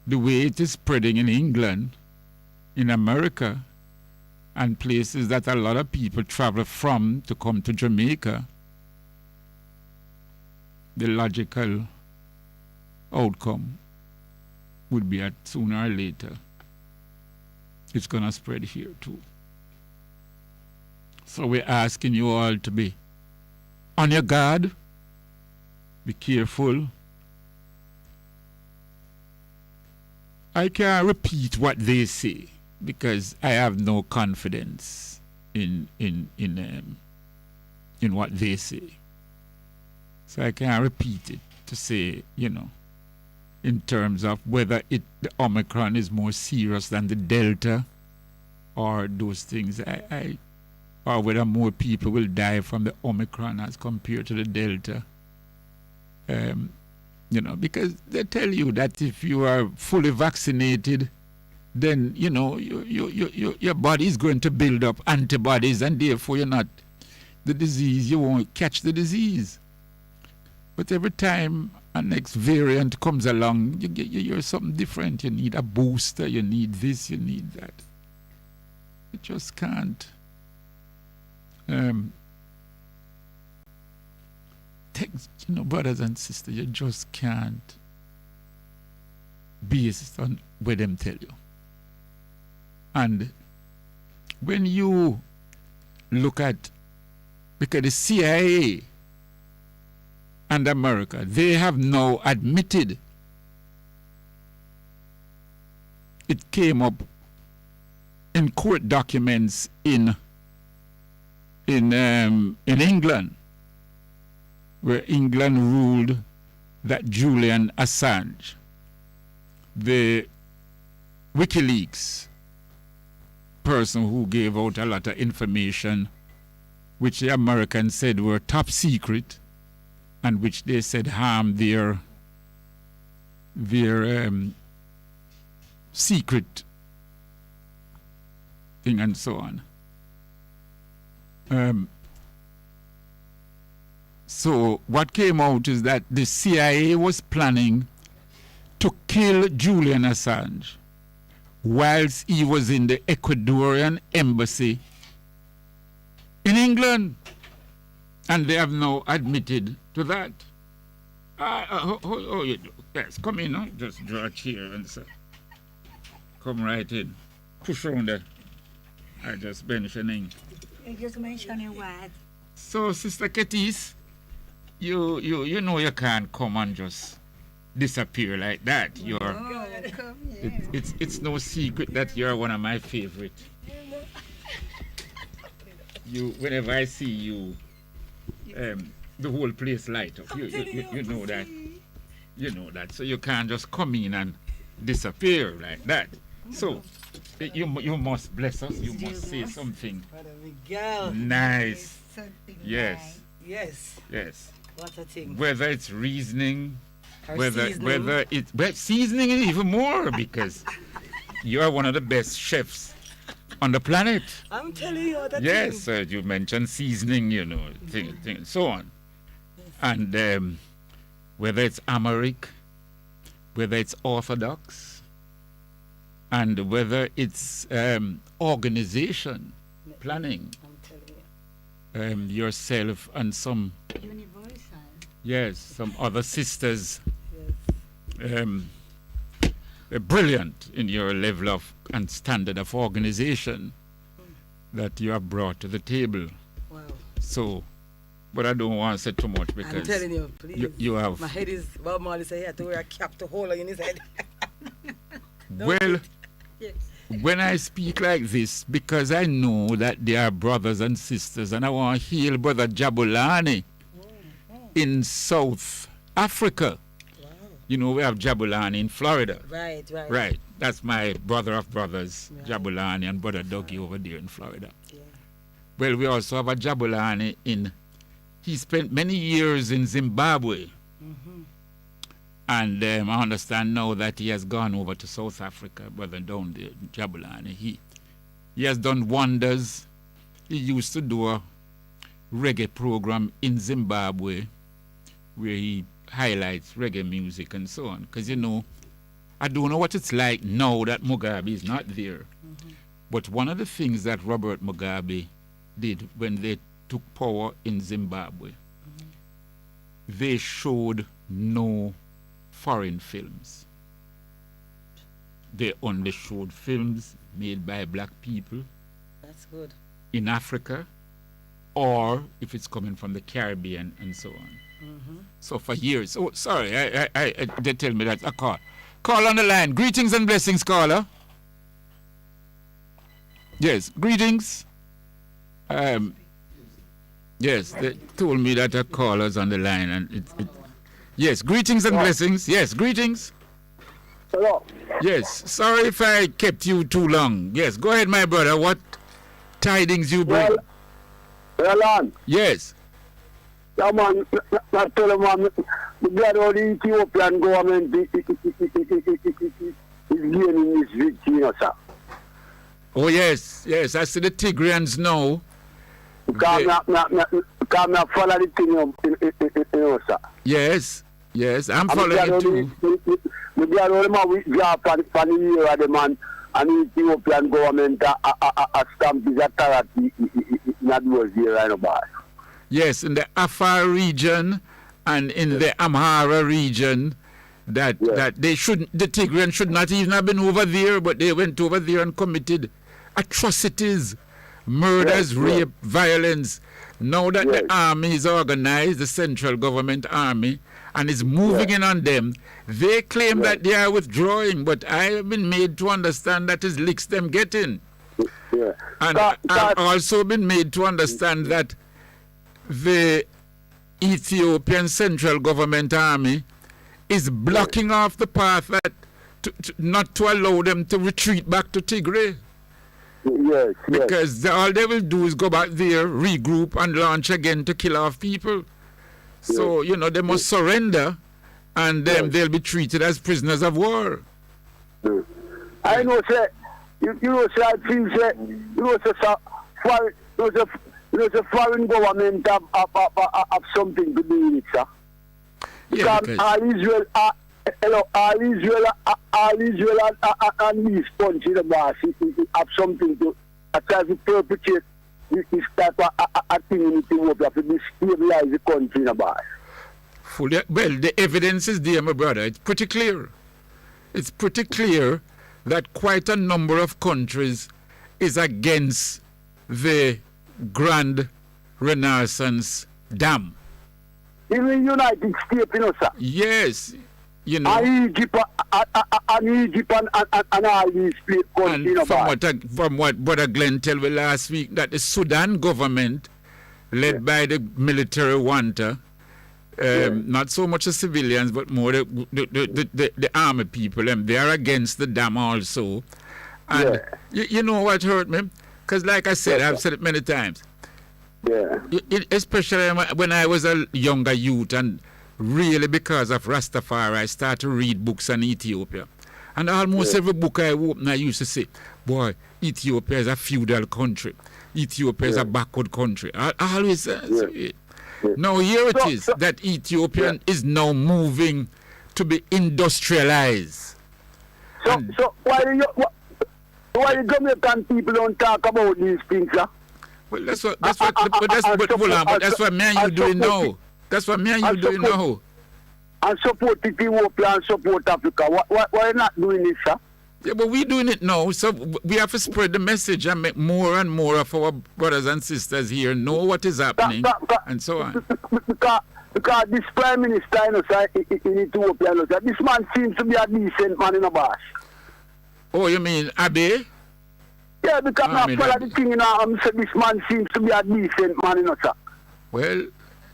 the way it is spreading in England, in America, and places that a lot of people travel from to come to Jamaica, the logical outcome would be that sooner or later it's going to spread here too. So we're asking you all to be on your guard, be careful. I can't repeat what they say because I have no confidence in what they say. So I can't repeat it to say, in terms of whether the Omicron is more serious than the Delta or those things. Or whether more people will die from the Omicron as compared to the Delta. Because they tell you that if you are fully vaccinated, then, your body is going to build up antibodies, and therefore you won't catch the disease. But every time a next variant comes along, you're something different. You need a booster, you need this, you need that. You just can't. Brothers and sisters, you just can't base on what them tell you. And when you look at, because the CIA and America, they have now admitted, it came up in court documents in England, where England ruled that Julian Assange, the WikiLeaks person who gave out a lot of information which the Americans said were top secret and which they said harmed their secret thing and so on. So what came out is that the CIA was planning to kill Julian Assange whilst he was in the Ecuadorian embassy in England. And they have now admitted to that. Yes, come in, huh? Just draw a chair and say, come right in. Push on there. I just mentioning. You just mentioning what? So, Sister Ketis, you know you can't come and just disappear like that. It's no secret that you're one of my favorite. Whenever I see you, the whole place light up. You know that. You know that. So you can't just come in and disappear like that. So you must bless us. You must say something. Brother Miguel. Nice. Yes. Yes. What a thing. Whether it's reasoning, Seasoning. whether it's seasoning is even more, because you are one of the best chefs on the planet. I'm telling you that. Yes, you mentioned seasoning, thing, so on. Yes. And whether it's Amharic, whether it's Orthodox, and whether it's organization, planning, I'm telling you. yourself and some, Universal. yes, some other sisters, Yes. brilliant in your level of and standard of organization that you have brought to the table. Wow. So, but I don't want to say too much because I'm telling you, please. you have. My head is, Bob Marley said he had to wear a cap to hold in his head. Well, Yes. when I speak like this, because I know that they are brothers and sisters, and I want to heal Brother Jabulani in South Africa. Wow. You know, we have Jabulani in Florida. Right. Right. That's my brother of brothers, Right. Jabulani, and Brother Dougie over there in Florida. Yeah. Well, we also have a Jabulani he spent many years in Zimbabwe. Mm-hmm. And I understand now that he has gone over to South Africa, Brother down there, Jabulani. He has done wonders. He used to do a reggae program in Zimbabwe where he highlights reggae music and so on. Because, a I don't know what it's like now that Mugabe is not there. But one of the things that Robert Mugabe did when they took power in Zimbabwe, they showed no foreign films. They only showed films made by black people That's good. in Africa, or if it's coming from the Caribbean and so on. So for years, oh sorry, they tell me that a call. Call on the line. Greetings and blessings, caller. Yes, greetings. Yes, they told me that a caller's on the line, and yes, greetings and blessings. Yes, greetings. Hello. Yes, sorry if I kept you too long. Yes, go ahead, my brother. What tidings you bring? Well, Lorne. Yes. Yeah, man, I tell you, man, the blood of the Ethiopian government is gaining this victory, you know, sir. Oh, yes, yes. I see the Tigrayans now. Because I follow the thing, you know, sir. Yes, yes, I'm following it too. The blood of the man with Japan, for the year of the man, and the Ethiopian government a stamp his authority in those years, right now. Yes, in the Afar region and in the Amhara region, that they shouldn't, the Tigrayans should not even have been over there, but they went over there and committed atrocities, murders, rape, violence. Now that the army is organized, the central government army, and is moving in on them, they claim that they are withdrawing, but I have been made to understand that is licks them getting. And I've also been made to understand that the Ethiopian central government army is blocking off the path that not to allow them to retreat back to Tigray. Yes, because all they will do is go back there, regroup, and launch again to kill off people. So, you know, they must surrender, and then they'll be treated as prisoners of war. I know, sir. You know, sir, I feel, sir, you know, sir, the foreign government have something to do with it, sir. Because all Israel and these countries, the boss, have something to try to perpetrate this type of thing in Ethiopia to destabilize the country, the boss. Well, the evidence is there, my brother. It's pretty clear. It's pretty clear that quite a number of countries is against the Grand Renaissance Dam. Even the United States, you know, sir. Yes, you know. And Egypt and all these countries, you know, from what Brother Glenn told me last week, that the Sudan government, led by the military wanta, not so much the civilians, but more the army people, they are against the dam also. And you know what hurt me? Because like I said, I've said it many times. Especially when I was a younger youth, and really because of Rastafari, I started to read books on Ethiopia. And almost every book I opened, I used to say, boy, Ethiopia is a feudal country. Ethiopia is a backward country. I always say it. Now here it is that Ethiopia is now moving to be industrialized. So why the Jamaican people don't talk about these things, sir? Well, that's what me and you doing now. That's what me and you doing now. And support Ethiopia and support Africa. Why not doing this, sir? Yeah, but we're doing it now. So we have to spread the message and make more and more of our brothers and sisters here know what is happening and so on. Because this Prime Minister in Ethiopia, this man seems to be a decent man in a boss. Oh, you mean Abe? Yeah, because I follow the thing, you know, so this man seems to be a decent man, you know, sir. Well,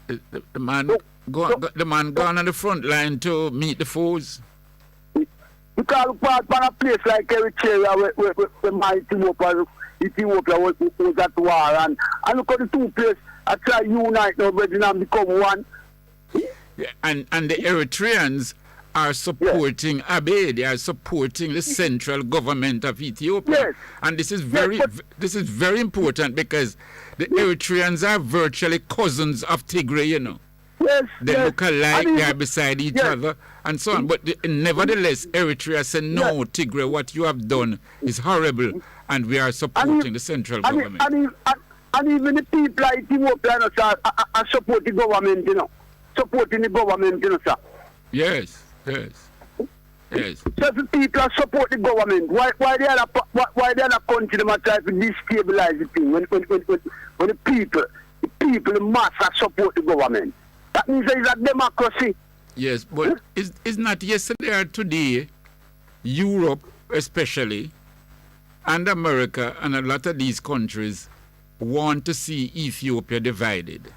the man gone on the front line to meet the foes. Because part of a place like Eritrea, where my Ethiopia was at war, and look at the two places, I try to unite now, but and become one. Yeah, and the Eritreans are supporting Abe. They are supporting the central government of Ethiopia. Yes. And this is very important because the Eritreans are virtually cousins of Tigray, you know. Yes, They yes. look alike, And they are even- beside each yes. other, and so on. But nevertheless, Eritrea said, no, Tigray, what you have done is horrible, and we are supporting the central government. And even the people like Ethiopia, you know, sir, are supporting the government, you know. Supporting the government, you know, sir. Yes, yes, yes. Certain people are supporting the government. Why the other country them are trying to destabilize the thing when the people, the mass are support the government. That means there is a democracy. Yes, but it's not yesterday or today, Europe especially, and America and a lot of these countries want to see Ethiopia divided.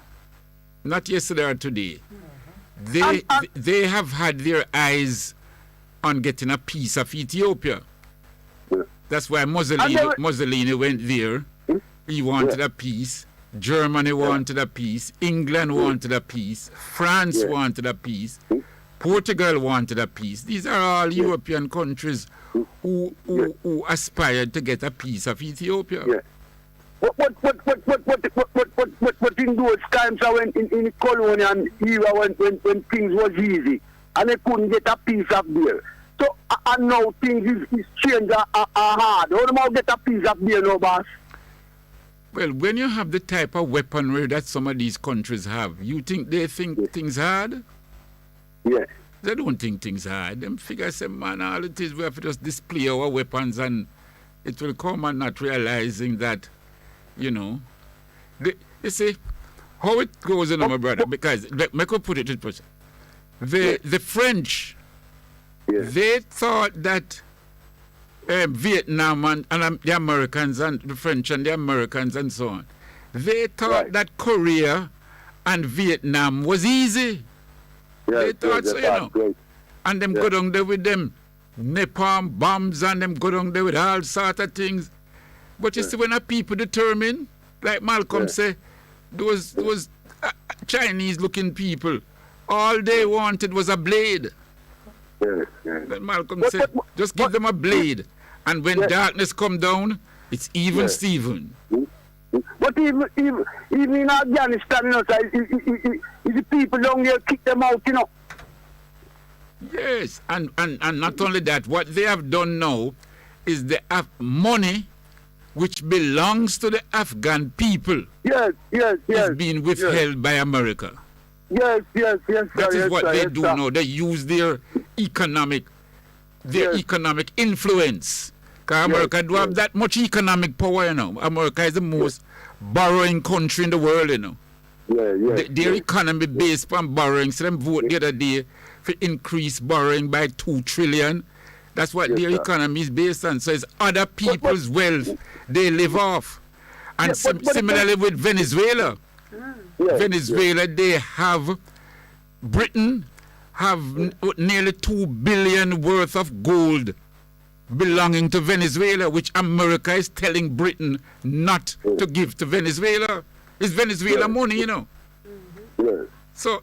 Not yesterday or today. They have had their eyes on getting a piece of Ethiopia. That's why Mussolini went there. He wanted a piece. Germany wanted a piece. England wanted a piece. France wanted a piece. Portugal wanted a piece. These are all European countries who aspired to get a piece of Ethiopia. Yeah. What in those times when in the colonial era when things was easy and they couldn't get a piece of beer. So and now things is changed are hard. How do you get a piece of beer now, boss? Well, when you have the type of weaponry that some of these countries have, you think they think things hard? Yeah. They don't think things hard. Them figure say, man, all it is we have to just display our weapons and it will come and not realizing that, you know. You see, how it goes, you know, my brother, because, let me put it in perspective. The French, they thought that Vietnam and the Americans and the French and the Americans and so on, they thought that Korea and Vietnam was easy. They thought so, you know. Great. And them go down there with them napalm bombs and them go down there with all sort of things. But you see, when a people determine, like Malcolm say, those Chinese-looking people, all they wanted was a blade. Like Malcolm said, just give them a blade. And when darkness come down, it's even Steven. But even in Afghanistan, you know, sir, the people down there kick them out, you know. Yes, and not only that, what they have done now is the money which belongs to the Afghan people is being withheld by America. Yes, sir. That is what they do now. They use their economic influence. Because America do have that much economic power, you know. America is the most borrowing country in the world, you know. Their economy based on borrowing. So them vote the other day for increase borrowing by 2 trillion. That's what their economy is based on. So it's other people's wealth they live off. And similarly with Venezuela. Venezuela, Britain have nearly 2 billion worth of gold belonging to Venezuela, which America is telling Britain not to give to Venezuela. It's Venezuela money, you know. So,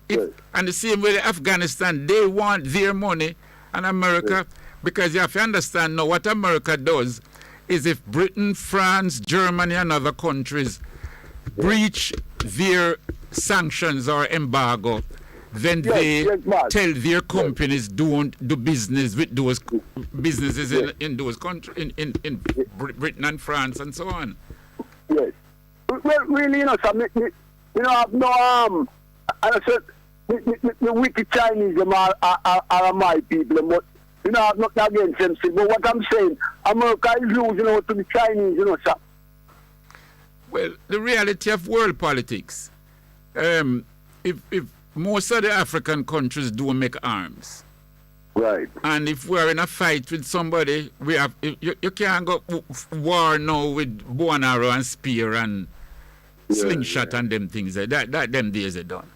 and the same way Afghanistan, they want their money, and America, because you have to understand now what America does is if Britain, France, Germany, and other countries breach their sanctions or embargo, then they tell their companies don't do business with those businesses in those countries, in Britain and France and so on. Yes. Well, really, you know, sir, you know, I've no and I said the wicked Chinese them are my people, but you know, I'm not against them. But what I'm saying, America is losing out to the Chinese, you know, sir. Well, the reality of world politics, if most of the African countries do make arms, right, and if we're in a fight with somebody, we have you can't go war now with bow and arrow and spear and slingshot and them things. That them days are done.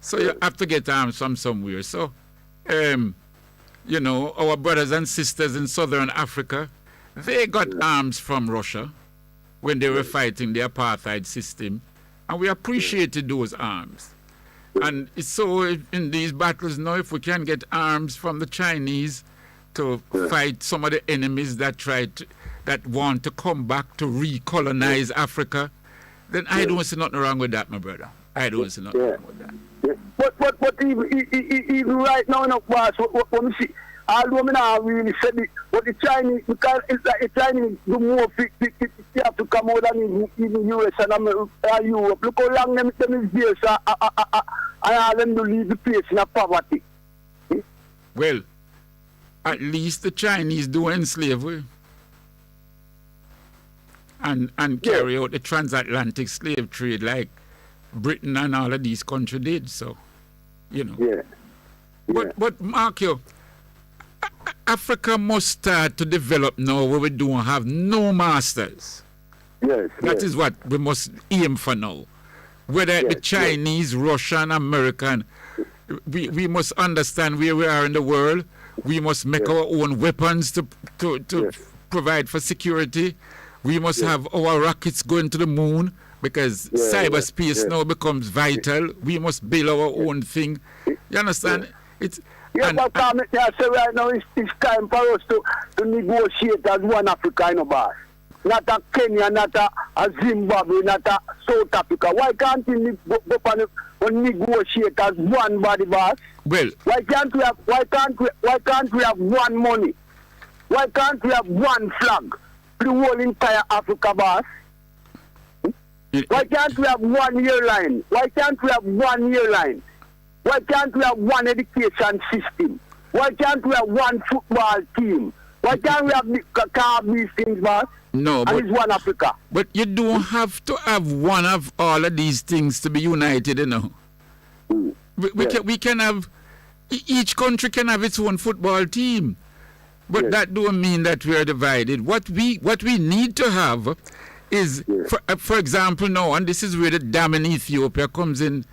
So you have to get arms from somewhere. So, you know, our brothers and sisters in southern Africa, they got arms from Russia when they were fighting the apartheid system, and we appreciated those arms. And so in these battles now, if we can get arms from the Chinese to fight some of the enemies that that want to come back to recolonize Africa, then I don't see nothing wrong with that, my brother. I don't see nothing wrong with that. but even right now, no, boss, what we see, although me not really said it, but the Chinese, because it's like the Chinese do more they have to come out than even US and Europe. Look how long them is there, sir, and all them to leave the place in a poverty. Well, at least the Chinese do enslave we and carry out the transatlantic slave trade like Britain and all of these countries did. So, you know. Yeah. But Mark, Africa must start to develop now where we don't have no masters. Yes. That is what we must aim for now. Whether the Chinese, Russian, American, we must understand where we are in the world. We must make our own weapons to provide for security. We must have our rockets going to the moon because cyberspace now becomes vital. We must build our own thing. You understand? It's but I say right now it's time for us to negotiate as one Africa, you know, boss. Not a Kenya, not a Zimbabwe, not a South Africa. Why can't we go and negotiate as one body, boss? Well, why can't we have one money? Why can't we have one flag for the whole entire Africa, boss? Why can't we have one airline? Why can't we have one airline? Why can't we have one education system? Why can't we have one football team? Why can't we have these things, boss? No, but it's one Africa. But you don't have to have one of all of these things to be united, you know. We can have, each country can have its own football team. But that don't mean that we are divided. What we need to have is, for example, now, and this is where the dam in Ethiopia comes in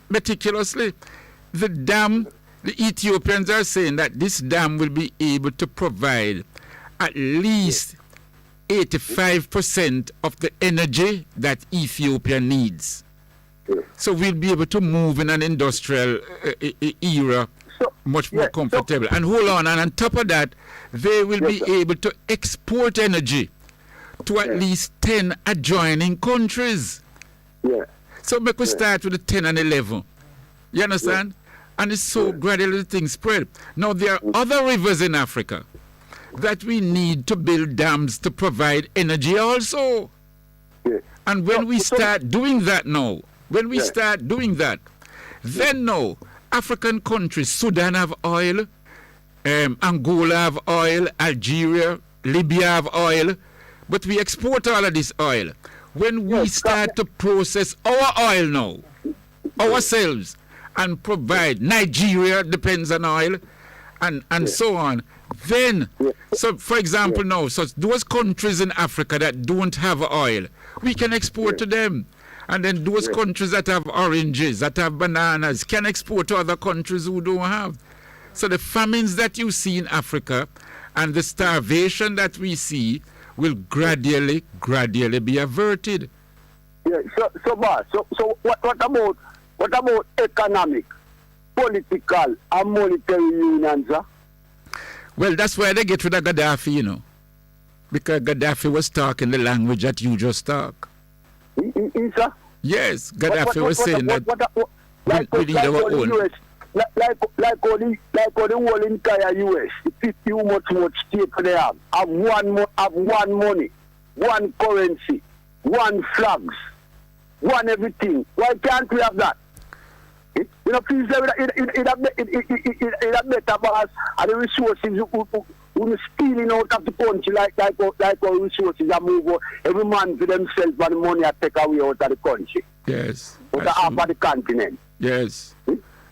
meticulously. The dam, the Ethiopians are saying that this dam will be able to provide at least 85% of the energy that Ethiopia needs. So we'll be able to move in an industrial era much more comfortable. And hold on, and on top of that, they will be able to export energy to at least 10 adjoining countries. So make we start with the 10 and 11. You understand? And it's so gradually the thing spread. Now there are other rivers in Africa that we need to build dams to provide energy also. And when we start doing that now, then now, African countries, Sudan have oil, Angola have oil, Algeria, Libya have oil, but we export all of this oil. When we start to process our oil now, ourselves, and provide, Nigeria depends on oil, and so on, then, so for example now, so those countries in Africa that don't have oil, we can export to them. And then those countries that have oranges, that have bananas, can export to other countries who don't have. So the famines that you see in Africa and the starvation that we see will gradually be averted. So what about economic, political, and monetary unions, sir? Well, that's why they get rid of Gaddafi, you know. Because Gaddafi was talking the language that you just talk. Sir? Yes, Gaddafi was saying that we need our own. US, like all the whole entire US, how much state they have one money, one currency, one flags, one everything. Why can't we have that? You know, please, it better boss and the resources who stealing out of the country like our resources are move every man for themselves and the money are take away out of the country. Yes. Out of half of the continent. Yes.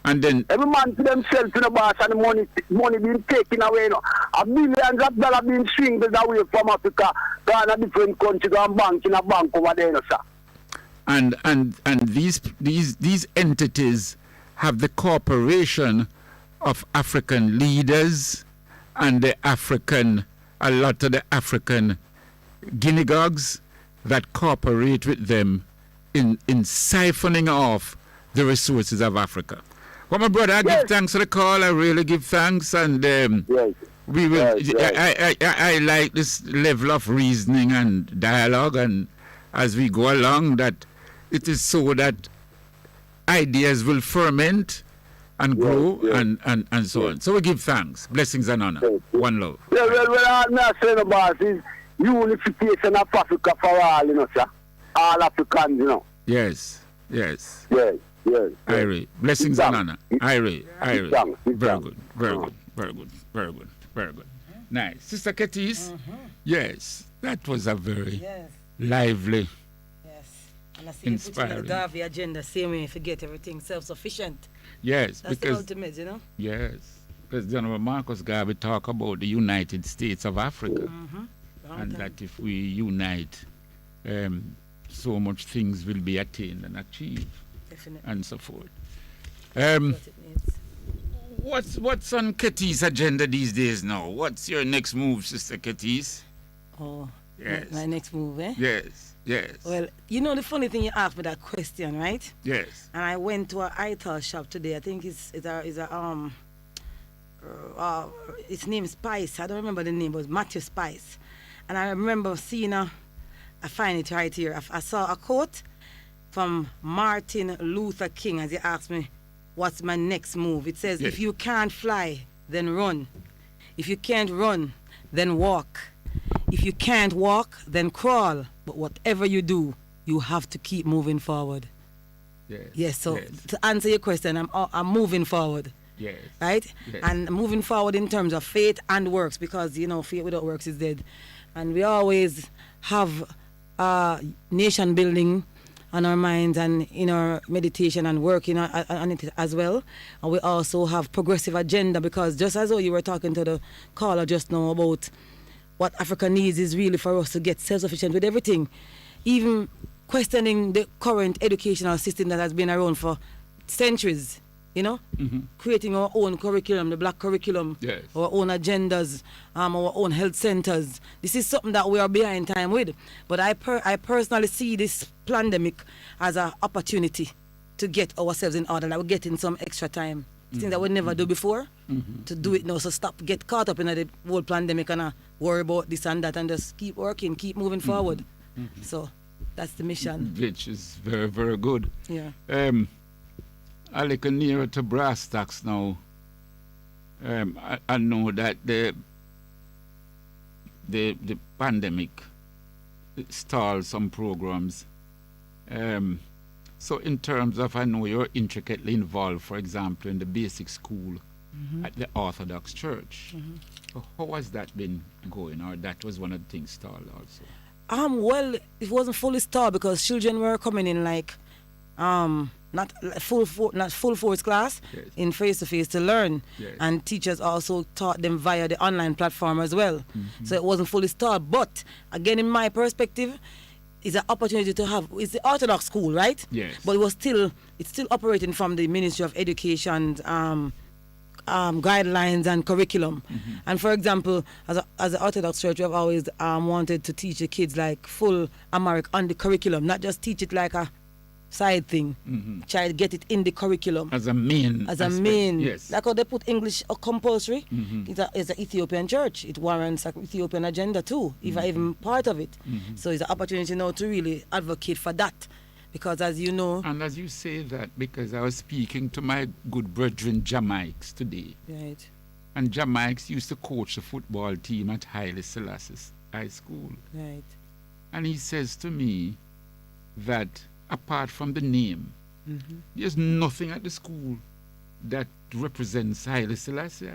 And then every man for themselves in the boss and the money being taken away. You know. Billions of dollars being swindled away from Africa, gone a different country, gone bank in a bank over there, sir. And these entities have the cooperation of African leaders and a lot of the African guineagogs that cooperate with them in siphoning off the resources of Africa. Well, my brother, I give thanks for the call. I really give thanks, and we will. I like this level of reasoning and dialogue, and as we go along, that it is so that ideas will ferment and grow yes. and so on. So we give thanks, blessings and honor. Yes, yes. One love. Yeah, well, I'm not saying about is unification of Africa for all, you know, sir. All Africans, you know. Yes, yes. Yes, yes. Irie, blessings and honor. Irie. Very good, very good, very good, very good, very good. Nice. Sister Ketis, yes, that was a very Yes. lively, Yes. And I see you put in inspiring. the Garvey agenda, same way you forget everything self-sufficient. yes, That's the because, ultimate, you know? yes, because General Marcus Garvey talk about the United States of Africa, and that if we unite, so much things will be attained and achieved, Definitely. and so forth. What it needs. What's on Ketis' agenda these days now? What's your next move, Sister Ketis? Oh, Yes. my next move, eh? Yes, yes, Well, you know the funny thing, you asked me that question, right? yes. And I went to a ital shop today. I think it's its name is Spice. I don't remember the name, but it was Matthew Spice. And I remember seeing I find it right here. I saw a quote from Martin Luther King as he asked me, what's my next move? It says, Yes. if you can't fly, then run. If you can't run, then walk. If you can't walk, then crawl. But whatever you do, you have to keep moving forward. Yes. Yes, so yes, to answer your question, I'm moving forward, yes. right? Yes. And moving forward in terms of faith and works, because, you know, faith without works is dead. And we always have nation building on our minds and in our meditation and working on it as well. And we also have progressive agenda, because just as though you were talking to the caller just now about what Africa needs is really for us to get self-sufficient with everything. Even questioning the current educational system that has been around for centuries, you know? Creating our own curriculum, the black curriculum, Yes. our own agendas, our own health centers. This is something that we are behind time with. But I personally see this pandemic as an opportunity to get ourselves in order, that we're getting some extra time. Things that we never do before, to do it now. So get caught up in the whole pandemic and worry about this and that, and just keep working, keep moving forward. So that's the mission. Which is very, very good. Yeah. I look nearer to brass tacks now. I know that the pandemic stalled some programs. So in terms of, I know you're intricately involved, for example, in the basic school at the Orthodox Church. So how has that been going? Or that was one of the things stalled also? Well, it wasn't fully stalled because children were coming in like not full force class, Yes. in face-to-face to learn. Yes. And teachers also taught them via the online platform as well. So it wasn't fully stalled. But again, in my perspective, it's an opportunity to have, it's the Orthodox school, right? Yes. But it's still operating from the Ministry of Education's guidelines and curriculum. And for example, as an Orthodox church, we have always wanted to teach the kids like full Amharic on the curriculum, not just teach it like a side thing. Try to get it in the curriculum. As a main aspect. Yes. Like how they put English compulsory. It's an Ethiopian church. It warrants an Ethiopian agenda too, if I even part of it. So it's an opportunity now to really advocate for that. Because as you know... And as you say that, because I was speaking to my good brethren Jamaics today. Right. And Jamaics used to coach the football team at Haile Selassie High School. Right. And he says to me that apart from the name, there's nothing at the school that represents Haile Selassie.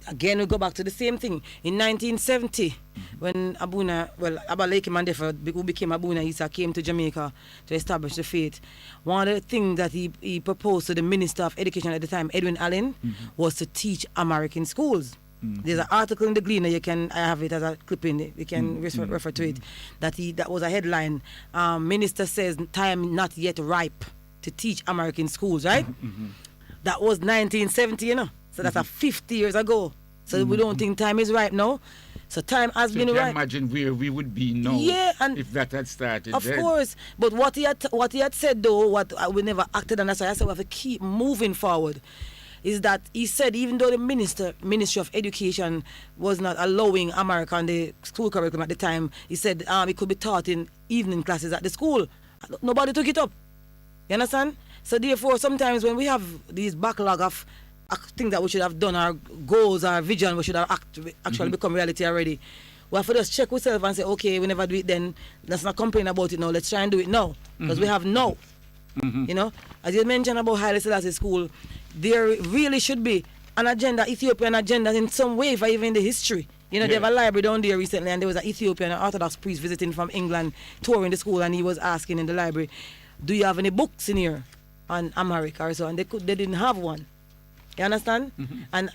Again, we go back to the same thing. In 1970, when Abuna, Abaleke Mandefa, who became Abuna Isa, came to Jamaica to establish the faith, one of the things that he proposed to the Minister of Education at the time, Edwin Allen, was to teach American schools. There's an article in the Gleaner, I have it as a clipping, you can refer to it, that was a headline. Minister says, time not yet ripe to teach American schools, right? That was 1970, you know. So that's 50 years ago. So we don't think time is ripe now. So time has been You ripe. can imagine where we would be now if that had started Of then. course. But what he had said though, what we never acted on, that's why I said we have to keep moving forward, is that he said even though the Ministry of Education was not allowing America on the school curriculum at the time, he said it could be taught in evening classes at the school. Nobody took it up. You understand? So therefore, sometimes when we have these backlog of things that we should have done, our goals, our vision, we should have actually become reality already. We have to just check ourselves and say, okay, we never do it then. Let's not complain about it now. Let's try and do it now. Because we have now. You know, as you mentioned about Haile Selassie School, there really should be an agenda, Ethiopian agenda in some way, for even the history. You know, they have a library down there recently, and there was an Ethiopian Orthodox priest visiting from England, touring the school, and he was asking in the library, do you have any books in here on Amharic or so? And they didn't have one. You understand? And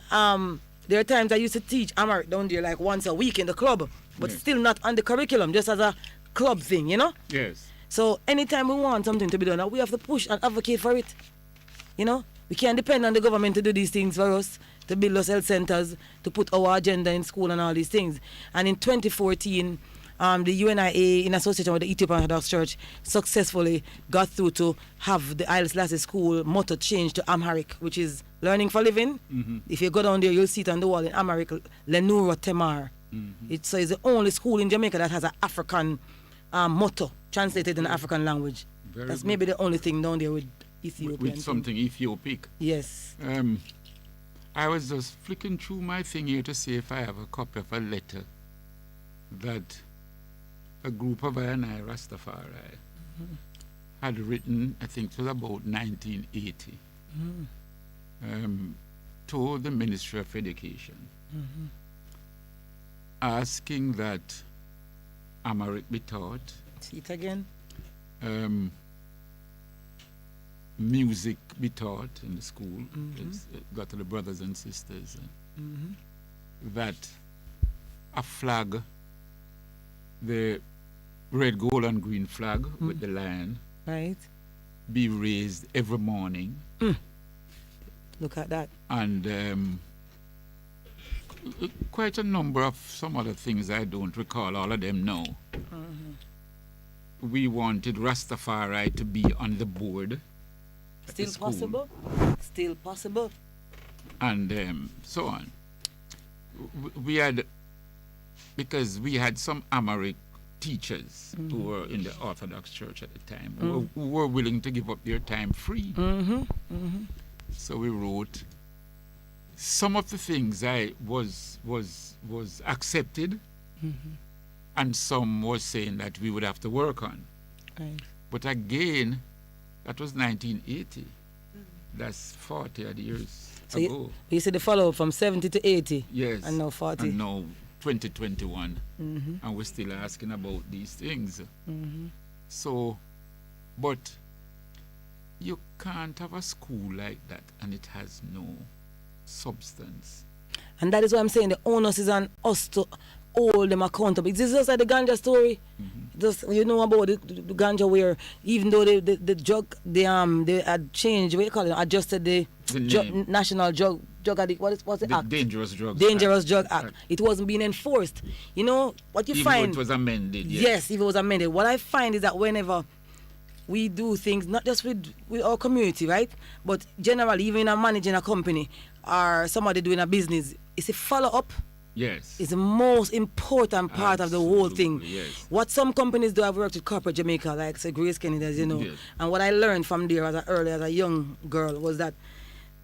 there are times I used to teach Amharic down there like once a week in the club, but still not on the curriculum, just as a club thing, you know? Yes. So anytime we want something to be done, we have to push and advocate for it. You know? We can't depend on the government to do these things for us, to build us health centers, to put our agenda in school and all these things. And in 2014, the UNIA, in association with the Ethiopian Orthodox Church, successfully got through to have the Haile Selassie School motto changed to Amharic, which is learning for living. If you go down there, you'll see it on the wall in Amharic, Lenura Temar. It's the only school in Jamaica that has an African motto translated in the African language. That's good. Maybe the only thing down there with Ethiopian. With something Ethiopic. Yes. I was just flicking through my thing here to see if I have a copy of a letter that a group of I&I Rastafari had written, I think it was about 1980, to the Ministry of Education, asking that Amharic be taught. See it again. Music be taught in the school, got to the brothers and sisters, that a flag, the red, gold, and green flag with the lion, right, be raised every morning. Look at that. And quite a number of some other things I don't recall all of them now. We wanted Rastafari to be on the board. Still possible? Still possible. And so on. We had, because we had some Amharic teachers who were in the Orthodox Church at the time, who were willing to give up their time free. So we wrote some of the things was accepted, and some was saying that we would have to work on. Right. But again, that was 1980. That's 40 odd years ago. You said the follow-up from 70 to 80? Yes. And now 40? And now 2021. And we're still asking about these things. So, but you can't have a school like that and it has no substance. And that is why I'm saying the onus is on us to hold them accountable. This is just like the ganja story. Just, you know about the ganja where even though the drug, they had changed, what you call it, adjusted the national drug addict, what's the act? Dangerous Drugs Drug Act. It wasn't being enforced. You know, what you even find... Even it was amended, yes, if it was amended. What I find is that whenever we do things, not just with our community, right? But generally, even in managing a company or somebody doing a business, it's a follow-up. Yes. It's the most important part of the whole thing. Yes. What some companies do, I've worked with corporate Jamaica, like say Grace Kennedy, as you know. Yes. And what I learned from there as a young girl was that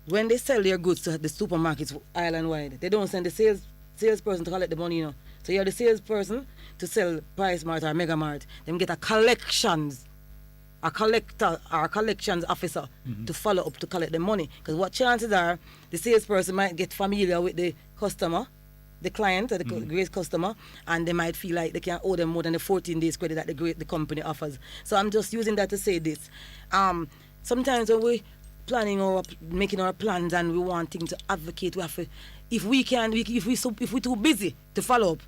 when they sell their goods to the supermarkets island-wide, they don't send the salesperson to collect the money, you know. So you're the salesperson to sell Price Mart or Mega Mart. Them get a collections officer to follow up to collect the money. Because what chances are the salesperson might get familiar with the customer, the client or the great customer, and they might feel like they can owe them more than the 14 days credit that the company offers. So I'm just using that to say this. Sometimes when we making our plans and we wanting to advocate, we have to, if we're too busy to follow up,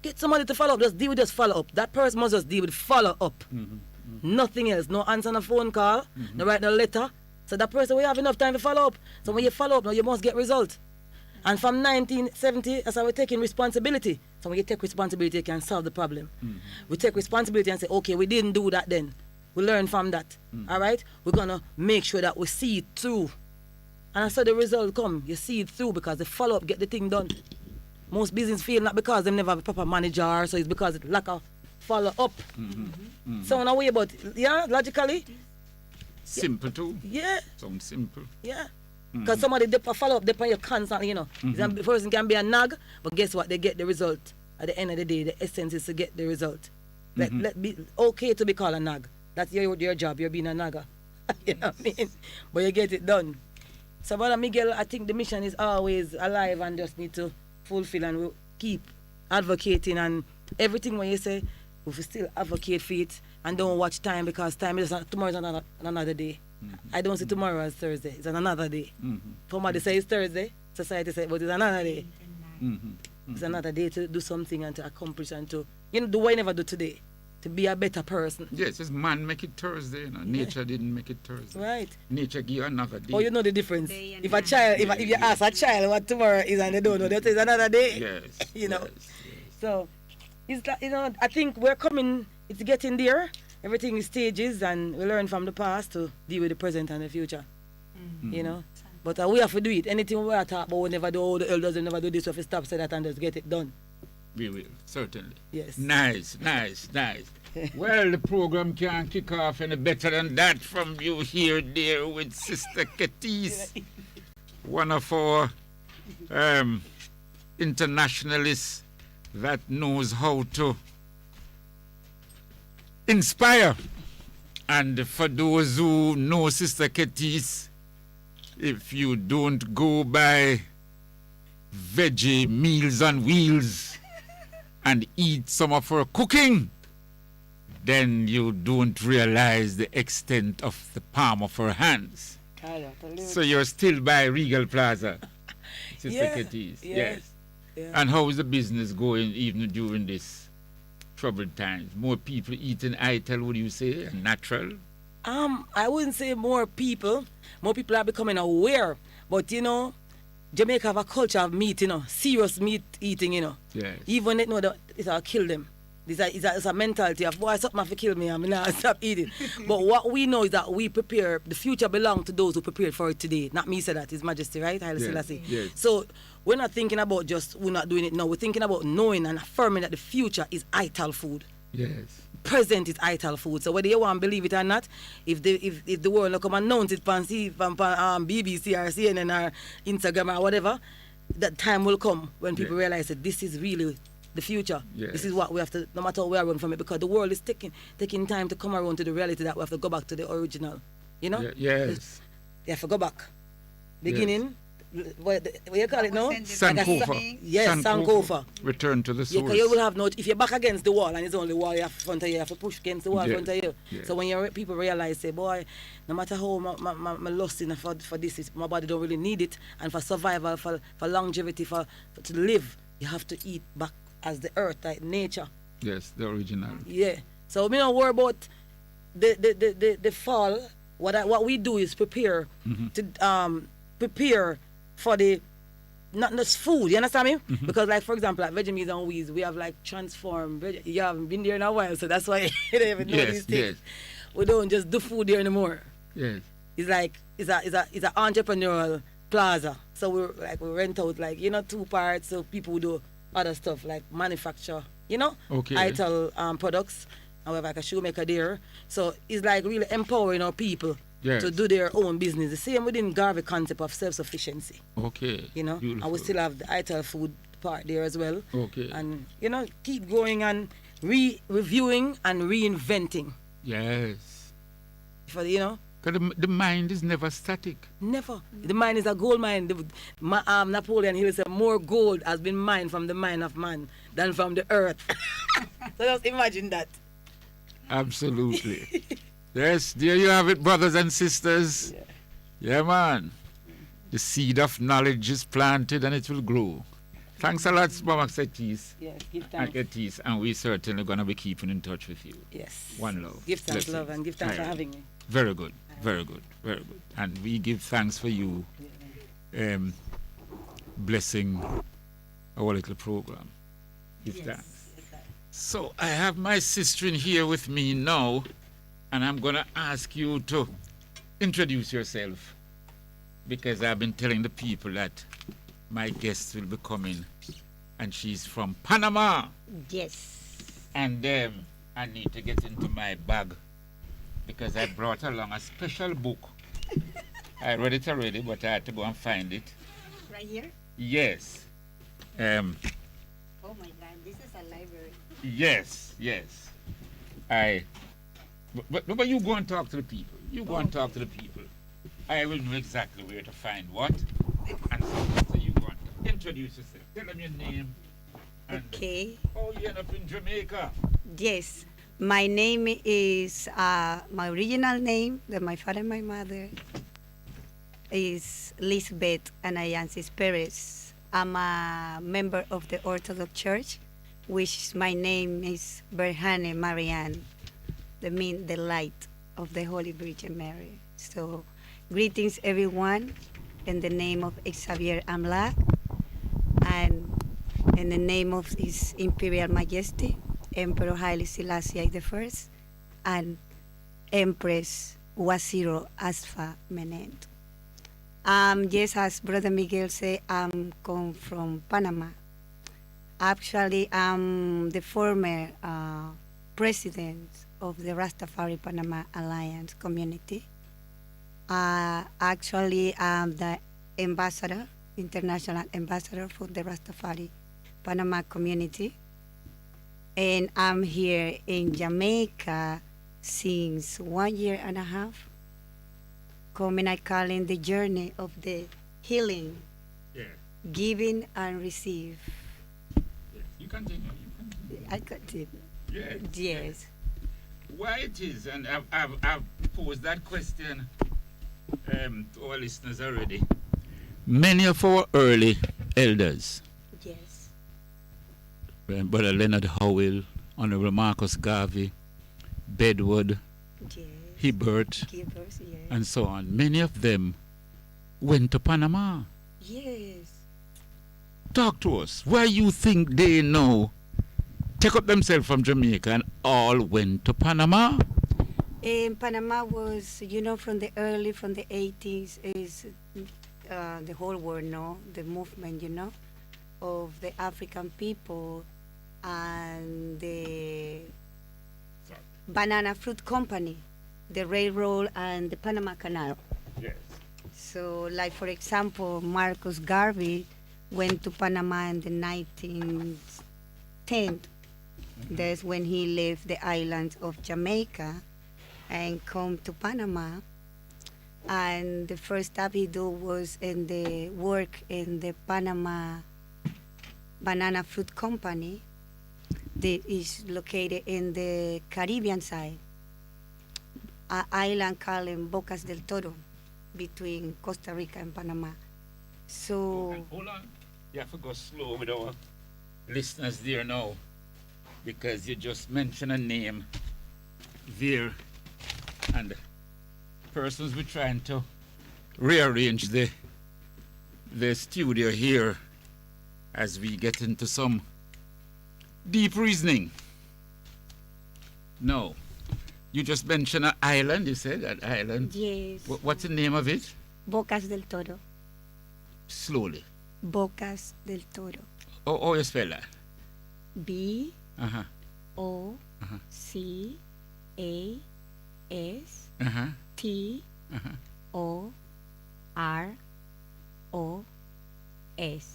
get somebody to follow up. Just deal with just follow up. That person must just deal with follow up. Nothing else. No answer on a phone call, no write no letter. So that person, we have enough time to follow up. So when you follow up now, you must get results. And from 1970, that's how we're taking responsibility. So when you take responsibility, you can solve the problem. We take responsibility and say, okay, we didn't do that then. We learn from that. All right? We're going to make sure that we see it through. And so the result come. You see it through because the follow-up get the thing done. Most business fail not because they never have a proper manager, so it's because it lack of follow-up. So in a way, but yeah, logically. Simple too. Yeah, Sounds simple. yeah. Because somebody they follow up, they on you constantly, you know. The person can be a nag, but guess what? They get the result. At the end of the day, the essence is to get the result. Let be okay to be called a nag. That's your job. You're being a nagger. You know what I mean? But you get it done. So, Brother Miguel, I think the mission is always alive and just need to fulfill and we'll keep advocating and everything when you say, we will still advocate for it and don't watch time because time is not, tomorrow is another day. I don't see tomorrow as Thursday. It's another day. Somebody say it's Thursday, society say, but it's another day. It's another day to do something and to accomplish and to, you know, do what you never do today. To be a better person. Yes, it's man make it Thursday, you know. Nature didn't make it Thursday. Right. Nature give you another day. Oh, you know the difference. Day and If a night. child, if you ask a child what tomorrow is and they don't know, they say it's another day. Yes. You know. yes. So, it's like, you know, I think we're coming, it's getting there. Everything is stages and we learn from the past to deal with the present and the future. You know. But we have to do it. Anything we are talking about, we never do, all the elders will never do this, we have to stop, say that and just get it done. We will, certainly. Yes. Nice. Well, the program can't kick off any better than that from you here, dear, with Sister Ketis, one of our internationalists that knows how to inspire. And for those who know Sister Ketis, if you don't go by veggie meals on wheels and eat some of her cooking, then you don't realize the extent of the palm of her hands. So you're still by Regal Plaza, Sister Yeah, Ketis. yeah, Yes. yeah. And how is the business going even during this troubled times? More people eating ital, would you say, natural? I wouldn't say more people. More people are becoming aware. But, you know, Jamaica have a culture of meat, you know, serious meat eating, you know. Yes. Even they know that it'll kill them. It's a mentality of, boy, something have to kill me, I'm not stop eating. But what we know is that we prepare, the future belongs to those who prepared for it today. Not me say that, His Majesty, right? Haile Yes, Selassie. yes. So we're not thinking about just, we're not doing it now. We're thinking about knowing and affirming that the future is ital food. Yes. Present is ital food. So whether you want to believe it or not, if the world not come and announce it from BBC or CNN or Instagram or whatever, that time will come when people Yeah. realize that this is really the future. Yes. This is what we have to, no matter where we run from it, because the world is taking time to come around to the reality that we have to go back to the original. You know? Yes. You have to go back. Beginning, what you call it now? Sankofa. Yes, Sankofa. Return to the Yeah, source. 'cause you will have no. If you're back against the wall and it's only wall you have in front of you, you have to push against the wall in Yeah, front of you. yeah. So when your people realize, say, boy, no matter how my lusting for this, my body don't really need it, and for survival, for longevity, for to live, you have to eat back as the earth, like nature. Yes, the original. Yeah. So we don't worry about the fall. What we do is prepare to prepare for the not just food, you understand me? Because like for example, like veggie meals and wheats, we have like transformed you haven't been there in a while, so that's why you don't even know Yes, these things. yes. We don't just do food there anymore. Yes. It's like it's a entrepreneurial plaza. So we rent out like, you know, 2 parts so people do other stuff like manufacture, you know, Okay. ital products, and we have like a shoemaker there. So it's like really empowering our people Yes. to do their own business. The same within Garvey concept of self-sufficiency, Okay. you know. Beautiful. And we still have the ital food part there as well. Okay. And, you know, keep going and reviewing and reinventing. Yes. For you know, Because the mind is never static. never. The mine is a gold mine. Napoleon Hill said more gold has been mined from the mine of man than from the earth. So just imagine that. Absolutely. Yes, there you have it, brothers and sisters. Yeah, man. The seed of knowledge is planted and it will grow. Thanks a lot, Mama Ketis. Yes, give And thanks. Ketis, and we certainly going to be keeping in touch with you. Yes. One love. Give thanks, Blessings. love, and give thanks for Aye. having me. Very good, very good, very good. And we give thanks for you blessing our little program. Give thanks. So I have my sister in here with me now, and I'm going to ask you to introduce yourself, because I've been telling the people that my guest will be coming, and she's from Panama. Yes. And I need to get into my bag because I brought along a special book. I read it already, but I had to go and find it. Right here? Yes. Oh my God, this is a library. Yes. But you go and talk to the people. You go and talk to the people. I will know exactly where to find what. And so you go and introduce yourself. Tell them your name. And Okay. how you end up in Jamaica. Yes. My name is, my original name, that my father and my mother, is Lisbeth Anayansis Perez. I'm a member of the Orthodox Church, which my name is Berhane Marianne, that means the light of the Holy Virgin Mary. So, greetings everyone, in the name of Xavier Amla, and in the name of His Imperial Majesty, Emperor Haile Selassie I, and Empress Wasiro Asfa Menend. Yes, as Brother Miguel said, I'm come from Panama. Actually, I'm the former president of the Rastafari Panama Alliance community. Actually, I'm the ambassador, international ambassador for the Rastafari Panama community. And I'm here in Jamaica since 1 year and a half. Coming, I call it the journey of the healing, Yeah. giving and receive. Yes. You continue. I continue. Yes. Yes. Why it is, and I've posed that question to our listeners already. Many of our early elders, Yes. Brother Leonard Howell, Honorable Marcus Garvey, Bedwood, Yes. Hibbert, Givers, yes. and so on, many of them went to Panama. Yes. Talk to us. Why you think they know take up themselves from Jamaica and all went to Panama? And Panama was, from the 80s, is the whole world know the movement, of the African people and the banana fruit company, the railroad and the Panama Canal. Yes. So, like for example, Marcus Garvey went to Panama in the 1910. That's when he left the island of Jamaica and come to Panama. And the first stop he do was in the work in the Panama Banana Fruit Company that is located in the Caribbean side, an island called Bocas del Toro, between Costa Rica and Panama. So, Hold on. You have to go slow with our listeners there now, because you just mentioned a name there, and persons were trying to rearrange the studio here as we get into some deep reasoning. No, you just mentioned an island. You said an island. yes. What's the name of it? Bocas del Toro. Slowly. Bocas del Toro. Oh, you spell that. B Uh-huh. O Uh-huh. C A S Uh-huh. T Uh-huh. O R O S.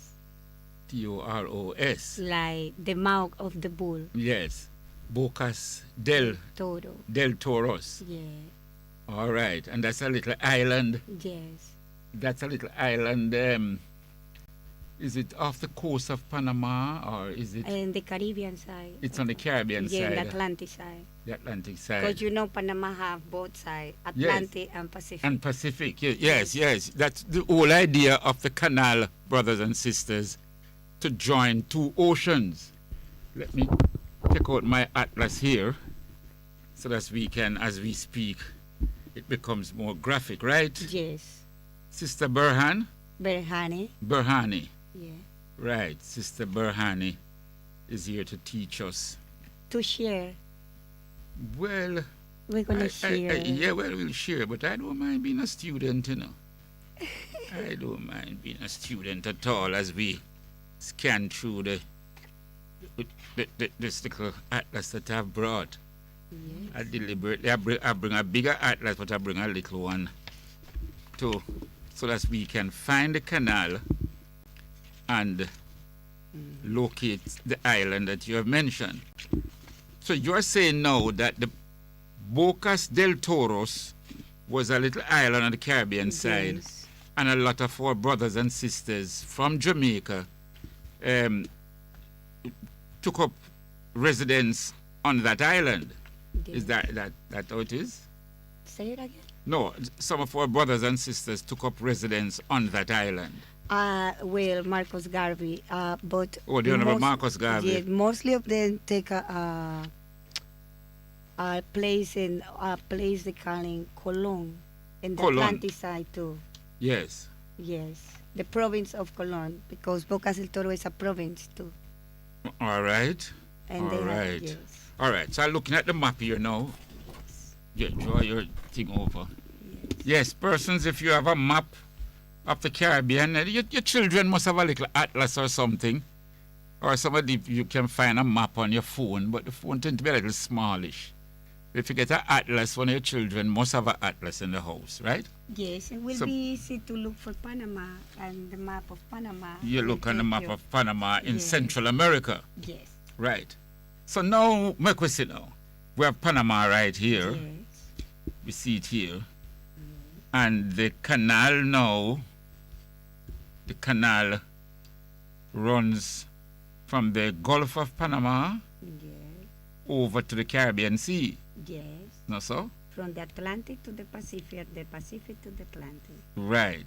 T-O-R-O-S. Like the mouth of the bull. Yes. Bocas del Toro. Toros. Yeah. All right. And that's a little island. Yes. That's a little island. Is it off the coast of Panama, or is it? And the Caribbean side. It's on the Caribbean Yeah, side. the Atlantic side. The Atlantic side. Because Panama have both sides, Atlantic and Pacific. And Pacific. Yes. That's the whole idea of the canal, brothers and sisters, to join two oceans. Let me take out my atlas here so that we can, as we speak, it becomes more graphic, right? Yes. Sister Berhane? Berhane. Berhane. Yeah. Right. Sister Berhane is here to teach us. To share. Well, We're going to share. we'll share, but I don't mind being a student, I don't mind being a student at all as we scan through this little atlas that I've brought. I deliberately I bring a bigger atlas, but I bring a little one too, so that we can find the canal and locate the island that you have mentioned. So you're saying now that the Bocas del Toros was a little island on the Caribbean side, Yes. and a lot of our brothers and sisters from Jamaica took up residence on that island. Is that how it is? Say it again. No, some of our brothers and sisters took up residence on that island. Well, Marcos Garvey, but Oh, the Honorable Marcos Garvey. Yeah, mostly of them take a place they calling Colón, in the Colón. Atlantic side too. Yes. Yes, the province of Colón, because Bocas del Toro is a province too. All right. And All they right. have, yes. All right. So I'm looking at the map here now. Yeah, draw your thing over. Yes, persons, if you have a map of the Caribbean, your children must have a little atlas or something. Or somebody, you can find a map on your phone, but the phone tends to be a little smallish. If you get an atlas, one of your children must have an atlas in the house, right? Yes, it will So- be easy to look for Panama and the map of Panama. You will look on the take map you- of Panama in Yes. Central America, Yes. right? So now, my question now, we have Panama right here. Yes. We see it here. And the canal now, the canal runs from the Gulf of Panama Yes. over to the Caribbean Sea. Yes. Not so? From the Atlantic to the Pacific to the Atlantic. Right.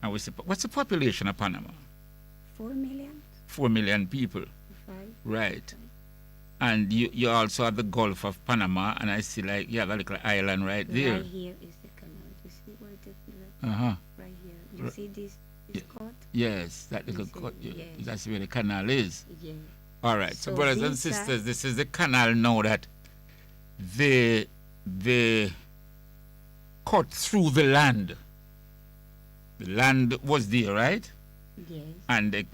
And we see, what's the population of Panama? 4 million? 4 million people. 5? Right. And you also have the Gulf of Panama, and I see like you have a little island right there. Right here is the canal. You see where the Uh-huh. right here. You Right. see this Yeah. cut? Yes, that little Yes, cut, yes. that's where the canal is. Yeah. All right, so So brothers and this sisters, this is the canal now that they cut through the land. The land was there, right? Yes. And they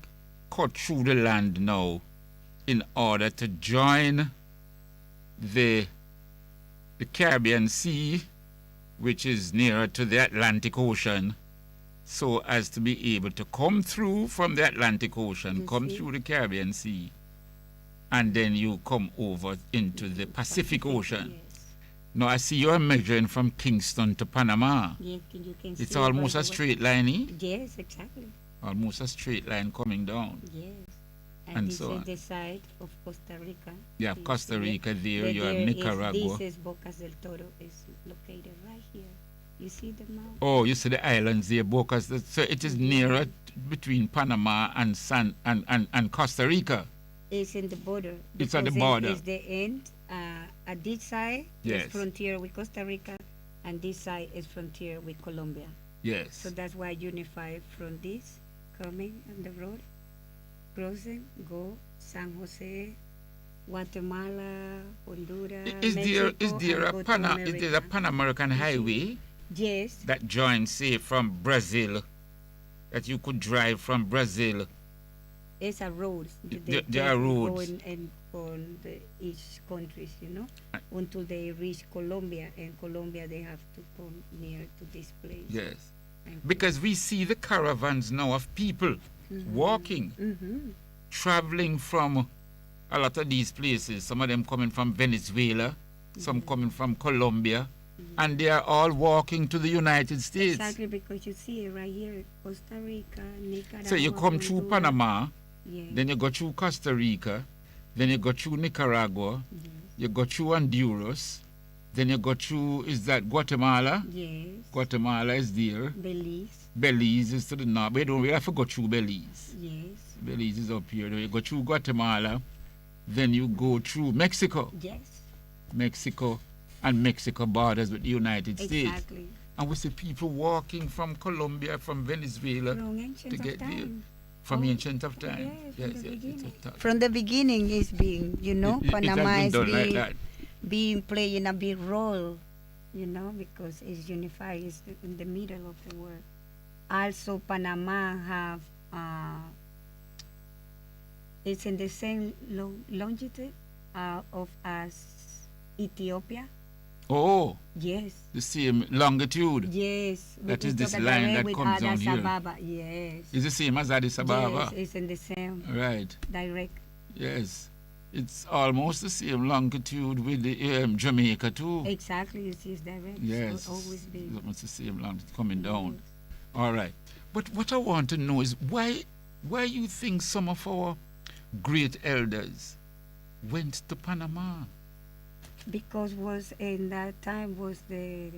cut through the land now in order to join the Caribbean Sea, which is nearer to the Atlantic Ocean, so as to be able to come through from the Atlantic Ocean, You come see? through the Caribbean Sea, and then you come over into the Pacific Ocean. Yes. Now I see you're measuring from Kingston to Panama. Yeah, you can see It's it almost right a away. straight line, eh? Yes, exactly. Almost a straight line coming down. Yes. And this so is on. the side of Costa Rica. You have You Costa see it? Rica there, But you have there is- Nicaragua. This is Bocas del Toro is located right here. You see the mount? Oh, you see the islands there, Bocas. So it is nearer between Panama and and Costa Rica. It's in the border. It's at the because border. It's the end. At this side Yes. is frontier with Costa Rica, and this side is frontier with Colombia. Yes. So that's why unify from this coming on the road, crossing, go San Jose, Guatemala, Honduras. Is there Mexico, and go to is there a America. Pan American highway Yes. that joins, say, from Brazil, that you could drive from Brazil? It's a road. There are roads. Going and on each countries, you know, Uh, until they reach Colombia, and Colombia they have to come near to this place. Yes. And Because we see the caravans now of people walking, Mhm. traveling from a lot of these places. Some of them coming from Venezuela, some coming from Colombia, and they are all walking to the United States. Exactly, because you see it right here, Costa Rica, Nicaragua. So you come through Honduras. Panama, Yeah. then you go through Costa Rica, then you go through Nicaragua, you go through Honduras, then you go through, is that Guatemala? Yes. Guatemala is there. Belize. Belize is to the north. We don't really have to go through Belize. Yes. Belize is up here. Then you go through Guatemala, then you go through Mexico. Yes. Mexico and Mexico borders with the United States. Exactly. And we see people walking from Colombia, from Venezuela, From ancient to of get there. time. From Oh, ancient of time. yes, from the it's beginning. a thought. From the beginning, it's been, you know, It has Panama been is done like that. being playing a big role, you know, because it's unified, it's in the middle of the world. Also, Panama have, it's in the same longitude of as Ethiopia. Oh, Yes. the same longitude. Yes. That is this Ethiopia line direct that with comes down Addis here. Ababa. Yes. It's the same as Addis Ababa. Yes, it's in the same Right. direct. Yes. It's almost the same longitude with the Jamaica too. Exactly, it's direct. Yes. So always be. It's almost the same longitude coming down. Yes. All right. But what I want to know is why you think some of our great elders went to Panama? Because was in that time was the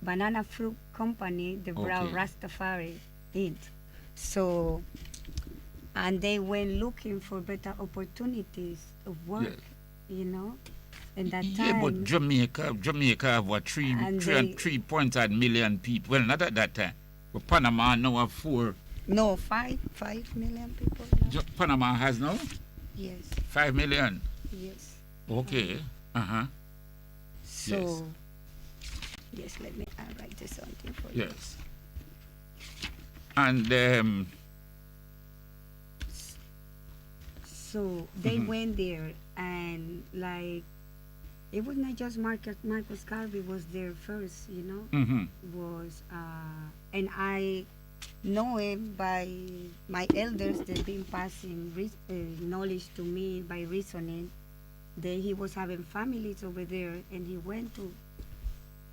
banana fruit company, the brown Okay. Rastafari did. So, and they went looking for better opportunities of work, Yes. you know. In that Yeah, time, but Jamaica have what And they- 3.8 million people. Well, not at that time. But Panama now have 4. no, 5 million people now. Panama has now Yes, 5 million. yes. Okay. Uh-huh. So, yes, let me write this something for you. Yes. And So they Mhm. went there, and like it was not just Marcus Garvey was there first, you know. mhm. Was and I know him by my elders. They've been passing knowledge to me by reasoning that he was having families over there, and he went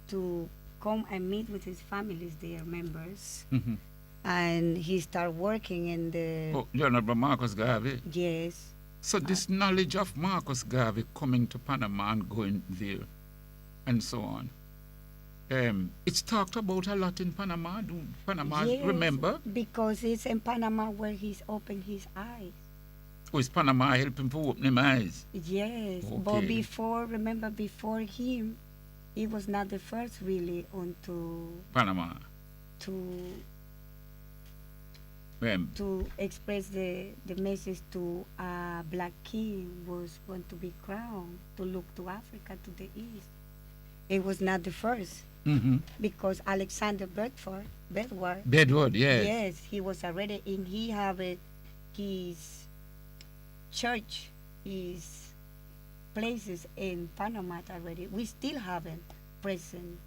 to come and meet with his families, their members, Mhm. and he started working in the Oh, you're not about Marcus Garvey. yes. So this knowledge of Marcus Garvey coming to Panama and going there and so on. It's talked about a lot in Panama. Do Panama Yes, remember? because it's in Panama where he's opened his eyes. Or is Panama helping to open him eyes? Yes, but Okay. before him, he was not the first really onto Panama. to Um, to express the message to a black king was going to be crowned to look to Africa to the east. It was not the first mhm. because Alexander Bedward, Bedford, yes. yes, he was already in. He have his church, his places in Panama already. We still haven't present.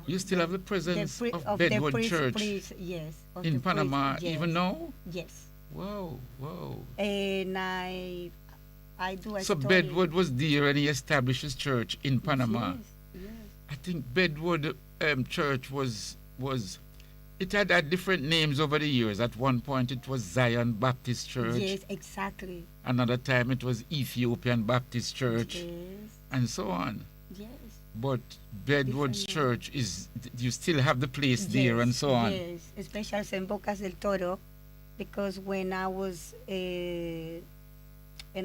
You still have the presence of Bedford Church yes, of in the Panama priest, yes, even now? Yes, Wow, wow. and I do a So story. Bedford was there and he established his church in Panama. Yes, yes. I think Bedford Church it had different names over the years. At one point it was Zion Baptist Church. Yes, exactly. Another time it was Ethiopian Baptist Church Yes, and so on. yes. But Bedford's Different church you still have the place there and so on. Yes, especially in Bocas del Toro, because when I was in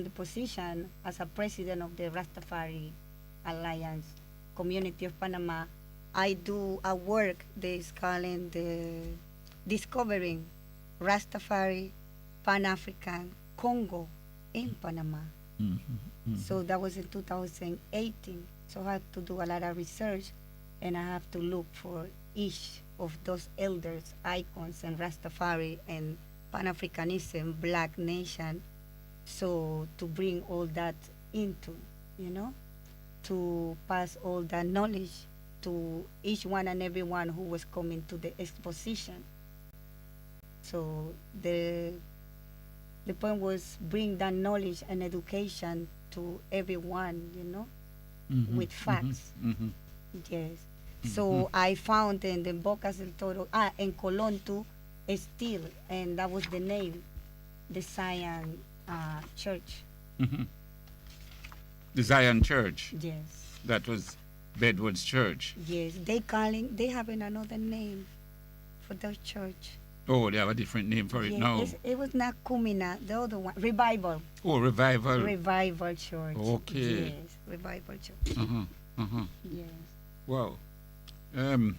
the position as a president of the Rastafari Alliance Community of Panama, I do a work that is calling the Discovering Rastafari Pan-African Congo in Panama. Mhm, mhm. So that was in 2018. So I have to do a lot of research, and I have to look for each of those elders, icons, and Rastafari and Pan-Africanism, Black Nation. So to bring all that into, to pass all that knowledge to each one and everyone who was coming to the exposition. So the point was bring that knowledge and education to everyone, Mhm, with facts. mhm. Yes. So I found in the Bocas del Toro, in Colón too, still, and that was the name, the Zion Church. Mhm. The Zion Church. Yes. That was Bedford's church. Yes. They having another name for their church. Oh, they have a different name for it now. It was not Kumina, the other one, Revival. Oh, Revival. Revival Church. Okay. Yes, Revival Church. Uh-huh, uh-huh. Yes. Wow. I'm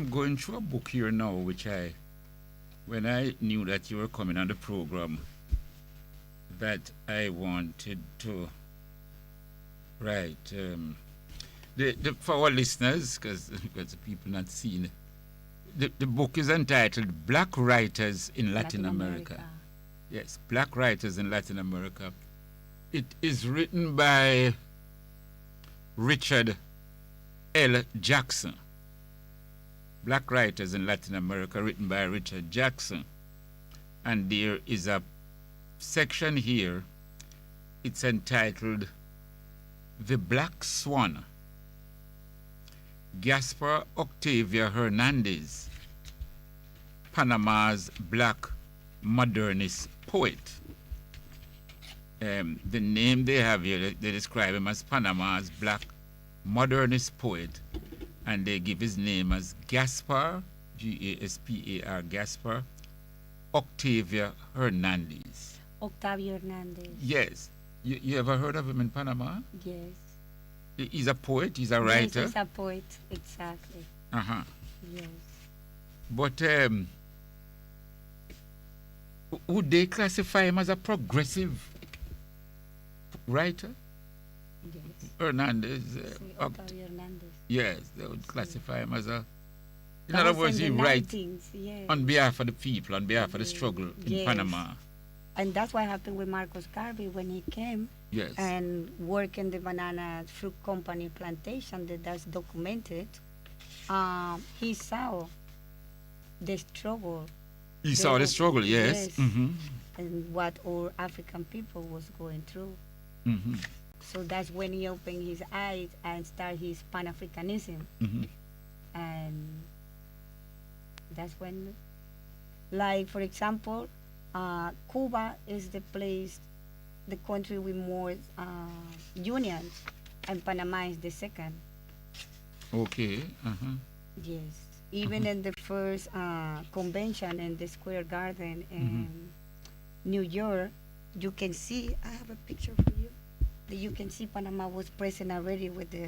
going through a book here now, which when I knew that you were coming on the program, that I wanted to write. For our listeners, because the people not seeing it, the book is entitled Black Writers in Latin America. Yes, Black Writers in Latin America. It is written by Richard L. Jackson. Black Writers in Latin America, written by Richard Jackson. And there is a section here. It's entitled The Black Swan. Gaspar Octavia Hernandez, Panama's black modernist poet. The name they have here, they describe him as Panama's black modernist poet, and they give his name as Gaspar, Gaspar, Gaspar Octavia Hernandez. Octavio Hernandez. Yes. You ever heard of him in Panama? Yes. He's a poet, he's a writer. Yes, he's a poet, exactly. Uh-huh. Yes. But would they classify him as a progressive writer? Yes. Hernandez. Octavio Hernandez. Yes, they would classify him as a... In That other was words, in he the writes 19s, yes. on behalf of the people, on behalf of the struggle in Yes. Panama. And that's what happened with Marcos Garvey when he came Yes. and worked in the banana fruit company plantation that's documented. He saw the struggle He saw the struggle, yes. Yes. Mm-hmm. and what all African people was going through. Mm-hmm. So that's when he opened his eyes and started his Pan-Africanism. Mm-hmm. And that's when, like, for example, Cuba is the place, the country with more unions, and Panama is the second. Okay. Uh-huh. Yes. Even in the first convention in the Square Garden in New York, you can see, I have a picture for you, that you can see Panama was present already with the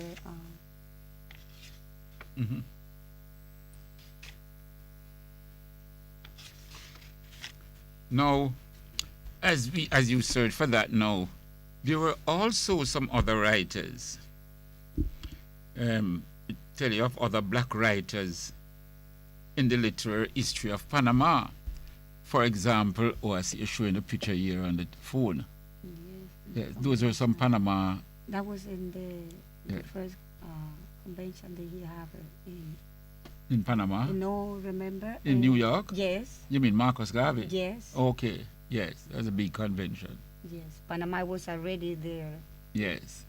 Mm-hmm. Now, as you search for that now, there were also some other writers. Tell you of other black writers in the literary history of Panama. For example, I see you showing a picture here on the phone. yes, Yes, those are some Panama. that was in the Yeah. first convention that he had In Panama? you know, remember? In New York? Yes, You mean Marcus Garvey? yes, Okay, yes, that was a big convention. yes. Panama was already there Yes.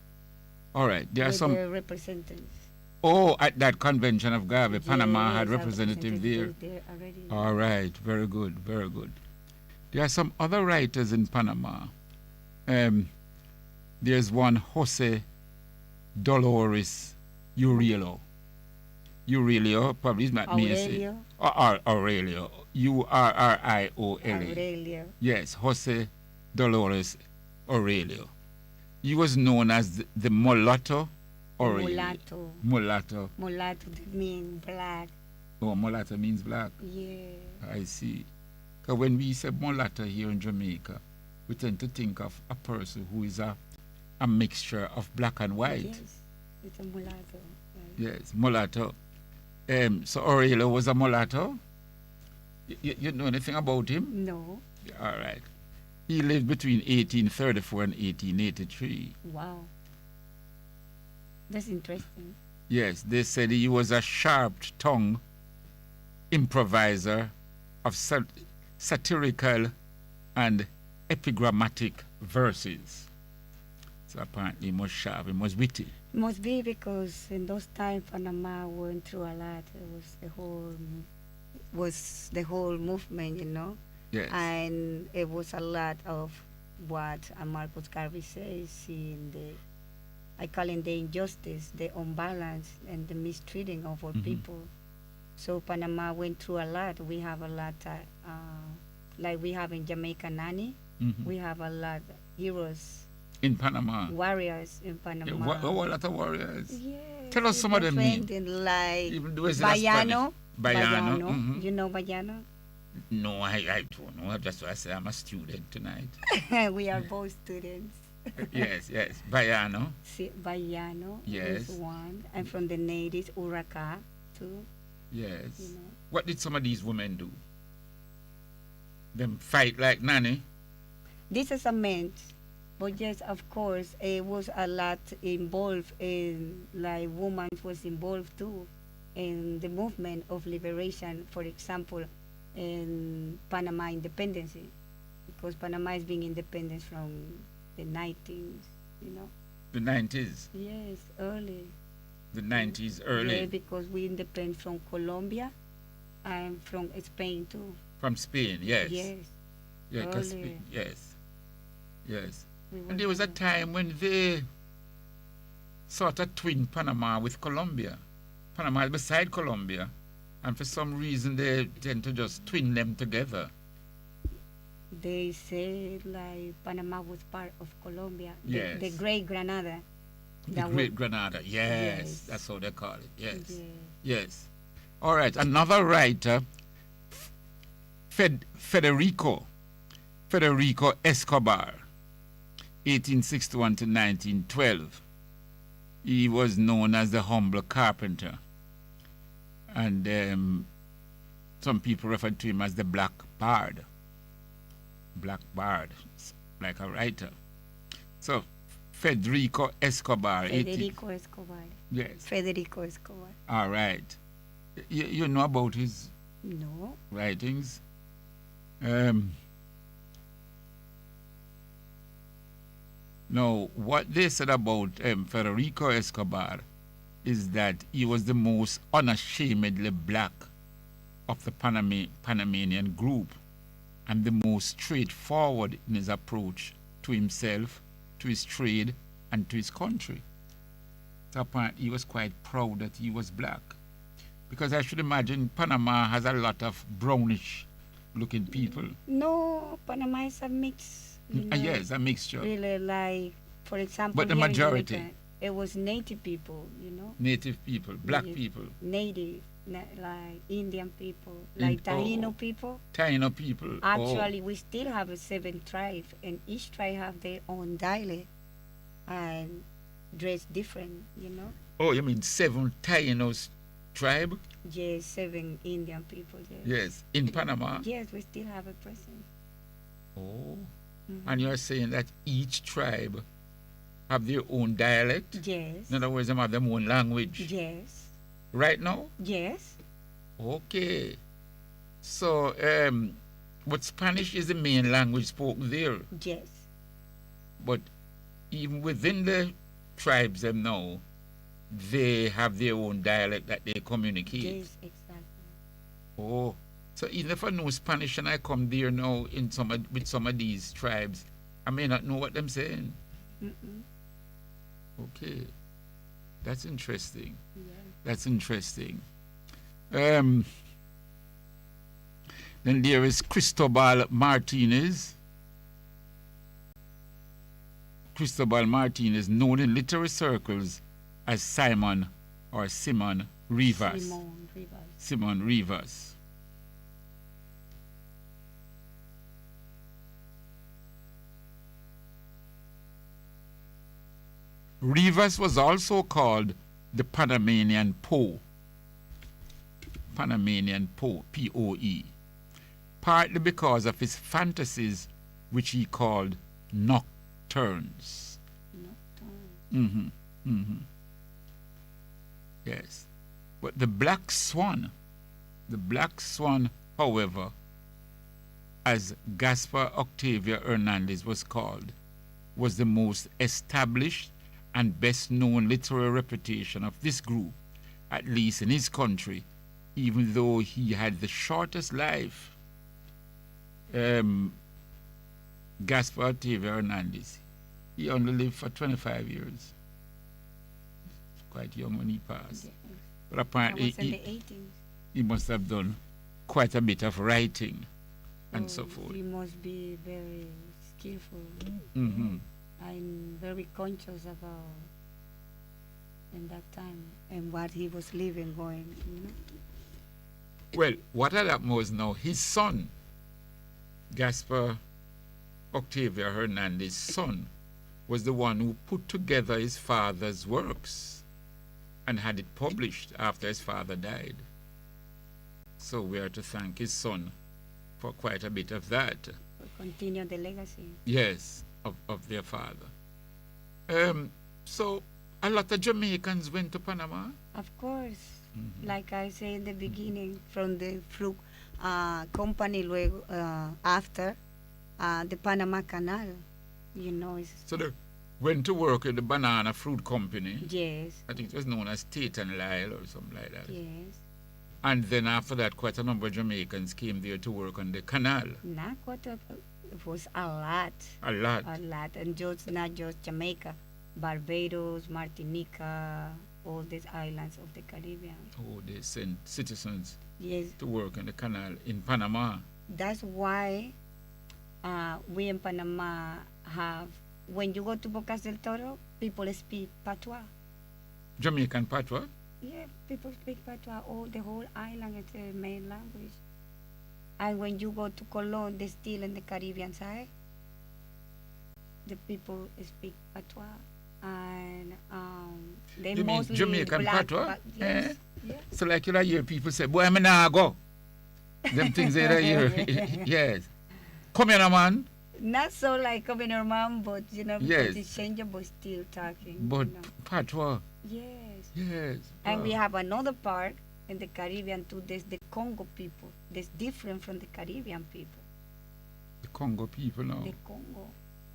All right, there are with some. the representatives. Oh, at that convention of Garvey, Panama had Yes, representatives there. already. All right, very good, very good. There are some other writers in Panama. There's one Jose Dolores Urelio. Urelio, probably is not me. Aurelio. Aurelio. Urriola. Aurelio. Yes, Jose Dolores Aurelio. He was known as the mulatto Aurelio. Mulatto. Mulatto. Mulatto that mean black. Oh, mulatto means black. Yeah. I see. Because when we say mulatto here in Jamaica, we tend to think of a person who is a mixture of black and white. Yes, it's a mulatto. Right. Yes, mulatto. So Aurelio was a mulatto? You know anything about him? No. All right. He lived between 1834 and 1883. Wow. That's interesting. Yes, they said he was a sharp-tongued improviser of satirical and epigrammatic verses. So apparently he was sharp, he was witty. Must be because in those times Panama went through a lot. It was the whole movement, you know. Yes. And it was a lot of what Marcos Garvey says in I call it the injustice, the unbalance, and the mistreating of our people. So Panama went through a lot. We have a lot, like we have in Jamaica, Nani. We have a lot of heroes, in Panama. warriors in Panama. Yeah, a lot of warriors. Yeah, Tell us some of them names. Like Even though it's in Bayano. Spanish. Bayano. You know Bayano? No, I don't know. That's why I say I'm a student tonight. We are both students. Yes. Bayano. Bayano Yes. is one. And from the natives, Uraka too. Yes. You know. What did some of these women do? Them fight like Nanny? This is a meant, but yes, of course, it was a lot involved in, like, women was involved too in the movement of liberation, for example, in Panama independence, because Panama is being independent from the 90s, you know. The 90s. Yes, early. The 90s, early. Yeah, because we independent from Colombia and from Spain too. From Spain, yes. Yes. Yeah, 'cause early. yes. Yes. We And there was a went time when they sort of twinned Panama with Colombia. Panama is beside Colombia, and for some reason they tend to just twin them together. They say like Panama was part of Colombia. Yes. The Great Granada. The That Great was- Granada, yes, Yes. that's how they call it, yes. Yeah. Yes. All right, another writer, Federico Escobar, 1861 to 1912. He was known as the humble carpenter. And some people referred to him as the Black Bard. Black Bard, like a writer. So, Federico Escobar. Federico Escobar. Yes. Federico Escobar. All right. You know about his No. writings? No, what they said about Federico Escobar is that he was the most unashamedly black of the Panamanian group and the most straightforward in his approach to himself, to his trade, and to his country. So apparently he was quite proud that he was black. Because I should imagine Panama has a lot of brownish looking people. No, Panama is a mix. You know, Yes, a mixture. really, like, for example, But the here in majority. Jamaica, it was native people, you know. Native people, black Native- people, Native, like Indian people, like Taino oh. people. Taino people. Actually, we still have a 7 tribe, and each tribe have their own dialect and dress different, you know. Oh, you mean 7 Tainos tribe? Yes, 7 Indian people. Yes. Yes, in Panama. Yes, we still have a presence. Oh, Mhm. and you're saying that each tribe have their own dialect? Yes. In other words, they have their own language. Yes. Right now? Yes. Okay. So, but Spanish is the main language spoken there. Yes. But even within the tribes them now, they have their own dialect that they communicate. Yes, exactly. Oh, so even if I know Spanish and I come there now with some of these tribes, I may not know what they're saying. Mm-mm. Okay, that's interesting. Yeah. That's interesting. Then there is Cristobal Martinez. Cristobal Martinez, known in literary circles as Simon or Simon Rivas. Simon Rivas. Simon Rivas. Rivas was also called the Panamanian Poe. Panamanian Poe, P-O-E. Partly because of his fantasies, which he called nocturnes. Nocturne. Yes. But the Black Swan, however, as Gaspar Octavia Hernandez was called, was the most established and best known literary reputation of this group, at least in his country, even though he had the shortest life. Gaspar Octavia Hernandez, he only lived for 25 years. Quite young when he passed. Yeah. But That apparently was in the 80s. he must have done quite a bit of writing and so So forth. he must be very skillful Hmm. and very conscious about in that time and what he was living going, you know. Well, what had happened was now his son, Gaspar Octavia Hernandez's son, was the one who put together his father's works and had it published after his father died. So we are to thank his son for quite a bit of that. Continue the legacy. Yes, of their father. So a lot of Jamaicans went to Panama. Of course, like I said in the beginning, from the fruit company luego, after the Panama Canal, it's, So they went to work at the banana fruit company. yes, I think it was known as Tate and Lyle or something like that. yes. And then after that, quite a number of Jamaicans came there to work on the canal. Not quite a, it was a lot. A lot. A lot, and just not just Jamaica, Barbados, Martinica, all these islands of the Caribbean. Oh, they sent citizens Yes, to work on the canal in Panama. that's why we in Panama have, when you go to Bocas del Toro, people speak patois. Jamaican patois. Yeah, people speak patois. All the whole island is the main language. And when you go to Colón, they still in the Caribbean side. The people speak patois, and they You mean mostly Jamaican black, patois? yes, yes. So like you hear people say, boy, I'm nah go. Them things they hear. Yes. Come here, man. Not so like coming mom, but because Yes. it's changeable, still talking. But patois. Yes. Yes. And we Wow. have another part in the Caribbean too. There's the Congo people. That's different from the Caribbean people. The Congo people now. The Congo.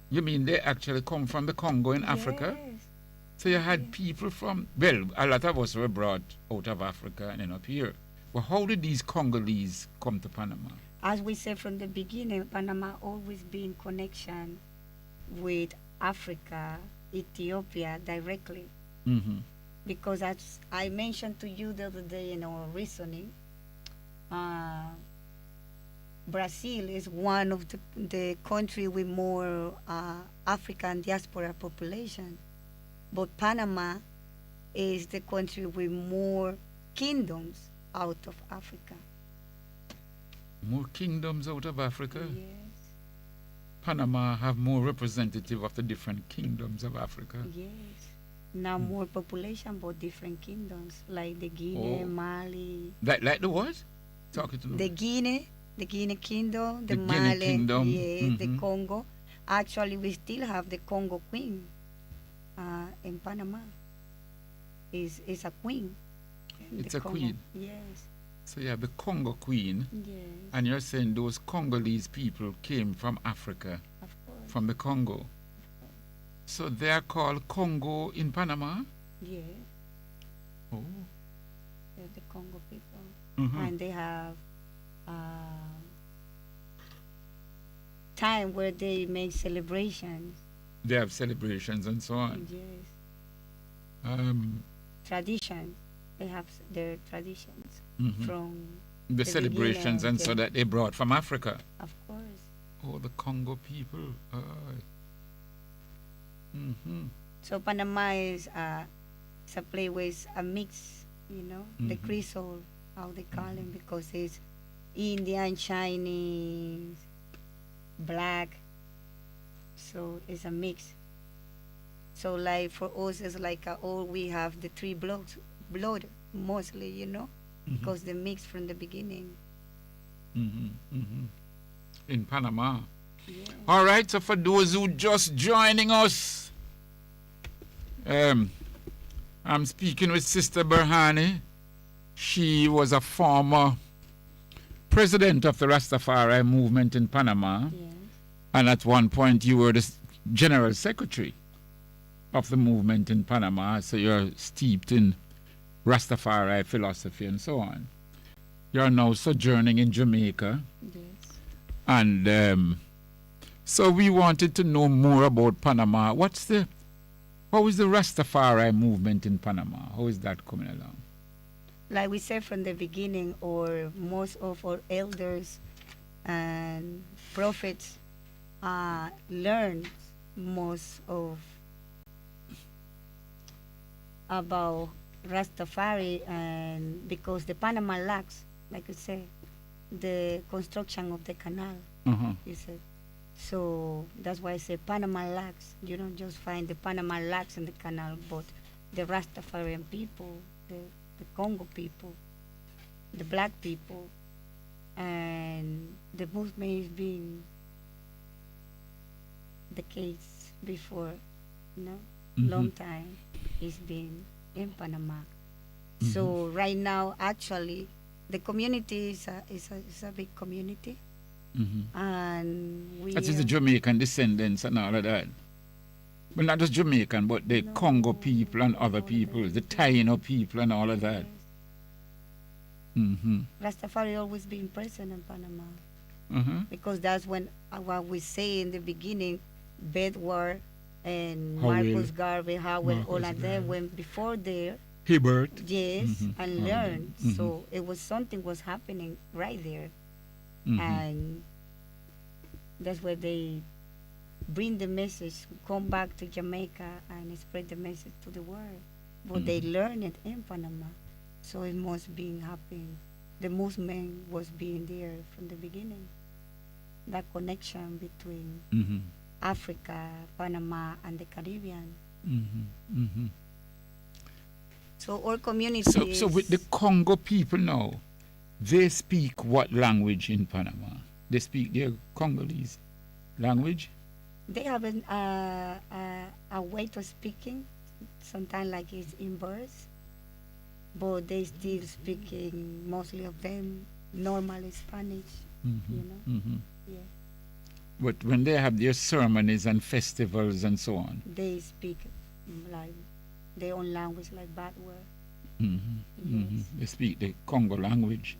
You mean they actually come from the Congo in Africa? Yes. So you had people from, well, a lot of us were brought out of Africa and then up here. Well, how did these Congolese come to Panama? As we said from the beginning, Panama always be in connection with Africa, Ethiopia directly. Mm-hmm. Because as I mentioned to you the other day in our reasoning, Brazil is one of the country with more African diaspora population, but Panama is the country with more kingdoms out of Africa. More kingdoms out of Africa. Yes, Panama have more representative of the different kingdoms of Africa. yes. Now more population, but different kingdoms like the Guinea, Oh. Mali, Like the what? Talking to the Guinea Kingdom, the The Guinea Mali, Kingdom, yes, the mhm. Congo. Actually, we still have the Congo Queen in Panama. Is a queen. in It's the a Congo. queen. Yes, So you have the Congo Queen, yes, and you're saying those Congolese people came from Africa, of course. from the Congo. So they are called Congo in Panama? Yes, Oh. they're the Congo people, Mhm. and they have time where they make celebrations. They have celebrations and so on. Yes, Um, traditions. They have their traditions mhm. from, The the celebrations beginning, and so yeah. that they brought from Africa. of course. Oh, the Congo people. Mm-hmm. So Panama is it's a place with a mix, the Mhm. Creole, how they call him, because it's Indian, Chinese, black. So it's a mix. So like for us, it's like all we have the three blood mostly, because they mix from the beginning. Mm-hmm. Mm-hmm. In Panama. Yeah. All right, so for those who just joining us, I'm speaking with Sister Berhane. She was a former president of the Rastafari movement in Panama, Yes. and at one point you were the general secretary of the movement in Panama, so you're steeped in Rastafari philosophy and so on. You're now sojourning in Jamaica, Yes. and so we wanted to know more about Panama. How is the Rastafari movement in Panama? How is that coming along? Like we said from the beginning, or most of our elders and prophets learned most of about Rastafari, and because the Panama lacks, like you said, the construction of the canal, Uh-huh. you said. So that's why I say Panama lacks. You don't just find the Panama lacks in the canal, but the Rastafarian people, the Congo people, the black people, and the movement is being the case before, Mhm. long time. It's been in Panama. Mhm. So right now, actually, the community is a big community, Mm-hmm. and we. That is the Jamaican descendants and all of that. But not just Jamaican, but the Congo people and other people, the Taino people and all of that. Mm-hmm. Rastafari always been present in Panama Mm-hmm. because that's when what we say in the beginning, Bedward and Howell. Marcus Garvey, Howell, all Marcus of them went before there. Hibbert. Yes, Mhm. and All of learned. them. Mhm. So it was something was happening right there, Mm-hmm. and that's where they bring the message, come back to Jamaica and spread the message to the world. But they learned it in Panama, so it must be happening. The movement was being there from the beginning. That connection between Mm-hmm. Africa, Panama, and the Caribbean. Mm-hmm. Mm-hmm. So our community. So with the Congo people now, they speak what language in Panama? They speak their Congolese language? They have a way to speaking, sometimes like it's in verse, but they still speaking, mostly of them, normally Spanish, Mm-hmm. Mm-hmm. yeah. But when they have their ceremonies and festivals and so on, They speak like their own language, like Batware. mm-hmm. Mm-hmm. Yes. They speak the Congo language.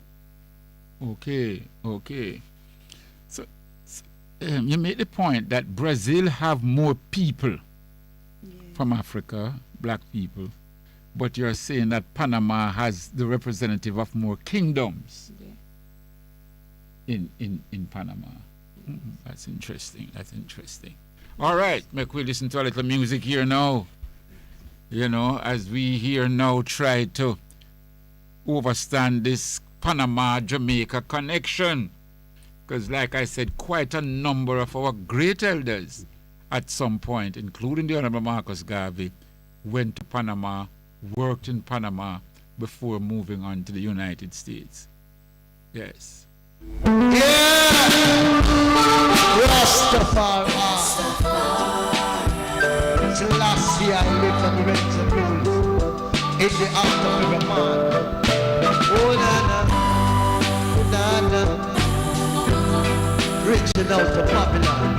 Okay, okay. So, you made the point that Brazil have more people Yeah. from Africa, black people, but you're saying that Panama has the representative of more kingdoms Yeah. in Panama. That's interesting. That's interesting. All right, make we listen to a little music here now. You know, as we here now try to overstand this Panama-Jamaica connection. Because like I said, quite a number of our great elders at some point, including the Honorable Marcus Garvey, went to Panama, worked in Panama before moving on to the United States. Yes. Rastafari. Selassie, I live and reigns and rules in the heart of every man. Oh, na na. Reaching out to Babylon.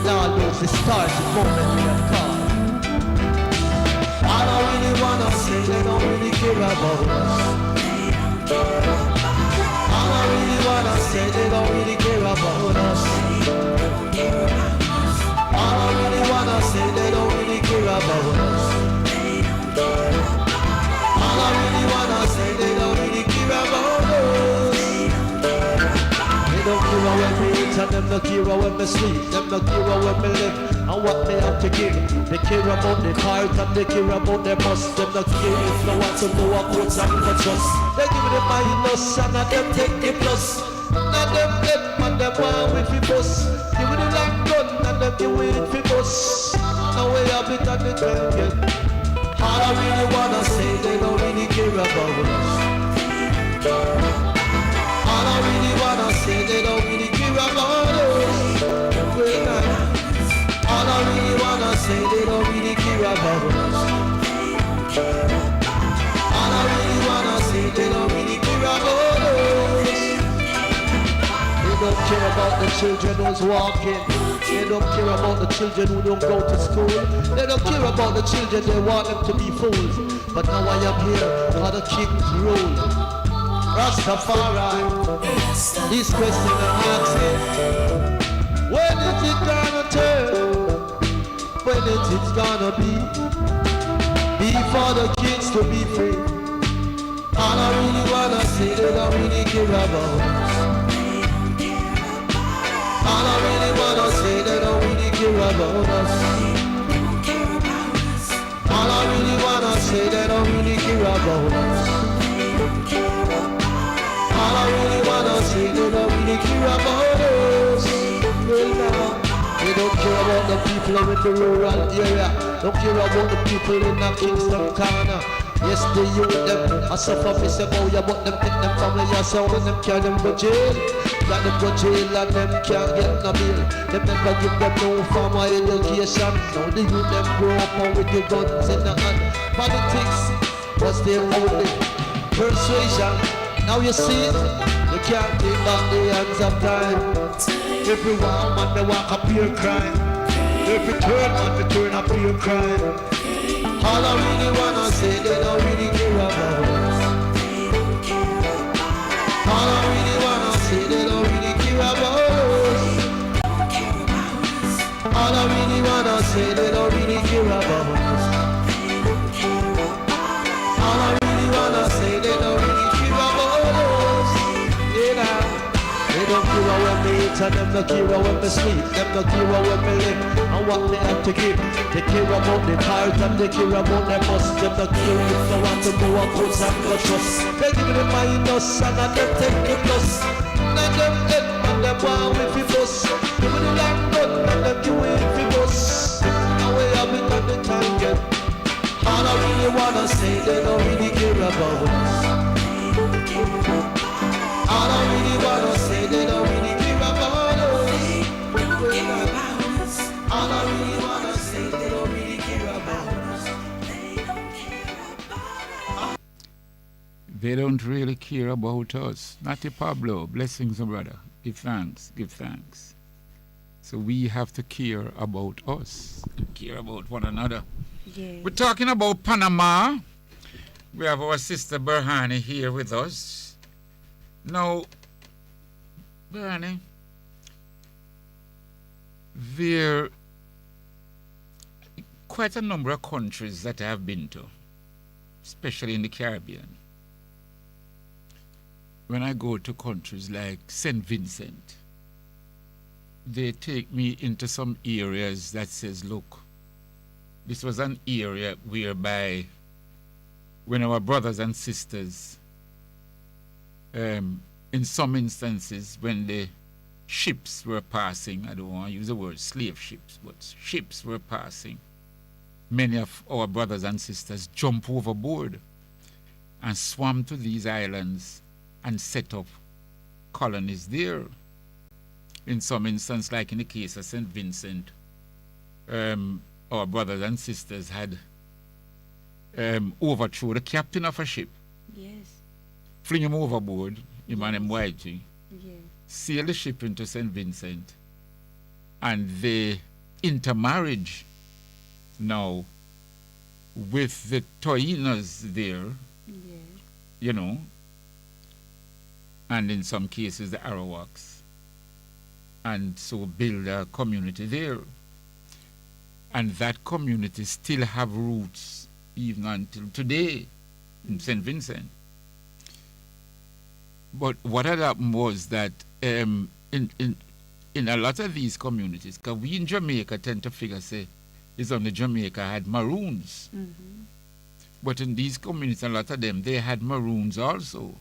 Now lose the starting moment we have come. I don't really wanna say they don't really care about us. I don't really wanna say they don't really care about us. I don't really wanna say they don't really care about us. I don't really wanna say they don't really care about us. They don't care when we eat and them not care when we sleep. Them not care when we live and what they have to give. They care about the cars and they care about their bus. Them not care if no one to know what goes on for trust. They give the minus and at them take the plus. And them dead man them want with the bus. Give the long gun and them give it for bus. Now we have it at the 12th. All I really wanna say they don't really care about us. All I really wanna say they don't really care about us. All I really wanna say they don't really care about us. All I really wanna say they don't really care about us. They don't care about the children who's walking. They don't care about the children who don't go to school. They don't care about the children, they want them to be fools. But now I am here for the king's rule. Rastafari, this question I'm asking, when is it gonna turn? When is it gonna be for the kids to be free? All I really wanna say, they don't really care about us. All I really wanna say, they don't really care about us. All I really wanna say, they don't really care about us. All I really wanna say, they don't really care about us. They don't care about the people in the rural area. Don't care about the people in the Kingston corner. Yes, the youth them, I suffer me say boy, but them take them family yourself and them carry them go jail. Got them go jail and them can't get no bill. Them never give them no formal education. Now the youth them grow up and with the guns in the hand. Politics was their only persuasion. Now you see it, you can't take back the hands of time. Everyone man they walk a pure crime. Every turn man they turn a pure crime. All I really wanna say, they don't really care about us. All I really wanna say, they don't really care about us. All I really wanna say, they don't really care about us. All I really wanna say, they don't really care about us. Yeah, they don't care when me eat and them don't care when me sleep. Them don't care when me live and what me have to give. They care about the heart and they care about the must. Them don't care if they want to go and put some no trust. They give me the minus and I them take the plus. Let them head and them want with the bus. Give me the long gun and them do it for bus. Now we have it on the target. All I really wanna say, they don't really care about us. All I really wanna say, they don't really care about us. All I really wanna say, they don't really care about us. They don't really care about us. Natty Pablo, blessings, my brother. Give thanks, give thanks. So we have to care about us and care about one another. Yes. We're talking about Panama. We have our sister Berhani here with us. Now, Berhani, there are quite a number of countries that I have been to, especially in the Caribbean. When I go to countries like St. Vincent, they take me into some areas that says, look, this was an area whereby when our brothers and sisters, in some instances, when the ships were passing, I don't want to use the word slave ships, but ships were passing, many of our brothers and sisters jump overboard and swam to these islands and set up colonies there. In some instances, like in the case of St. Vincent, our brothers and sisters had overthrown the captain of a ship, Yes. fling him overboard, him and him whitey, Yes. sail the ship into St. Vincent, and they intermarriage now with the Toinas there, Yes. you know, and in some cases the Arawaks, and so build a community there. And that community still have roots even until today in St. Vincent. But what had happened was that in a lot of these communities, because we in Jamaica tend to figure, say, it's only Jamaica had Maroons. Mm-hmm. But in these communities, a lot of them, they had Maroons also.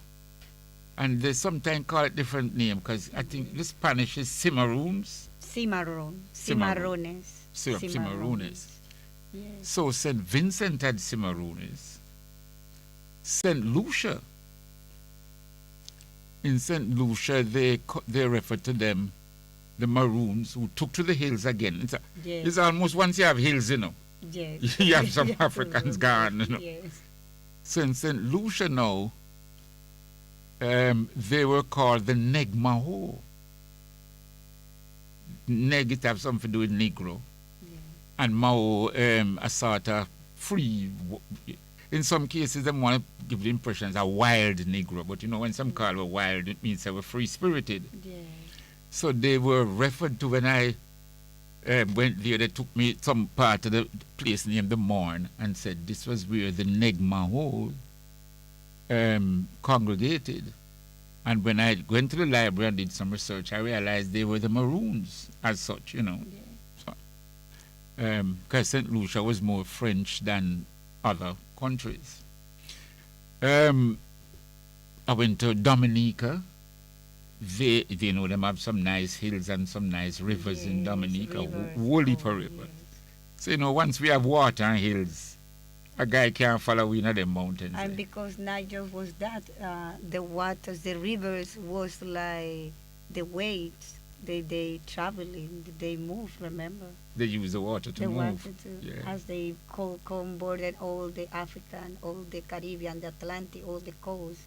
And they sometimes call it different name, because I think the Spanish is Cimarrones. Cimarron. Cimarron. Cimarrones. Cimarrones. Yes. So St. Vincent had Cimarrones. St. Lucia. In St. Lucia, they refer to them, the Maroons, who took to the hills again. Yes. It's almost once you have hills, you know. Yes. You have some Yes. Africans gone, you know. Yes. So in St. Lucia now, they were called the Negmaho. Neg, it have something to do with Negro. Yes. And Mao, a sort of free. In some cases, they want to give the impression as a wild Negro. But you know, when some call a wild, it means they were free-spirited. Yes. So they were referred to when I went there. They took me some part of the place named the Lorne and said this was where the Negmaho congregated. And when I went to the library and did some research, I realized they were the Maroons as such, you know. Yes. Because St. Lucia was more French than other countries. I went to Dominica. They know them have some nice hills and some nice rivers in Yes, Dominica, rivers. Woolly Oh, River. yes. So, you know, once we have water and hills, A guy can't follow in them mountains. And because Niger was that, the waters, the rivers was like the waves. They traveling, they move, remember? They use the water to The move. water to, Yeah. as they come boarded all the African, all the Caribbean, the Atlantic, all the coast.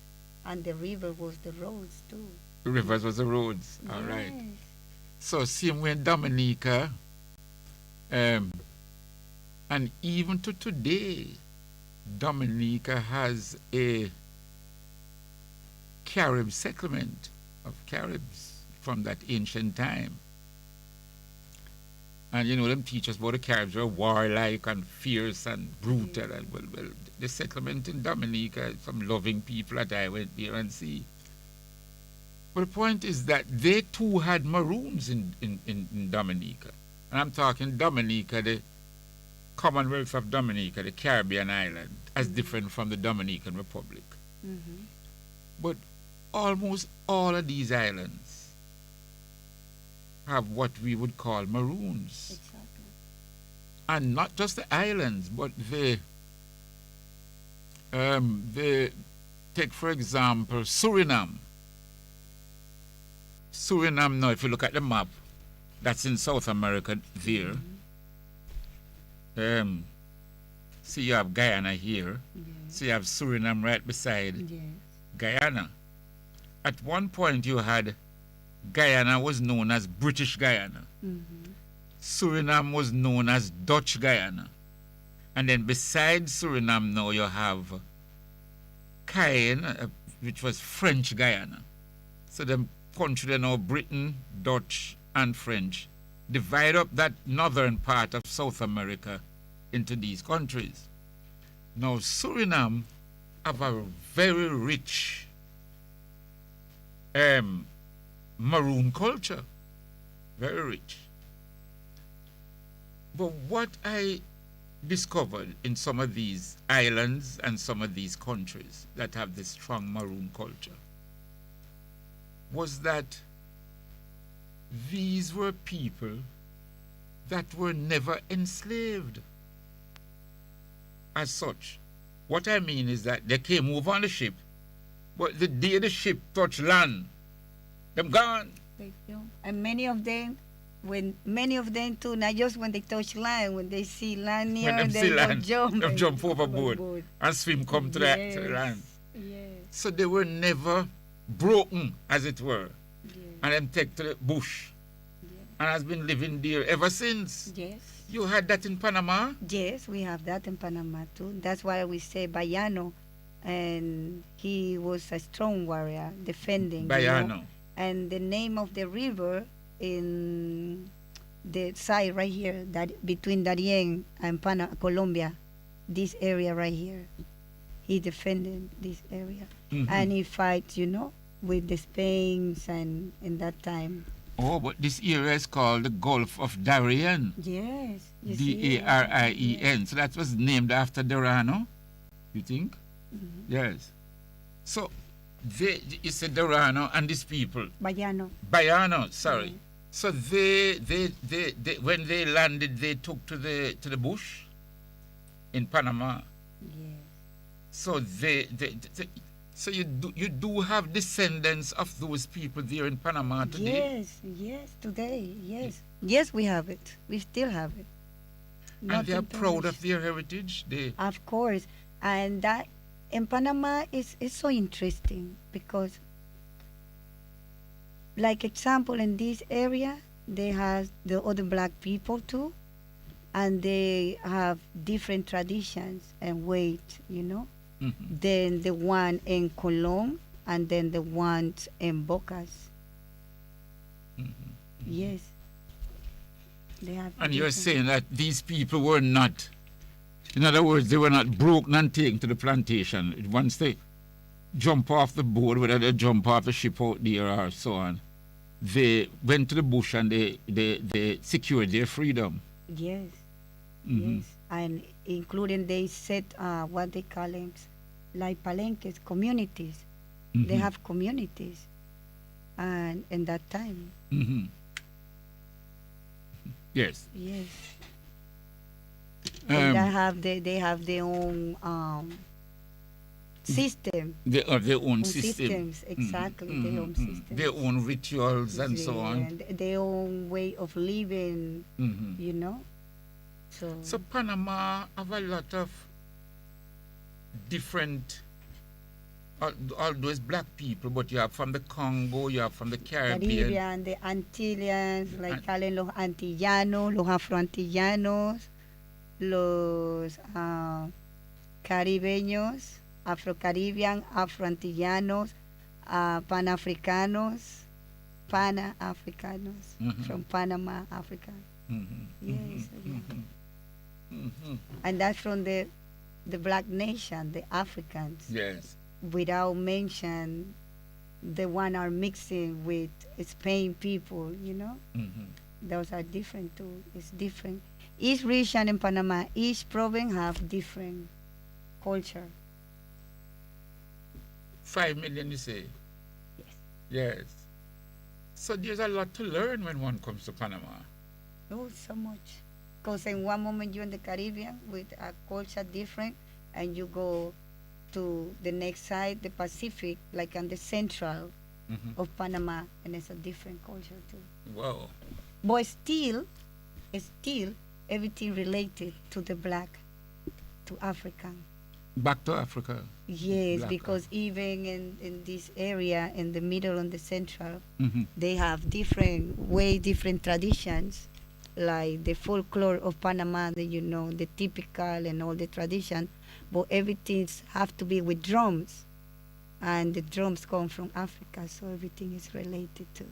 And the river was the roads too. The rivers was the roads. All right. So same way in Dominica, and even to today, Dominica has a Carib settlement of Caribs from that ancient time. And you know, them teach us about the Caribs were warlike and fierce and brutal. And well, the settlement in Dominica, some loving people that I went there and see. But the point is that they too had Maroons in Dominica. And I'm talking Dominica, the Commonwealth of Dominica, the Caribbean island, as different from the Dominican Republic. But almost all of these islands have what we would call Maroons. Exactly. And not just the islands, but the take for example Suriname. Suriname now, if you look at the map, that's in South America there. See, you have Guyana here. So you have Suriname right beside Guyana. At one point you had Guyana was known as British Guyana. Suriname was known as Dutch Guyana. And then beside Suriname now you have Cayenne, which was French Guyana. So the country they know, Britain, Dutch, and French, divide up that northern part of South America into these countries. Now Suriname have a very rich maroon culture, very rich. But what I discovered in some of these islands and some of these countries that have this strong maroon culture was that these were people that were never enslaved as such. What I mean is that they came over on the ship, but the day the ship touched land, them gone. And many of them too, not just when they touch land, when they see land near, When them they see go land, jump. them jump overboard and swim come to that to the land. Yes. So they were never broken, as it were, and then take to the bush, and has been living there ever since. Yes. You had that in Panama? Yes, we have that in Panama too. That's why we say Bayano, and he was a strong warrior defending. Bayano. And the name of the river in the side right here, that between Darien and Colombia, this area right here, he defended this area, and he fight, with the Spains and in that time. Oh, but this area is called the Gulf of Darien. Yes. Darien. So that was named after Dorano, you think? Yes. So you said Dorano and these people. Bayano, sorry. So they when they landed, they took to the bush in Panama. Yes. So so you do have descendants of those people there in Panama today? Yes, today, yes. Yes, we have it. We still have it. And they are proud of their heritage? Of course. And that in Panama is so interesting because, like example, in this area, they have the other black people too, and they have different traditions and ways, Then the one in Colón, and then the ones in Bocas. Yes. They have. And you're saying that these people were not, in other words, they were not broken and taken to the plantation. Once they jump off the boat, whether they jump off the ship out there or so on, they went to the bush and they secured their freedom. Yes. Yes. And including they set what they call them, like palenques, communities. They have communities, and in that time. Yes. Yes. And they have their own system. They have their own Own system. systems, exactly, their own systems. Their own rituals and so on. And their own way of living, Mhm. you know. So Panama have a lot of different, all those black people, but you have from the Congo, you have from the Caribbean. Caribbean, the Antillians, like calen los antillanos, los afroantillanos, los caribeños, afro-caribbean, afroantillanos, pan-africanos from Panama, Africa. Yes. And that's from the black nation, the Africans. Yes. Without mention, the one are mixing with Spain people, you know. Those are different too. It's different. Each region in Panama, each province have different culture. 5 million, you say? Yes. Yes. So there's a lot to learn when one comes to Panama. Oh, so much. Because in one moment you're in the Caribbean with a culture different, and you go to the next side, the Pacific, like on the central of Panama, and it's a different culture too. Wow. But still everything related to the black, to African. Back to Africa. Yes, Black because even in this area, in the middle and the central, Mhm. they have different traditions, like the folklore of Panama, the typical and all the tradition, but everything have to be with drums, and the drums come from Africa, so everything is related to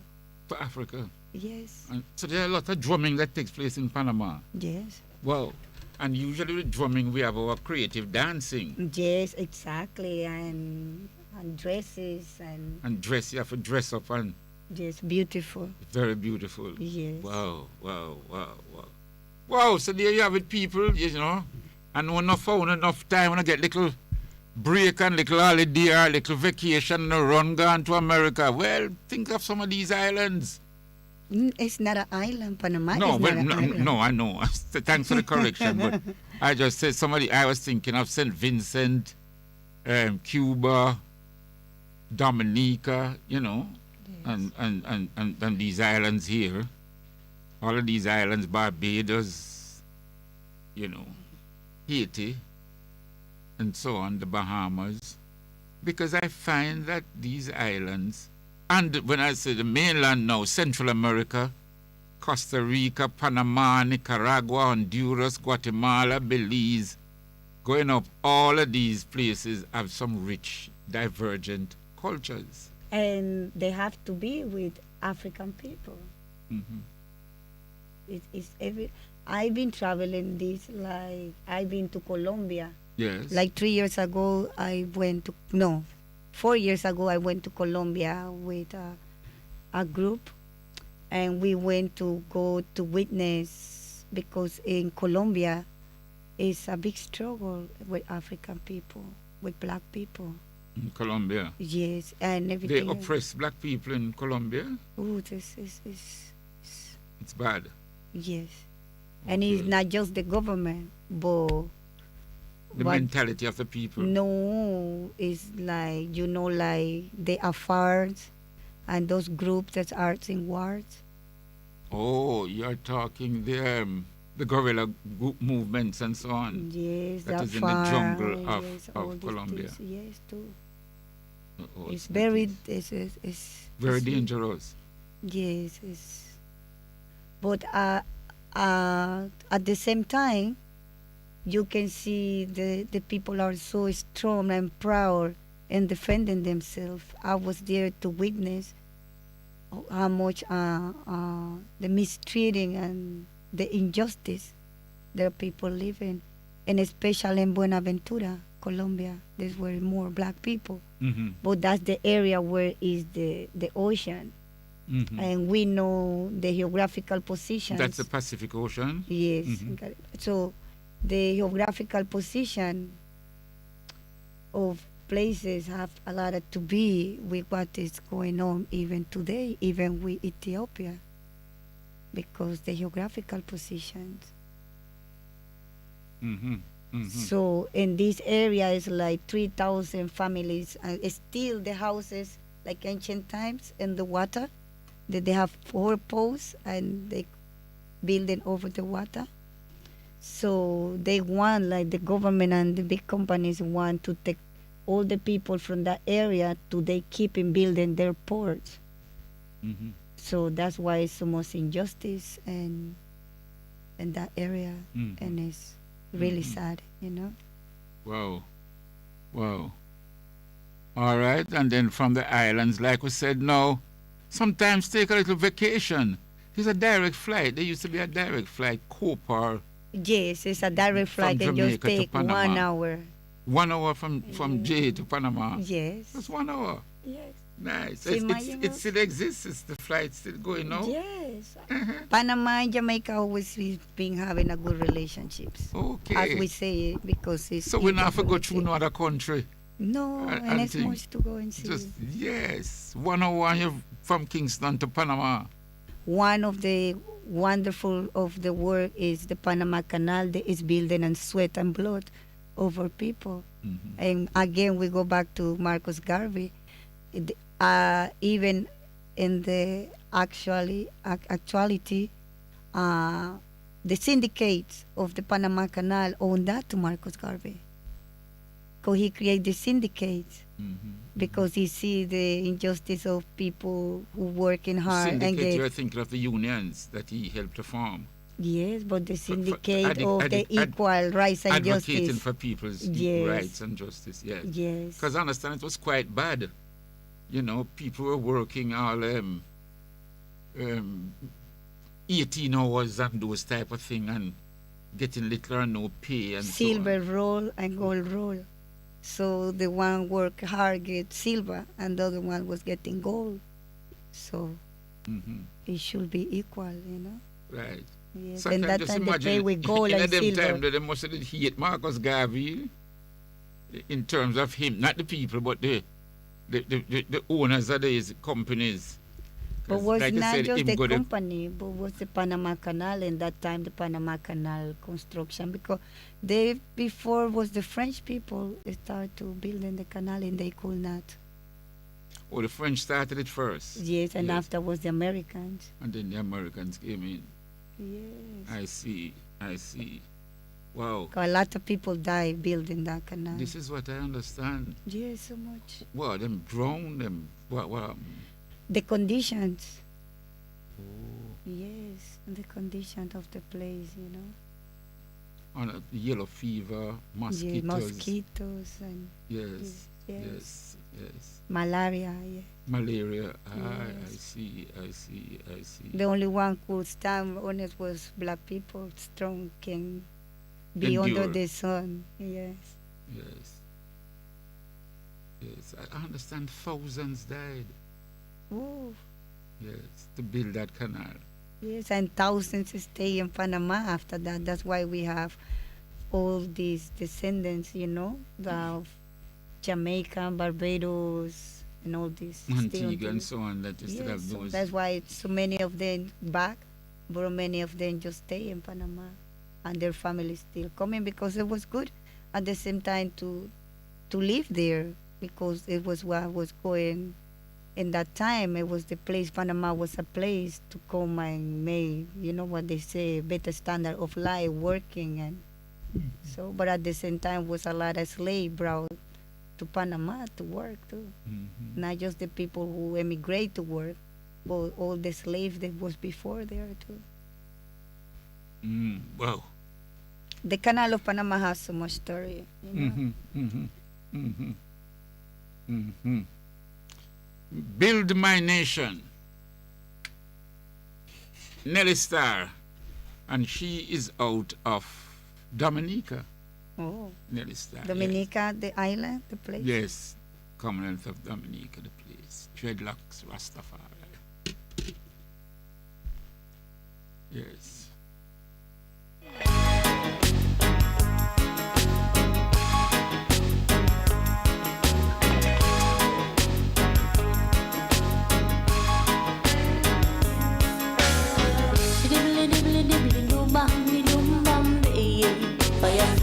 Africa. Yes. And so there are a lot of drumming that takes place in Panama. Yes. Wow. And usually with drumming we have our creative dancing. Yes, exactly, and dresses and dress. You have to dress up and just beautiful. Very beautiful. Yes. Wow. Wow, so there you have it, people, and when I found enough time, when I get little break and little holiday or little vacation and run gone to America, well, think of some of these islands. It's not an island, Panama. No, is well, not an island. no, I know. Thanks for the correction, but I just said I was thinking of St. Vincent, Cuba, Dominica, Yes. and these islands here. All of these islands, Barbados, Haiti, and so on, the Bahamas. Because I find that these islands, and when I say the mainland now, Central America, Costa Rica, Panama, Nicaragua, Honduras, Guatemala, Belize, going up, all of these places have some rich, divergent cultures. And they have to be with African people. Mm-hmm. I've been traveling this, like, I've been to Colombia. Yes. Like 3 years ago, 4 years ago, I went to Colombia with a group, and we went to go to witness, because in Colombia, it's a big struggle with African people, with black people. In Colombia. Yes, and They everything. oppress black people in Colombia. Oh, this is It's bad. yes, and it's not just the government, but The mentality of the people. no, it's like like the affairs and those groups that are in wars. Oh, you're talking the guerrilla group movements and so on. Yes, That the is in the AFAR, jungle of yes, all these Colombia. things, yes, too. Oh, It's that very, is it's very it's- dangerous. Yes, but at the same time, you can see the people are so strong and proud in defending themselves. I was there to witness how much the mistreating and the injustice there are people living, and especially in Buenaventura, Colombia. There's were more black people, Mm-hmm. but that's the area where is the ocean. Mm-hmm. And we know the geographical positions. That's the Pacific Ocean. Yes. Mhm. So the geographical position of places have a lot to be with what is going on even today, even with Ethiopia, because the geographical positions. Mm-hmm. Mm-hmm. So in this area is like 3,000 families. It's still the houses like ancient times in the water. They have 4 posts and they building over the water. So they want, like the government and the big companies want to take all the people from that area to they keep in building their ports. Mm-hmm. So that's why it's so much injustice and in that area, Mm-hmm. and it's really Mhm. sad, you know. Wow. Wow. All right. And then from the islands, like we said, no, sometimes take a little vacation. There's a direct flight. There used to be a direct flight, Cooper, Yes, it's a direct From flight and just Jamaica to take 1 Panama. hour. 1 hour from J to Panama. Yes. That's 1 hour. Yes. Nice. So It imagine us- still exists. It's the flight still going now. Yes. Uh-huh. Panama and Jamaica always been having a good relationships. Okay. As we say, because it's So we not have to go equal through no other country. No, and and it's thing. much to go and see. Just yes, 1 hour and you're from Kingston to Panama. One of the wonderful of the work is the Panama Canal that is building on sweat and blood over people. Mm-hmm. And again, we go back to Marcus Garvey. Even in the actuality, the syndicates of the Panama Canal own that to Marcus Garvey. Because he created the syndicates Mm-hmm. because he see the injustice of people who working hard and Syndicate, get you're thinking of the unions that he helped to form. yes, but the For syndicate of the equal rights and Advocating justice. for people's Yes. rights and justice, yes. Yes. Because I understand it was quite bad. You know, people were working all 18 hours and those type of thing and getting little or no pay and Silver so on. roll and gold roll. So the one work hard get silver and the other one was getting gold. So Mm-hmm. it should be equal, you know. Right. Yes. So And I that just time they pay imagine with gold in and them silver. time that they must have hate Marcus Garvey in terms of him, not the people, but the owners of these companies. But 'Cause was like you not said, just him the go to- company, but was the Panama Canal in that time, the Panama Canal construction, because they before was the French people start to building the canal and they could not. Oh, the French started it first. Yes, and Yes. after was the Americans. And then the Americans came in. Yes. I see. I see. Wow. 'Cause a lot of people died building that canal. This is what I understand. Yes, so much. What, them drowned them? What? The conditions. Oh, Yes, the conditions of the place, you know. on a yellow fever, Yeah, mosquitoes. mosquitoes and Yes, yes. yes, yes. malaria. Yeah. Malaria. I Yes. see, I see, I see. The only one could stand on it was black people, strong, can be under Endure. the sun. Yes. Yes. Yes, I understand thousands died. Oh, Yes, to build that canal. yes, and thousands stay in Panama after that. That's why we have all these descendants, you know, of Jamaica, Barbados, and all these. still Antigua and do- so on, that you still Yes, have so those. that's why so many of them back, but many of them just stay in Panama, and their families still coming because it was good. At the same time, to live there because it was what was going. In that time, it was the place. Panama was a place to come and make, you know what they say, better standard of life, working and so. But at the same time, was a lot of slave brought to Panama to work too. Mhm. Not just the people who emigrate to work, but all the slaves that was before there too. Wow. The Canal of Panama has so much story. You know? Mm-hmm, mm-hmm, mm-hmm, mm-hmm. Build My Nation. Nelly Star. And she is out of Dominica. Oh, Nelly Star. Dominica, the island, the place. Yes. Yes. Commonwealth of Dominica, the place. Dreadlocks, Rastafari. Yes. Dibbly dibbly dibbly doo bam, doo bam, baby. Fire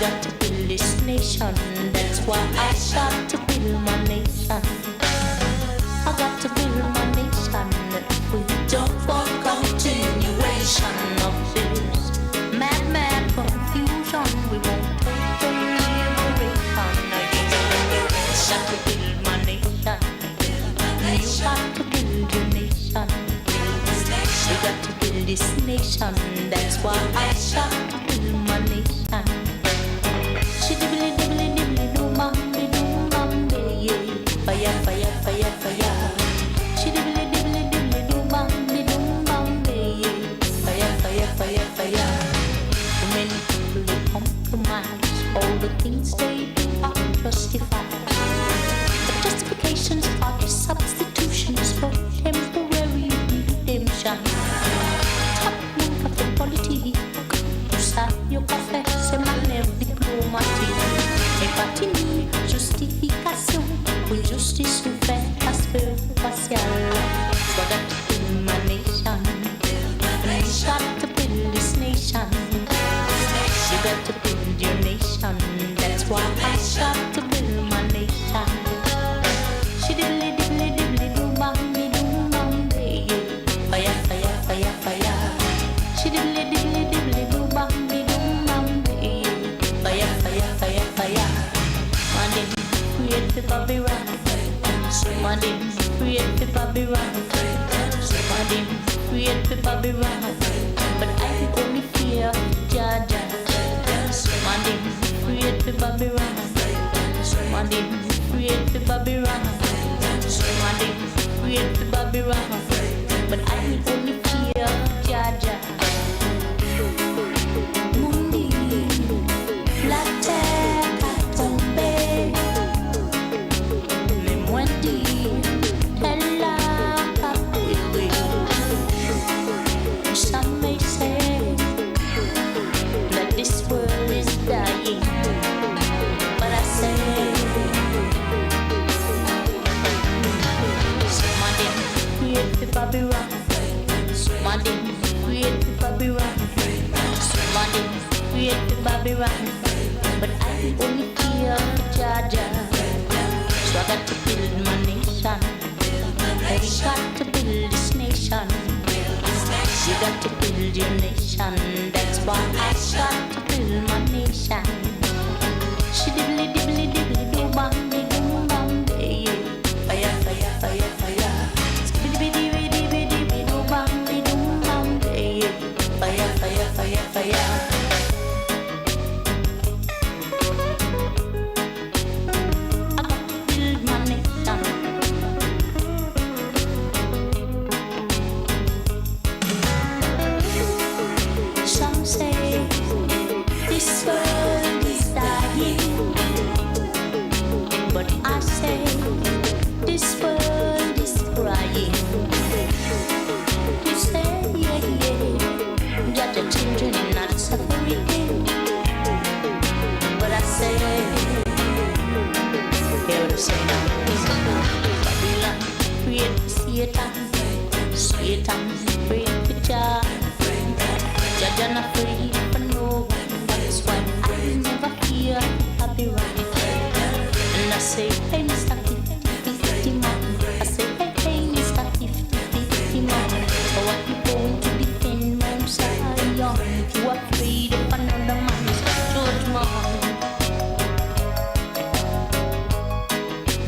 got to build this nation. That's why I got to build my nation. I got to build my nation. We don't want continuation of this mad confusion. We want total liberation. I got to build my nation. You got to build your nation. We got to build this nation. That's why I got to build my nation. Shiddibly dibbly dibbly doo bam yeah. Fire, fire, fire, fire. Shiddibly dibbly dibbly doo bam yeah. Fire, fire, fire, fire. Too many people they compromise. All the things they do are justified. But justifications are just substitutions for temporary redemption. Top rank of the polity. You sat your café, c'est manière diplomatique. Et patini, justification. With justice you fait aspect facial. So I got to build my nation. You got to build this nation. You got to build your nation. That's why I got to build my nation. Shiddibly dibbly dibbly doo bam yeah. Fire, fire, fire, fire. Shiddibly dibbly dibbly doo bam yeah. Fire, fire, fire, fire. Man them create for Babylon. Man them create for Babylon. Man them create for Babylon. But I only fear Jaja. Man them create for Babylon. Man them create for Babylon. Man them create for Babylon. But I only fear Jaja. Mundi, la terre a tombé. Mais moi dit, elle a pas brûlé. Some may say that this world is dying, but I say man didn't create the Babylon. Man didn't create the Babylon. Man didn't create the Babylon. But I only fear Jaja. So I got to build my nation. I got to build this nation. You got to build your nation. That's why I got to build my nation. Shiddibly dibbly dibbly doo bam yeah. Fire, fire, fire, fire. Skibidi dibby dibby dibby doo bam yeah. Fire, fire, fire, fire. I got to build my nation. Some say this world is dying, but I say this world is crying. You say yeah, that the children are not suffering, but I say, hear what I say now. Babylon create Satan, Satan create Jah. Jah not free for no one. That's why I never fear I'll be right. And I say, hey, Mr. 50-50 man. I say, hey, Mr. 50-50 man. So what you going to defend Mount Zion? You are afraid of another man's judgment.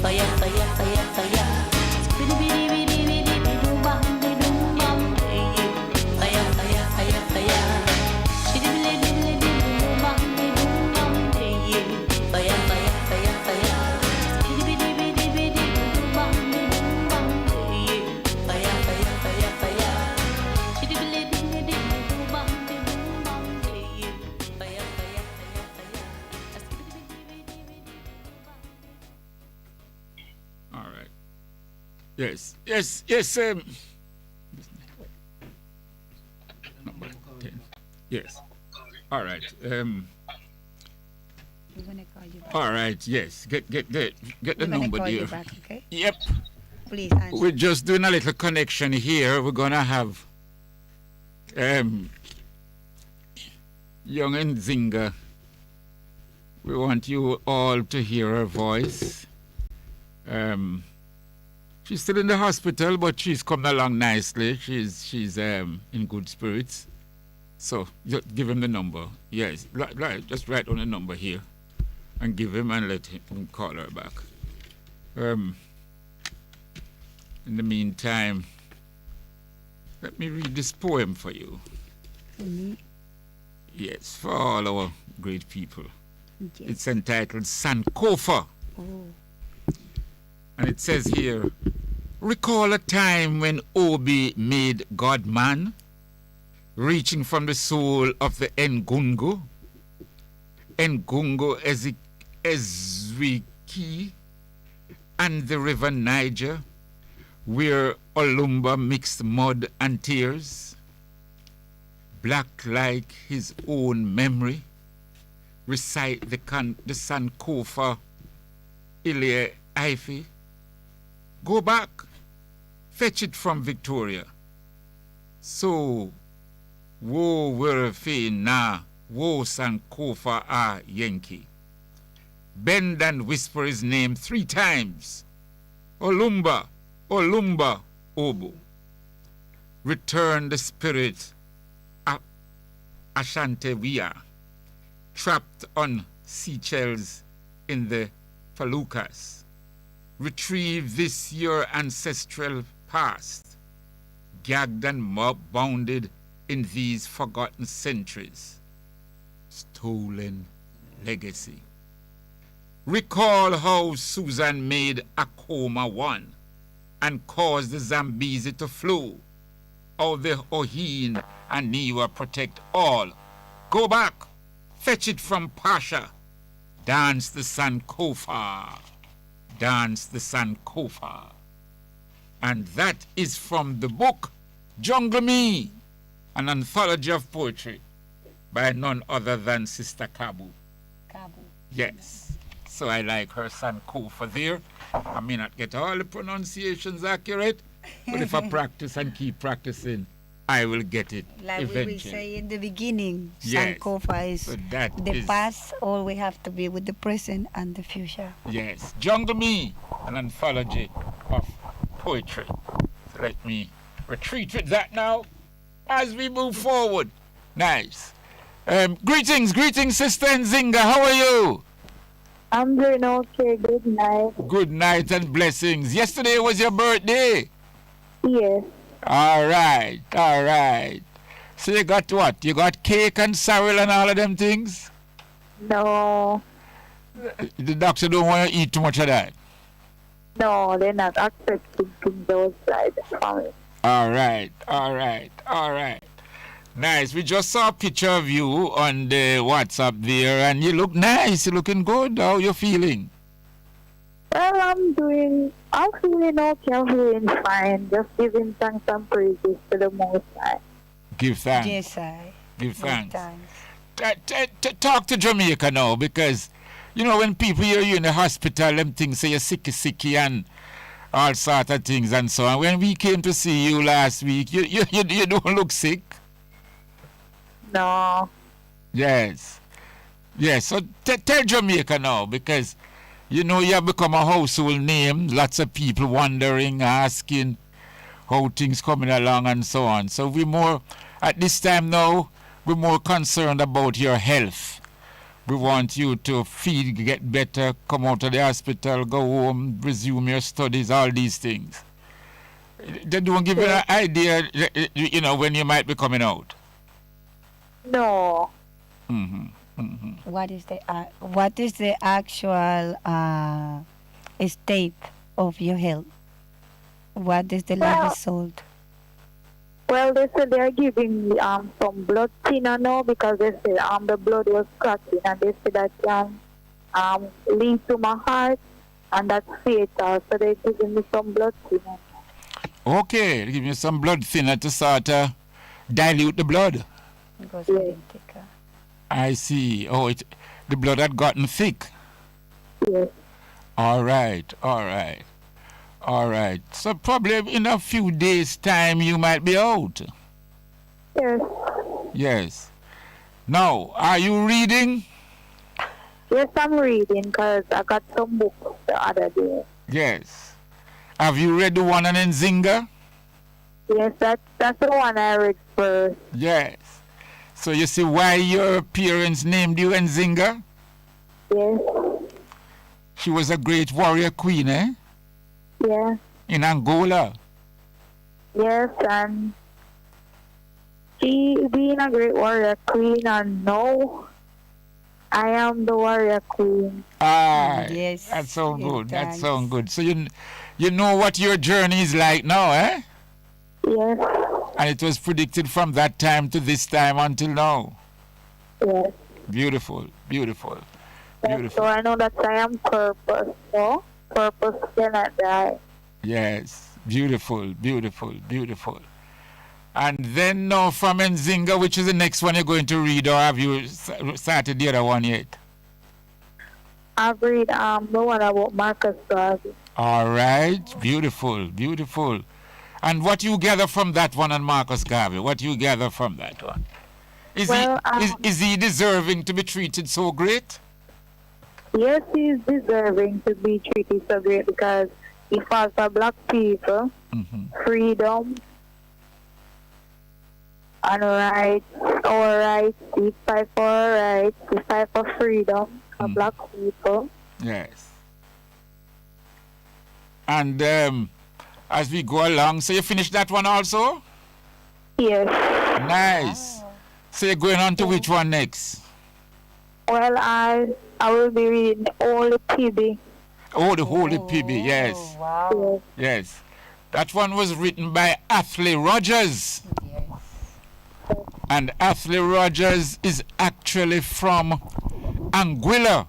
Fire, fire, fire, fire. Yes. Number 10. Yes. All right. We're gonna call you back. All right. Yes. Get the We're number call there. you back, okay? Yep. Please answer. We're just doing a little connection here. We're gonna have Young and Zinga We want you all to hear her voice. She's still in the hospital, but she's coming along nicely. She's in good spirits. So just give him the number. Yes, just write on the number here and give him and let him call her back. In the meantime, let me read this poem for you. Yes, for all our great people. Yes. It's entitled Sankofa. Oh. And it says here, recall a time when Obi made God man, reaching from the soul of the Ngungu Ezwiki, and the river Niger, where Olumba mixed mud and tears, black like his own memory, recite the Sankofa Ilie Ife. Go back, fetch it from Victoria. So, wo werfe na, wo Sankofa a Yankee. Bend and whisper his name 3 times. Olumba, Olumba, Obo. Return the spirit Ashantewia, trapped on seashells in the Felucas. Retrieve this your ancestral past, gagged and bounded in these forgotten centuries. Stolen legacy. Recall how Susan made Akoma one and caused the Zambezi to flow. How the Ohine and Niwa protect all. Go back, fetch it from Pasha. Dance the Sankofa. Dance the Sankofa. And that is from the book Jungle Me, an anthology of poetry by none other than Sister Kabu. Cabo. Yes. So I like her Sankofa there. I may not get all the pronunciations accurate, but if I practice and keep practicing, I will get it Like eventually. we will say in the beginning, Yes. Sankofa is So that the is- past, all we have to be with the present and the future. Yes, Jungle Me, an anthology of poetry. So let me retreat with that now as we move forward. Nice. Greetings, Sister Nzinga. How are you? I'm doing okay. Good night. Good night and blessings. Yesterday was your birthday. Yes. All right. So you got what? You got cake and sorrel and all of them things? No. The doctor don't want to eat too much of that. No, they're not accepting things outside the family. All right. Nice. We just saw a picture of you on the WhatsApp there, and you look nice. You're looking good. How you feeling? Well, I'm feeling okay. I'm feeling fine. Just giving thanks and praises to the Most High. Give thanks. Yes, I. Give thanks. Thanks. Talk to Jamaica now, because, you know, when people hear you in the hospital, them things say you're sicky and all sort of things and so on. When we came to see you last week, you don't look sick. No. Yes. So tell Jamaica now, because you know you have become a household name. Lots of people wondering, asking how things coming along and so on. So we're more, at this time now, we're more concerned about your health. We want you to feel, get better, come out of the hospital, go home, resume your studies, all these things. They don't give you an idea, you know, when you might be coming out. No. What is the actual state of your health? What is the lab result? Well, they said they're giving me some blood thinner now because they said the blood was cracking and they said that can lead to my heart and that's fatal. So they're giving me some blood thinner. Okay, give me some blood thinner to sort of dilute the blood. Because Yeah. I didn't take her. I see. Oh, the blood had gotten thick. Yes. All right. So probably in a few days' time you might be out. Yes. Yes. Now, are you reading? Yes, I'm reading because I got some books the other day. Yes. Have you read the one on Nzinga? Yes, that's the one I read first. Yes. So you see why your parents named you Nzinga? Yes, She was a great warrior queen, eh? yeah, In Angola. yes, and she being a great warrior queen, and now I am the warrior queen. Ah, Yes, that's so yes, good. That's thanks. so good. So you know what your journey is like now, eh? Yes, And it was predicted from that time to this time until now. yes. Beautiful, beautiful, So beautiful. I know that I am purpose, no? Purpose cannot die. Yes, beautiful, beautiful, beautiful. And then now from Nzinga, which is the next one you're going to read, or have you started the other one yet? I've read the one about Marcus Garvey. All right, beautiful, beautiful. And what you gather from that one on Marcus Garvey? What you gather from that one? Is Well, is he deserving to be treated so great? Yes, he is deserving to be treated so great because he fought for black people, freedom, and rights, our rights. He fight for our rights. He fight for freedom for black people. Yes. And as we go along, so you finished that one also? Yes. Nice. So you're going on to which one next? Well, I will be reading all the PB. Oh, the Holy PB, yes. Yes. Yes. That one was written by Athley Rogers. And Athley Rogers is actually from Anguilla.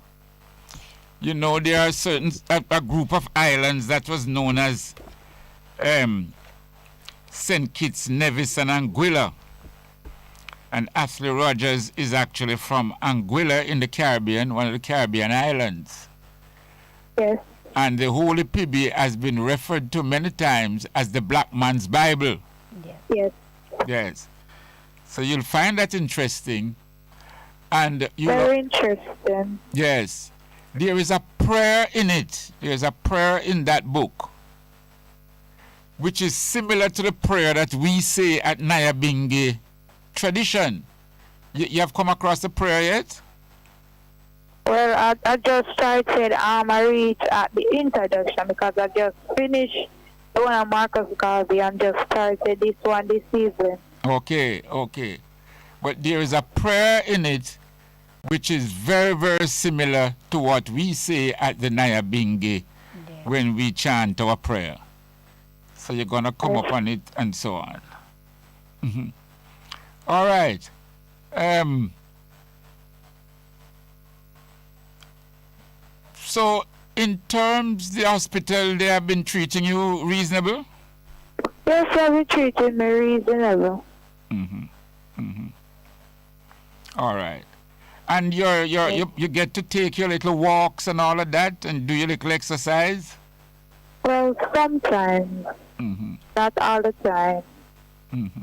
You know, there are a group of islands that was known as St. Kitts, Nevis, and Anguilla. And Athley Rogers is actually from Anguilla in the Caribbean, one of the Caribbean islands. Yes. And the Holy Pibby has been referred to many times as the Black Man's Bible. Yes. Yes. So you'll find that interesting. And Very interesting. yes, there is a prayer in it. There is a prayer in that book, which is similar to the prayer that we say at Nyabingi tradition. You have come across the prayer yet? Well, I just started, I reached at the introduction because I just finished the one of Marcus Garvey and just started this one this season. Okay, okay. But there is a prayer in it which is very, very similar to what we say at the Nyabingi when we chant our prayer. So you're going to come up on it and so on. All right. So in terms the hospital, they have been treating you reasonable? Yes, I've been treating me reasonable. All right. And you get to take your little walks and all of that and do your little exercise? Well, sometimes, not all the time.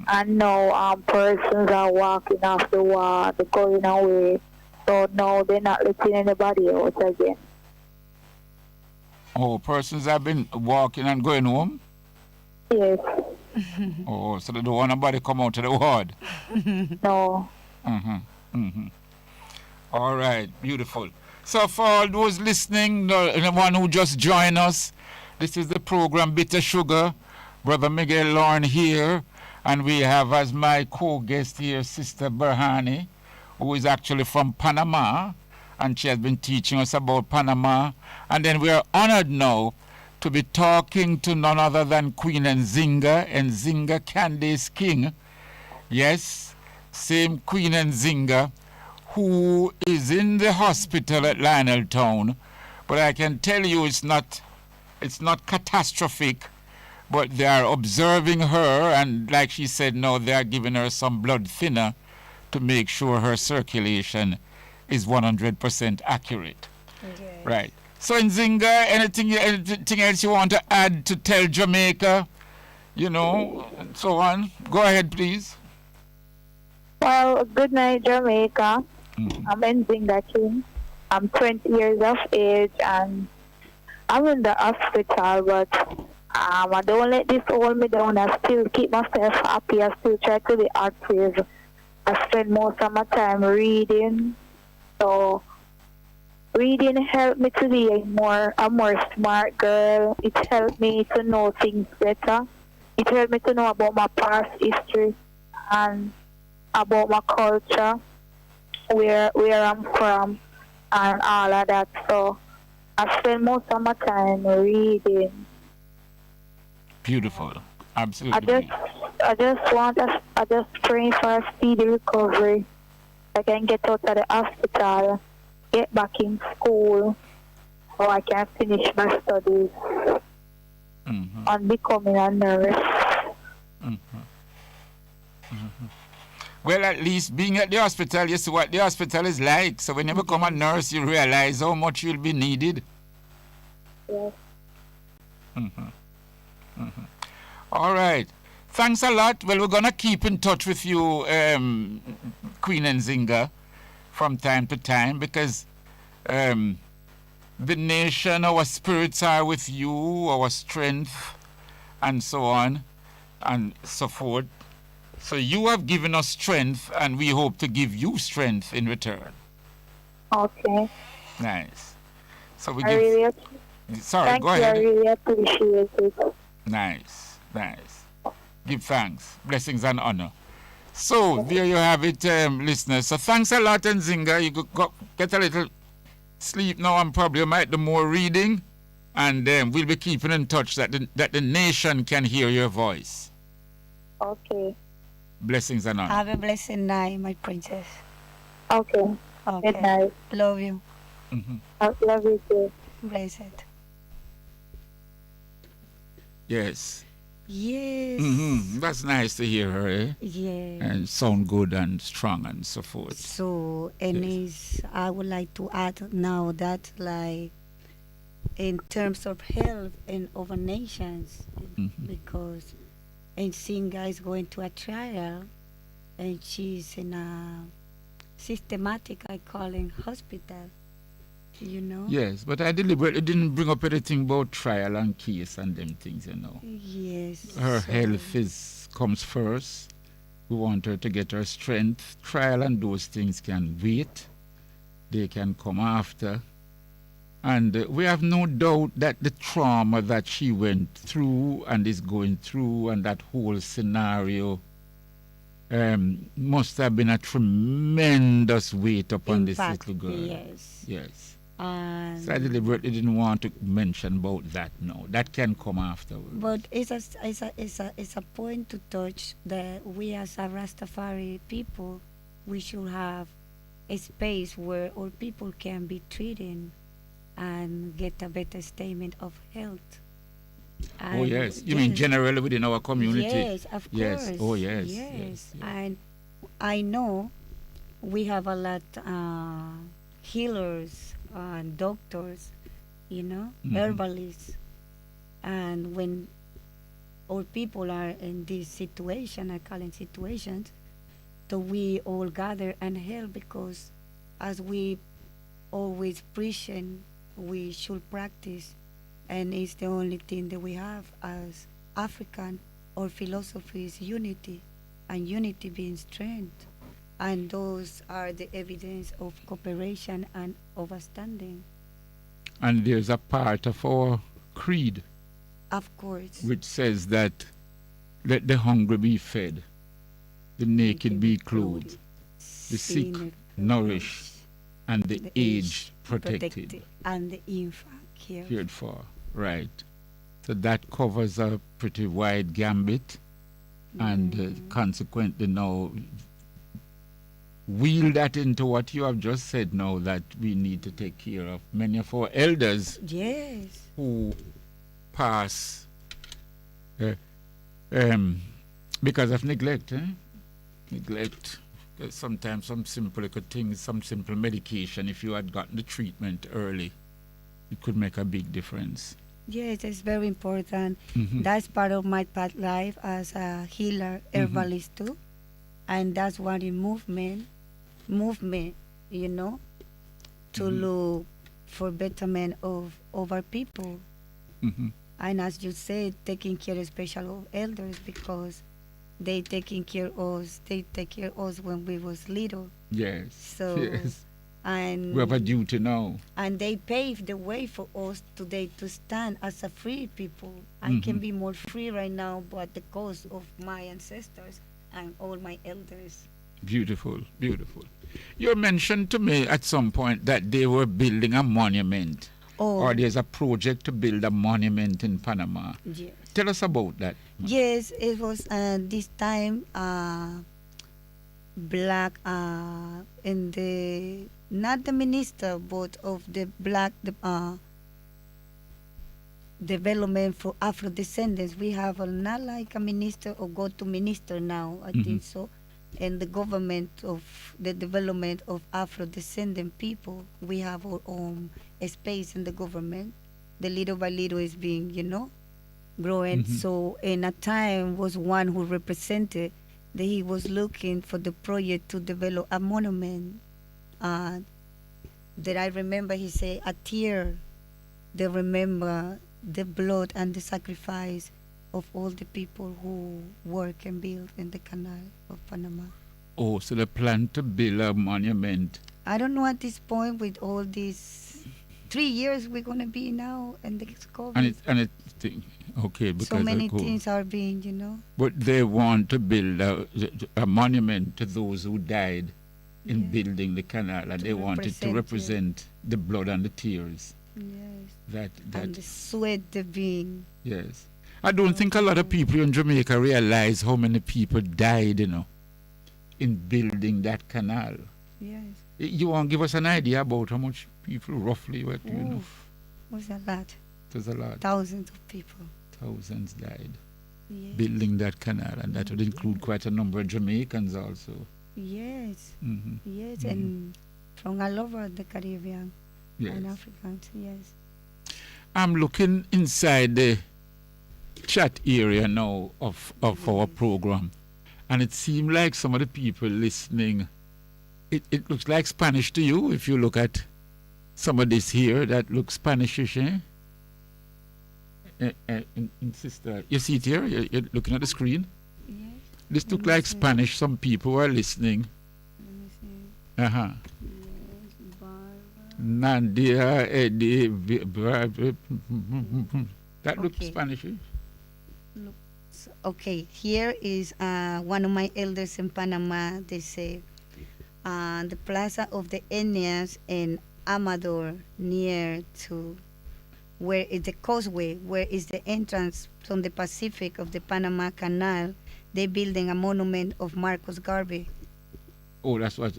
And now persons are walking off the wall, they're going away. So now they're not letting anybody out again. Oh, persons have been walking and going home? Yes. Oh, so they don't want nobody come out to the ward? No. All right, beautiful. So for all those listening, the one who just joined us, this is the program Bitter Sugar. Brother Miguel Lorne here, and we have as my co-guest here Sister Berhani, who is actually from Panama, and she has been teaching us about Panama. And then we are honored now to be talking to none other than Queen Nzinga Candace King. Yes, same Queen Nzinga, who is in the hospital at Lionel Town. But I can tell you it's not catastrophic, but they are observing her, and like she said, no, they are giving her some blood thinner to make sure her circulation is 100% accurate. Okay. Right. So Nzinga, anything else you want to add to tell Jamaica, and so on? Go ahead, please. Well, good night, Jamaica. I'm Nzinga King. I'm 20 years of age and I'm in the hospital, but I don't let this hold me down. I still keep myself happy. I still try to be active. I spend most of my time reading. So reading helped me to be a more smart girl. It helped me to know things better. It helped me to know about my past history and about my culture, where I'm from, and all of that. So I spend most of my time reading. Beautiful. I Absolutely. I just pray for a speedy recovery. I can get out of the hospital, get back in school, so I can finish my studies Mm-hmm. and becoming a nurse. Mm-hmm. Mm-hmm. Well, at least being at the hospital, you see what the hospital is like. So when you become a nurse, you realize how much you'll be needed. Yes. Mm-hmm. Mm-hmm. All right. Thanks a lot. Well, we're going to keep in touch with you, Queen Nzinga, from time to time because the nation, our spirits are with you, our strength, and so on and so forth. So you have given us strength, and we hope to give you strength in return. Okay. Nice. So we I give. really Sorry, thank go you. I ahead. really appreciate it. Nice, nice. Give thanks, blessings, and honor. So there you have it, listeners. So thanks a lot, Nzinga. You go get a little sleep now, and probably might do more reading, and we'll be keeping in touch that the nation can hear your voice. Okay. Blessings and honor. Have a blessed night, my princess. Okay. Okay. Good night. Love you. Mm-hmm. I love you too. Blessed. Yes. Yes. Mm-hmm. That's nice to hear her, eh? Yeah. And sound good and strong and so forth. So, and I would like to add now that, like, in terms of health and over nations, because Nzinga is going to a trial, and she's in a systematic, I call it, hospital. You know? Yes, but I deliberately didn't bring up anything about trial and case and them things, you know. Yes. Her so- health comes first. We want her to get her strength. Trial and those things can wait. They can come after. And we have no doubt that the trauma that she went through and is going through and that whole scenario must have been a tremendous weight upon Impact, this little girl. yes. Yes. And So I deliberately didn't want to mention about that now. That can come afterwards. but it's a point to touch that we as a Rastafari people, we should have a space where all people can be treated and get a better statement of health. Oh And yes. You mean generally within our community? Yes, of Yes. course. Oh yes. Yes. Yes. And I know we have a lot healers and doctors, you know, herbalists. And when all people are in this situation, I call it situations, so we all gather and help because as we always preaching, we should practice, and it's the only thing that we have as African. Our philosophy is unity, and unity being strength, and those are the evidence of cooperation and understanding. And there's a part of our creed Of course. which says that let the hungry be fed, the naked be clothed, the sick nourished, and the aged protected. and the infant cared. Cared for. Right. So that covers a pretty wide gambit, and consequently now wheel that into what you have just said now, that we need to take care of many of our elders Yes. who pass because of neglect. Neglect. Sometimes some simple little things, some simple medication, if you had gotten the treatment early, it could make a big difference. Yes, it's very important. Mhm. That's part of my path life as a healer, herbalist too. And that's what in movement, you know, to look for betterment of our people. Mm-hmm. And as you said, taking care especially of elders, because they taking care of us. They take care of us when we was little. Yes. So Yes. and We have a duty now. and they paved the way for us today to stand as a free people. I can be more free right now, but the cause of my ancestors and all my elders. Beautiful, beautiful. You mentioned to me at some point that they were building a monument, Oh, or there's a project to build a monument in Panama. yes. Tell us about that. Yes, it was this time black in the not the minister but of the black development for Afro descendants. We have not like a minister or go to minister now, I think so. And the government of the development of Afro descendant people, we have our own space in the government. The little by little is being, growing. So in a time was one who represented that he was looking for the project to develop a monument. That I remember he said a tear. They remember the blood and the sacrifice of all the people who work and build in the canal of Panama. Oh, so they plan to build a monument. I don't know at this point with all these 3 years we're gonna be now and the COVID. Okay, because So many of COVID. things are being, But they want to build a monument to those who died in Yeah. building the canal, and To they wanted to represent, represent the blood and the tears. yes, That and the sweat the being. yes. I don't think a lot of people in Jamaica realize how many people died, in building that canal. Yes. You want to give us an idea about how much people roughly, what do you know? Oof, was a lot. There's a lot. Thousands of people. Thousands died Yes. building that canal, and that would include quite a number of Jamaicans also. Yes. Mm-hmm. Yes, and from all over the Caribbean Yes. and Africans. Yes. I'm looking inside the chat area now of our program, and it seemed like some of the people listening, it looks like Spanish to you if you look at some of this here that looks Spanishish, eh? Sister, you see it here? You're looking at the screen? Yes. This Let look me like see. Spanish. Some people are listening. Let me see. Uh-huh. Yes, Barbara. Nadia, Eddie, that looks Okay. Spanish. Okay, here is one of my elders in Panama. They say the Plaza of the Eneas in Amador, near to where is the causeway, where is the entrance from the Pacific of the Panama Canal. They're building a monument of Marcos Garvey Oh, that's what.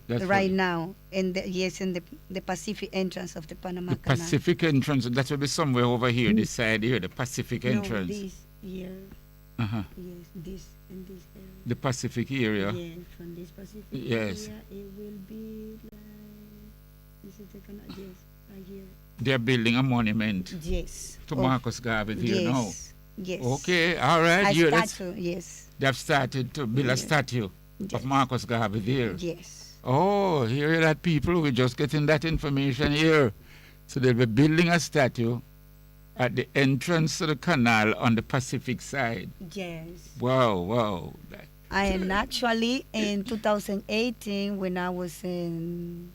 That's right what, now. In the Pacific entrance of the Panama the Canal. Pacific entrance. That will be somewhere over here, this side here, the Pacific No, entrance. this here. Uh-huh. Yes, this in this area. The Pacific area. Yeah, from this Pacific Yes. area, it will be like, is it the canal? Yes, right here. They're building a monument Yes. to Of- Marcus Garvey here now. Yes. Yes. Okay, all right. A Yeah, that's, statue, yes. they've started to build a Yes. statue Yes. of Marcus Garvey there. Yes. Oh, here that people, we're just getting that information here. So they'll be building a statue at the entrance to the canal on the Pacific side. Yes. Wow, wow. And actually, in 2018, when I was in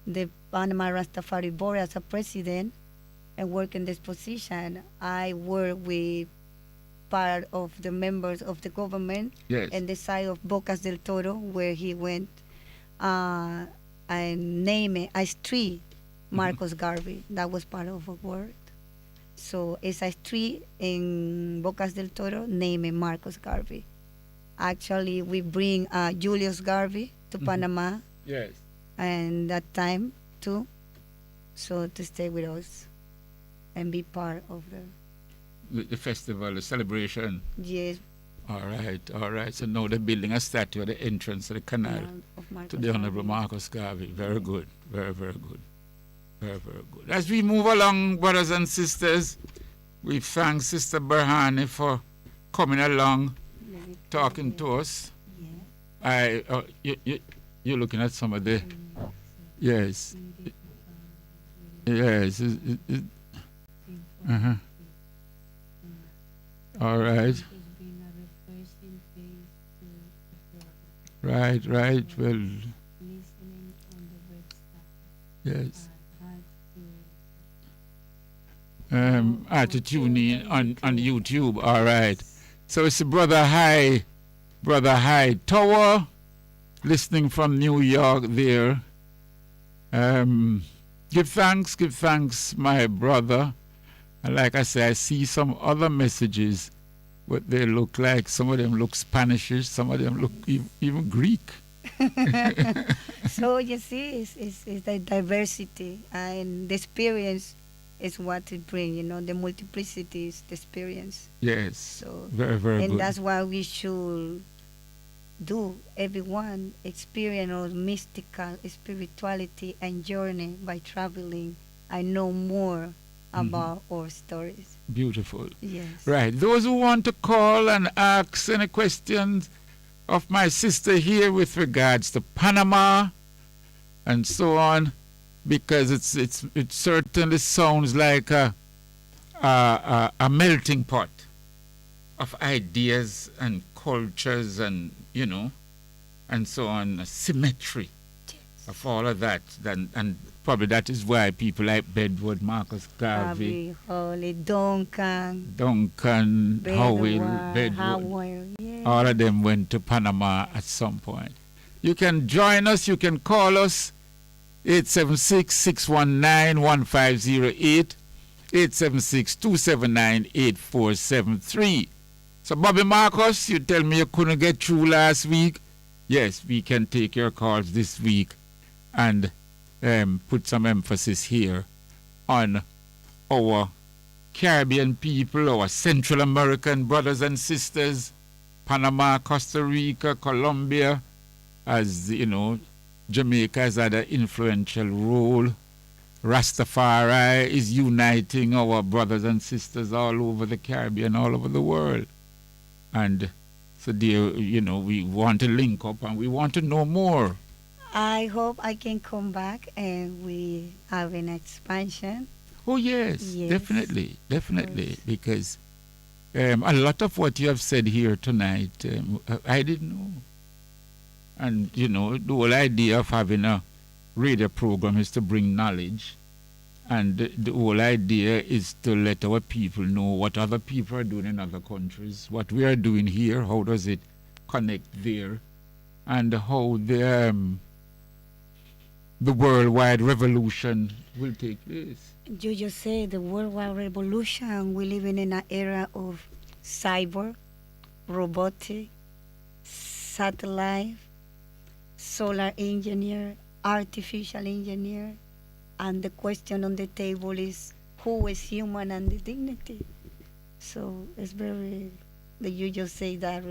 the Panama Rastafari Board as a president and work in this position, I work with part of the members of the government Yes. and the side of Bocas del Toro, where he went and named a street Marcos Garvey. That was part of a word. So it's a street in Bocas del Toro named Marcos Garvey. Actually, we bring Julius Garvey to Panama Yes. and that time too, so to stay with us and be part of The festival, the celebration. yes, All right. So now they're building a statue at the entrance of the canal of Marcos to the Honorable Garvey. Marcus Garvey. Very good. Very, very good. Very, very good. As we move along, brothers and sisters, we thank Sister Berhane for coming along, Let me talking put to us. it- yeah. You're looking at some of the, Yes. Yes. Uh-huh. All right. Right, right. Well, yes. To tune in on YouTube. All right. So it's Brother High Tower, listening from New York there. Give thanks, my brother. And like I say, I see some other messages, what they look like. Some of them look Spanishish, some of them look even Greek. So you see, it's the diversity and the experience is what it brings. You know, the multiplicity is the experience. Yes. So very, very and good. that's why we should do everyone experience or mystical spirituality and journey by traveling and know more about our stories. Beautiful. Yes. Right. Those who want to call and ask any questions of my sister here with regards to Panama and so on, because it certainly sounds like a melting pot of ideas and cultures and and so on, a symmetry of all of that. And probably that is why people like Bedwood, Marcus Garvey, Holy, Duncan, Howell, Bedwood, yeah. all of them went to Panama at some point. You can join us, you can call us, 876-619-1508, 876-279-8473. So Bobby Marcus, you tell me you couldn't get through last week. Yes, we can take your calls this week and put some emphasis here on our Caribbean people, our Central American brothers and sisters, Panama, Costa Rica, Colombia, as you know, Jamaica has had an influential role. Rastafari is uniting our brothers and sisters all over the Caribbean, all over the world. And so, dear, we want to link up and we want to know more. I hope I can come back and we have an expansion. Oh, yes. Definitely, because a lot of what you have said here tonight, I didn't know. And, the whole idea of having a radio program is to bring knowledge. And the whole idea is to let our people know what other people are doing in other countries, what we are doing here, how does it connect there, and how the worldwide revolution will take place. You just say the worldwide revolution. We live in an era of cyber, robotic, satellite, solar engineer, artificial engineer, and the question on the table is who is human and the dignity. So it's very, you just say that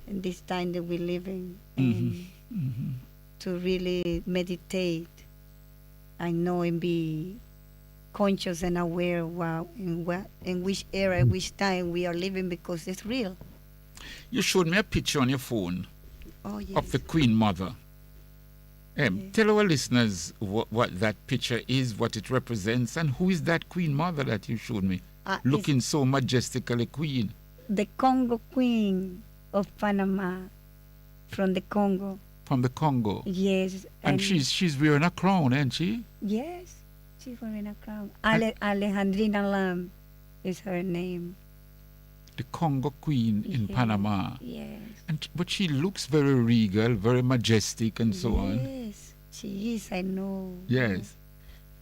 in this time that we live in, and to really meditate and know and be conscious and aware in which era, which time we are living, because it's real. You showed me a picture on your phone of the Queen Mother. Tell our listeners what that picture is, what it represents, and who is that Queen Mother that you showed me, looking so majestically queen. The Congo Queen of Panama, from the Congo. From the Congo. Yes. And she's wearing a crown, ain't she? Yes, she's wearing a crown. Alejandrina Lam is her name. The Congo Queen in Panama. Yes. But she looks very regal, very majestic, and so on. Yes, she is. I know. Yes.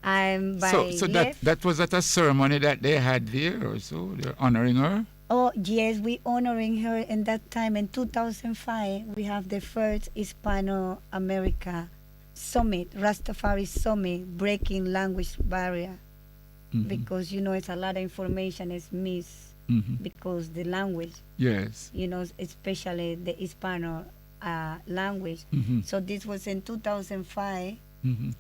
So that was at a ceremony that they had there, or so they're honoring her. Oh yes, we honoring her. In that time, in 2005, we have the first Hispano-America summit, Rastafari summit, breaking language barrier, because it's a lot of information is missed. Because the language, yes, especially the Hispano language. So this was in 2005,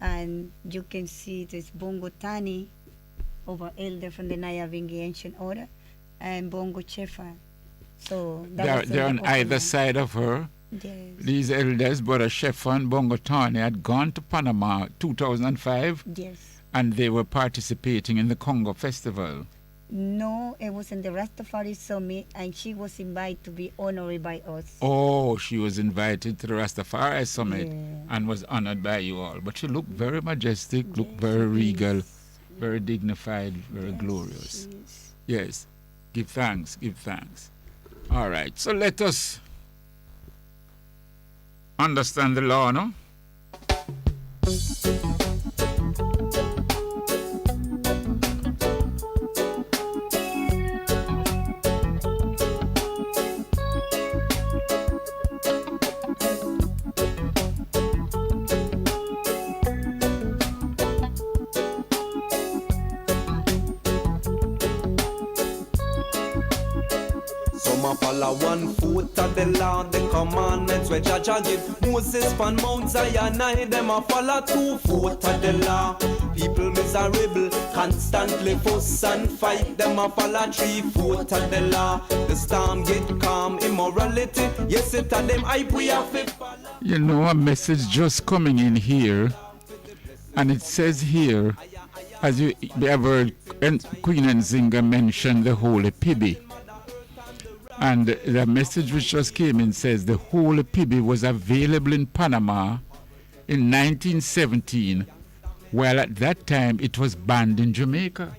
and you can see this Bongo Tani, over elder from the Nyavingi ancient order, and Bongo Chefa. So they're on either side of her. Yes. These elders, Brother Sheffer and Bongo Tane, had gone to Panama 2005 Yes. and they were participating in the Congo Festival. No, it was in the Rastafari Summit, and she was invited to be honored by us. Oh, she was invited to the Rastafari Summit Yeah. and was honored by you all. But she looked very majestic, looked Yes, very she regal, is. very dignified, very Yes, glorious. she is. Yes, give thanks, give thanks. All right, so let us understand the law, no? Some a follow 1 foot of the law, the commandments where Jaja give Moses from Mount Zion, them a follow 2 foot of the law. People miserable, constantly fuss and fight, them a follow 3 foot of the law. The storm get calm, immorality, yes it a them hype we have to follow. You know, a message just coming in here, and it says here, as you have heard Queen Nzinga mention the Holy Pibi. And the message which just came in says the Holy Pibi was available in Panama in 1917, while at that time it was banned in Jamaica.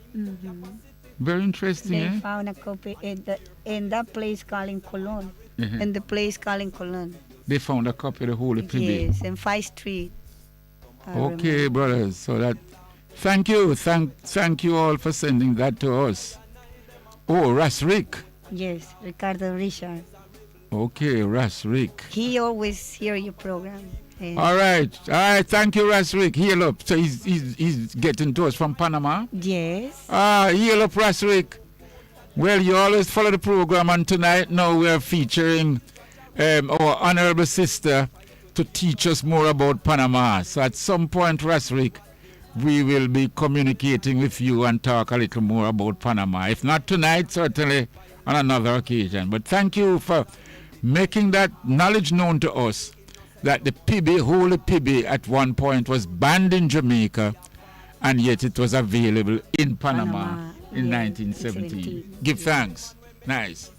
Very interesting, They eh? found a copy in that place called in Cologne. Mhm. In the place called in Cologne. They found a copy of the Holy Pibi. Yes, in 5th Street. I Okay, remember. brothers. So that, thank you all for sending that to us. Oh, Ras Rick. Yes, Ricardo Richard. Okay, Ras Rick. He always hear your program. And All right. Thank you, Ras Rick. Heal up. So he's getting to us from Panama. Yes. Heal up, Ras Rick. Well, you always follow the program, and tonight now we are featuring our honorable sister to teach us more about Panama. So at some point, Ras Rick, we will be communicating with you and talk a little more about Panama. If not tonight, certainly on another occasion. But thank you for making that knowledge known to us, that the Pibi, Holy Pibi, at one point was banned in Jamaica, and yet it was available in Panama, in yeah, 1917. Give thanks. Nice.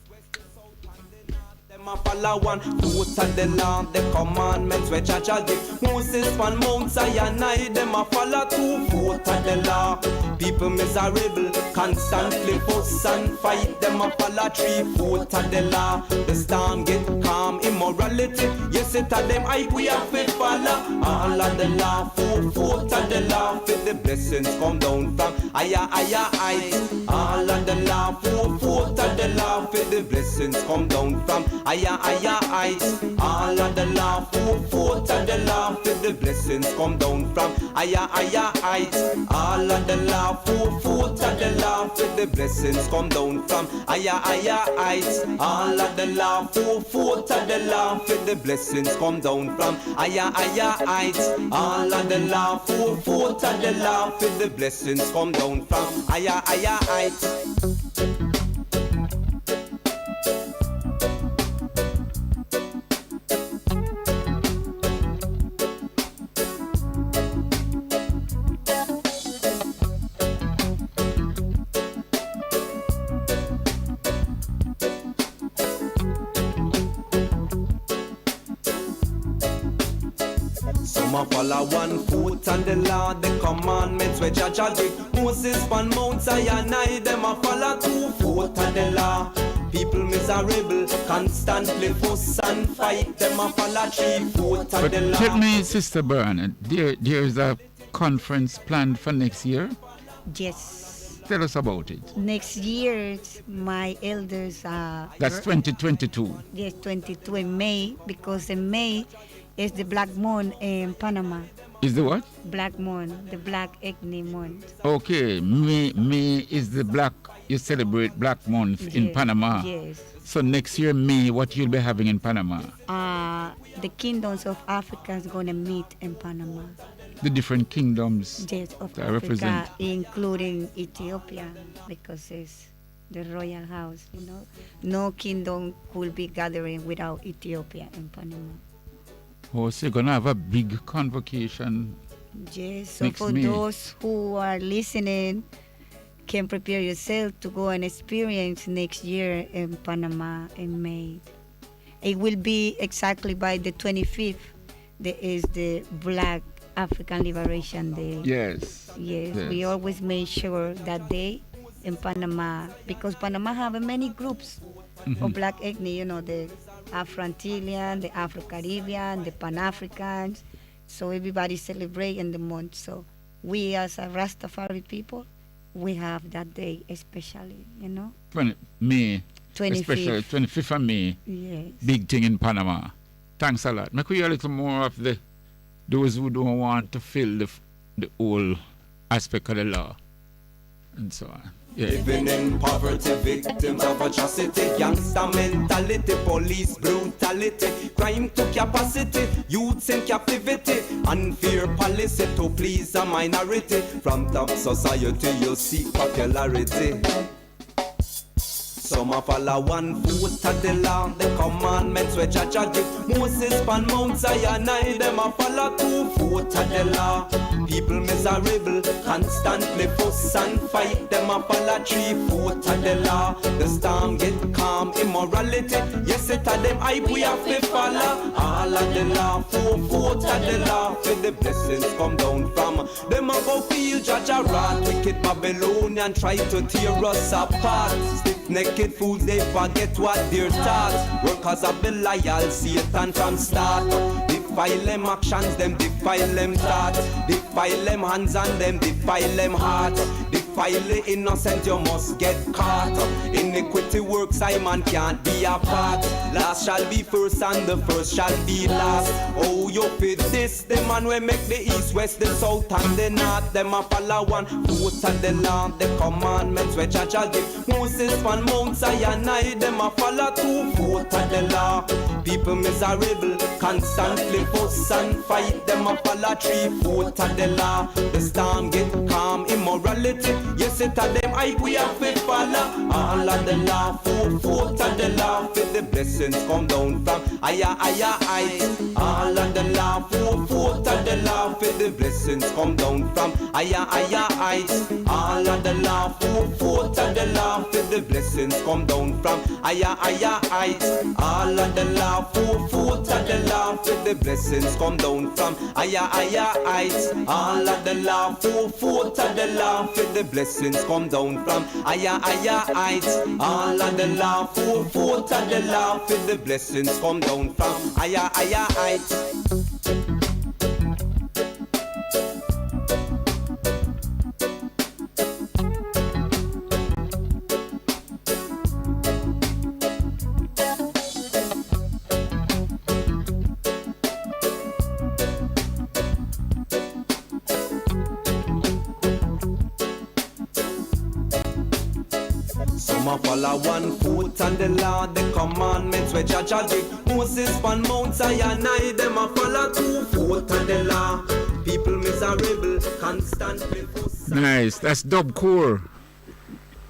Them a follow 1 foot of the law, the commandments where Jaja give Moses from Mount Zion, them a follow 2 foot of the law. People miserable, constantly fuss and fight, them a follow 3 foot of the law. The storm get calm, immorality, yes it a them hype we have to follow. All of the law, 4 foot of the law, for the blessings come down from higher heights. All of the law, 4 foot of the law, for the blessings come down from higher heights. All of the law, 4 foot of the law, for the blessings come down from higher heights. All of the law, 4 foot of the law, for the blessings come down from higher heights. All of the law, 4 foot of the law, for the blessings come down from higher heights. All of the law, 4 foot of the law, for the blessings come down from higher heights. Some a follow 1 foot on the law, the commandments where Jaja give Moses from Mount Zion, them a follow 2 foot on the law. People miserable, constantly fuss and fight, them a follow 3 foot on But the law. tell me, Sister Bernard, there is a conference planned for next year. Yes. Tell us about it. Next year, my elders That's 2022. yes, 22 in May, because in May is the Black Moon in Panama. Is the what? Black Moon, the Black Acne Month. Okay, May is the black, you celebrate Black Month in Yes, Panama. Yes. So next year, May, what you'll be having in Panama? The kingdoms of Africa is going to meet in Panama. The different kingdoms Yes, of that Africa, represent. including Ethiopia, because it's the royal house, No kingdom could be gathering without Ethiopia and Panama. Oh, so you're going to have a big convocation. Yes, so Next for May. those who are listening, can prepare yourself to go and experience next year in Panama in May. It will be exactly by the 25th. There is the Black African Liberation Day. Yes. Yes, Yes. we always make sure that day in Panama, because Panama have many groups of black ethnic, the Afro-Antillean, the Afro-Caribbean, the Pan-Africans. So everybody celebrate in the month. So we as a Rastafari people, we have that day especially, 20 May. 25th. Especially 25th of May. Yes. Big thing in Panama. Thanks a lot. Make we hear a little more of those who don't want to feel the whole aspect of the law and so on. Yeah. Living in poverty, victims of atrocity, gangster mentality, police brutality, crime to capacity, youths in captivity, unfair policy to please a minority. From top society you seek popularity. Some a follow one foot of the law, the commandments which I give. Moses pan Mount Sinai, them a follow 2 foot of the law. People miserable, constantly fuss and fight. Them a follow 3 foot of the law. The storm get calm, immorality. Yes, it a them hype we have to follow. All of the law, 4 foot of the law. Till the blessings come down from them a go feel judge a wrath. Wicked Babylonian try to tear us apart. Stiff-necked fools, they forget what they're taught. Workers of Belial, Satan from start. Defile them actions, them defile them thoughts. Defile them hands and them defile them heart. Defile the innocent, you must get caught. Iniquity works, man can't be a part. Last shall be first and the first shall be last. Oh, you fit this, the man will make the east, west, the south and the north. Them a follow 1 foot of the law, the commandments which I shall give. Moses from Mount Sinai, them a follow 2 foot of the law. People miserable, constantly fuss and fight. Them a follow 3 foot of the law. The storm get calm, immorality. Yes, it a them hype we have to follow. All of the law, 4 foot of the law. Feel the blessings come down from higher heights. All of the law, 4 foot of the law. Feel the blessings come down from higher heights. All of the law, 4 foot of the law. Feel the blessings come down from higher heights. All of the law, 4 foot of the law. Feel the blessings come down from higher heights. All of the law, 4 foot of the law. Feel the blessings come down from higher heights. All of the law, 4 foot of the law. Feel the blessings come down from higher heights. Some a follow 1 foot on the law, the commandments which I give. Moses from Mount Sinai, them a follow 2 foot on the law. People miserable, constantly fuss. Nice. That's Dub Core.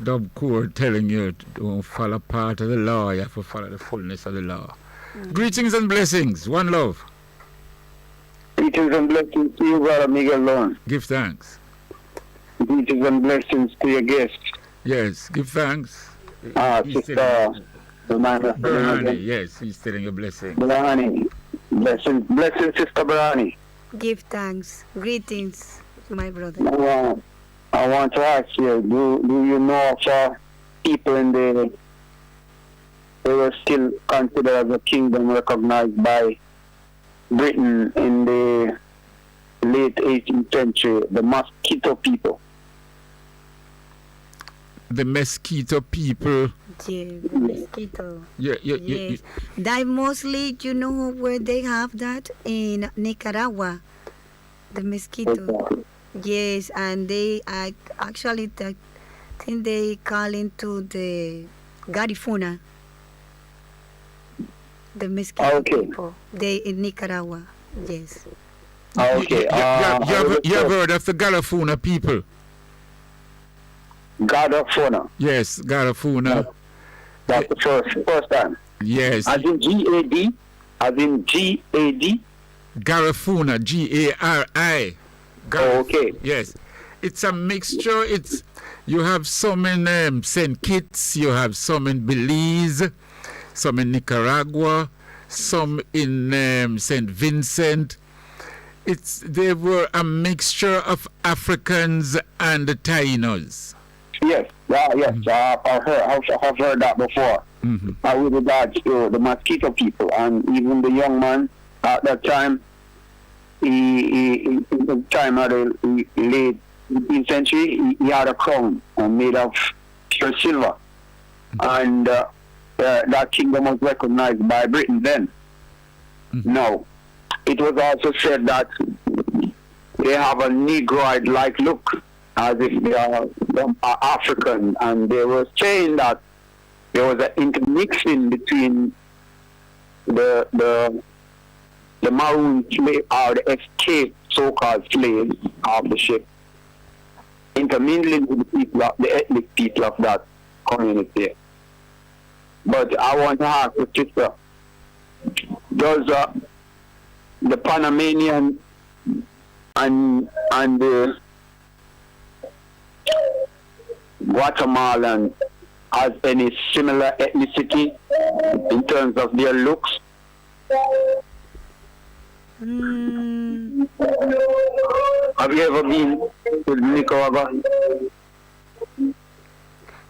Dub Core telling you don't follow part of the law, you have to follow the fullness of the law. Greetings and blessings. One love. Greetings and blessings to you, brother Miguel Lorne. Give thanks. Greetings and blessings to your guest. Yes, give thanks. He's Sister Brahani, yes, he's telling a blessing. Brahani. Blessings, Sister Brahani. Give thanks. Greetings, my brother. I want to ask you, do you know of people in they were still considered as a kingdom recognized by Britain in the late 18th century, the Mosquito people? The Mosquito people. Yeah, the mosquito. Yeah. Yes. That mostly, where they have that? In Nicaragua. The mosquito. Yes, and they actually, I think they call into the Garifuna. The mosquito people. They in Nicaragua. Yes. Okay. You have heard of the Garifuna people? Garifuna. Yes, Garifuna. That's the first time. Yes. As in G-A-D? As in G-A-D? Garifuna, G-A-R-I. Oh, okay. Yes. It's a mixture. You have some in St. Kitts, you have some in Belize, some in Nicaragua, some in St. Vincent. They were a mixture of Africans and Tainos. Yes, yes. I've heard that before. With regards to the Mosquito people, and even the young man at that time, in the time of the late 18th century, he had a crown made of pure silver, and that kingdom was recognized by Britain then. Now, it was also said that they have a Negroid-like look, as if they are African, and they were saying that there was an intermixing between the maroon slave or the escaped so-called slaves of the ship, intermingling with the ethnic people of that community. But I want to ask the sister, does the Panamanian and the Guatemalan has any similar ethnicity in terms of their looks? Have you ever been to Nicaragua?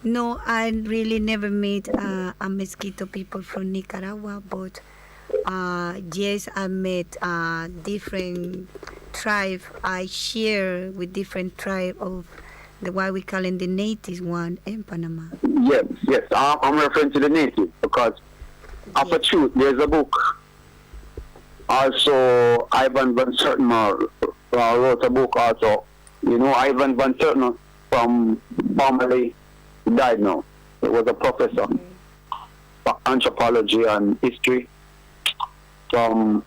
No, I really never met a Mosquito people from Nicaragua, but yes, I met different tribe. I share with different tribe of what we call in the natives one in Panama. Yes. I'm referring to the natives because of a truth, there's a book. Also, Ivan Van Sertima wrote a book also. You know, Ivan Van Sertima from formerly died now. He was a professor for anthropology and history from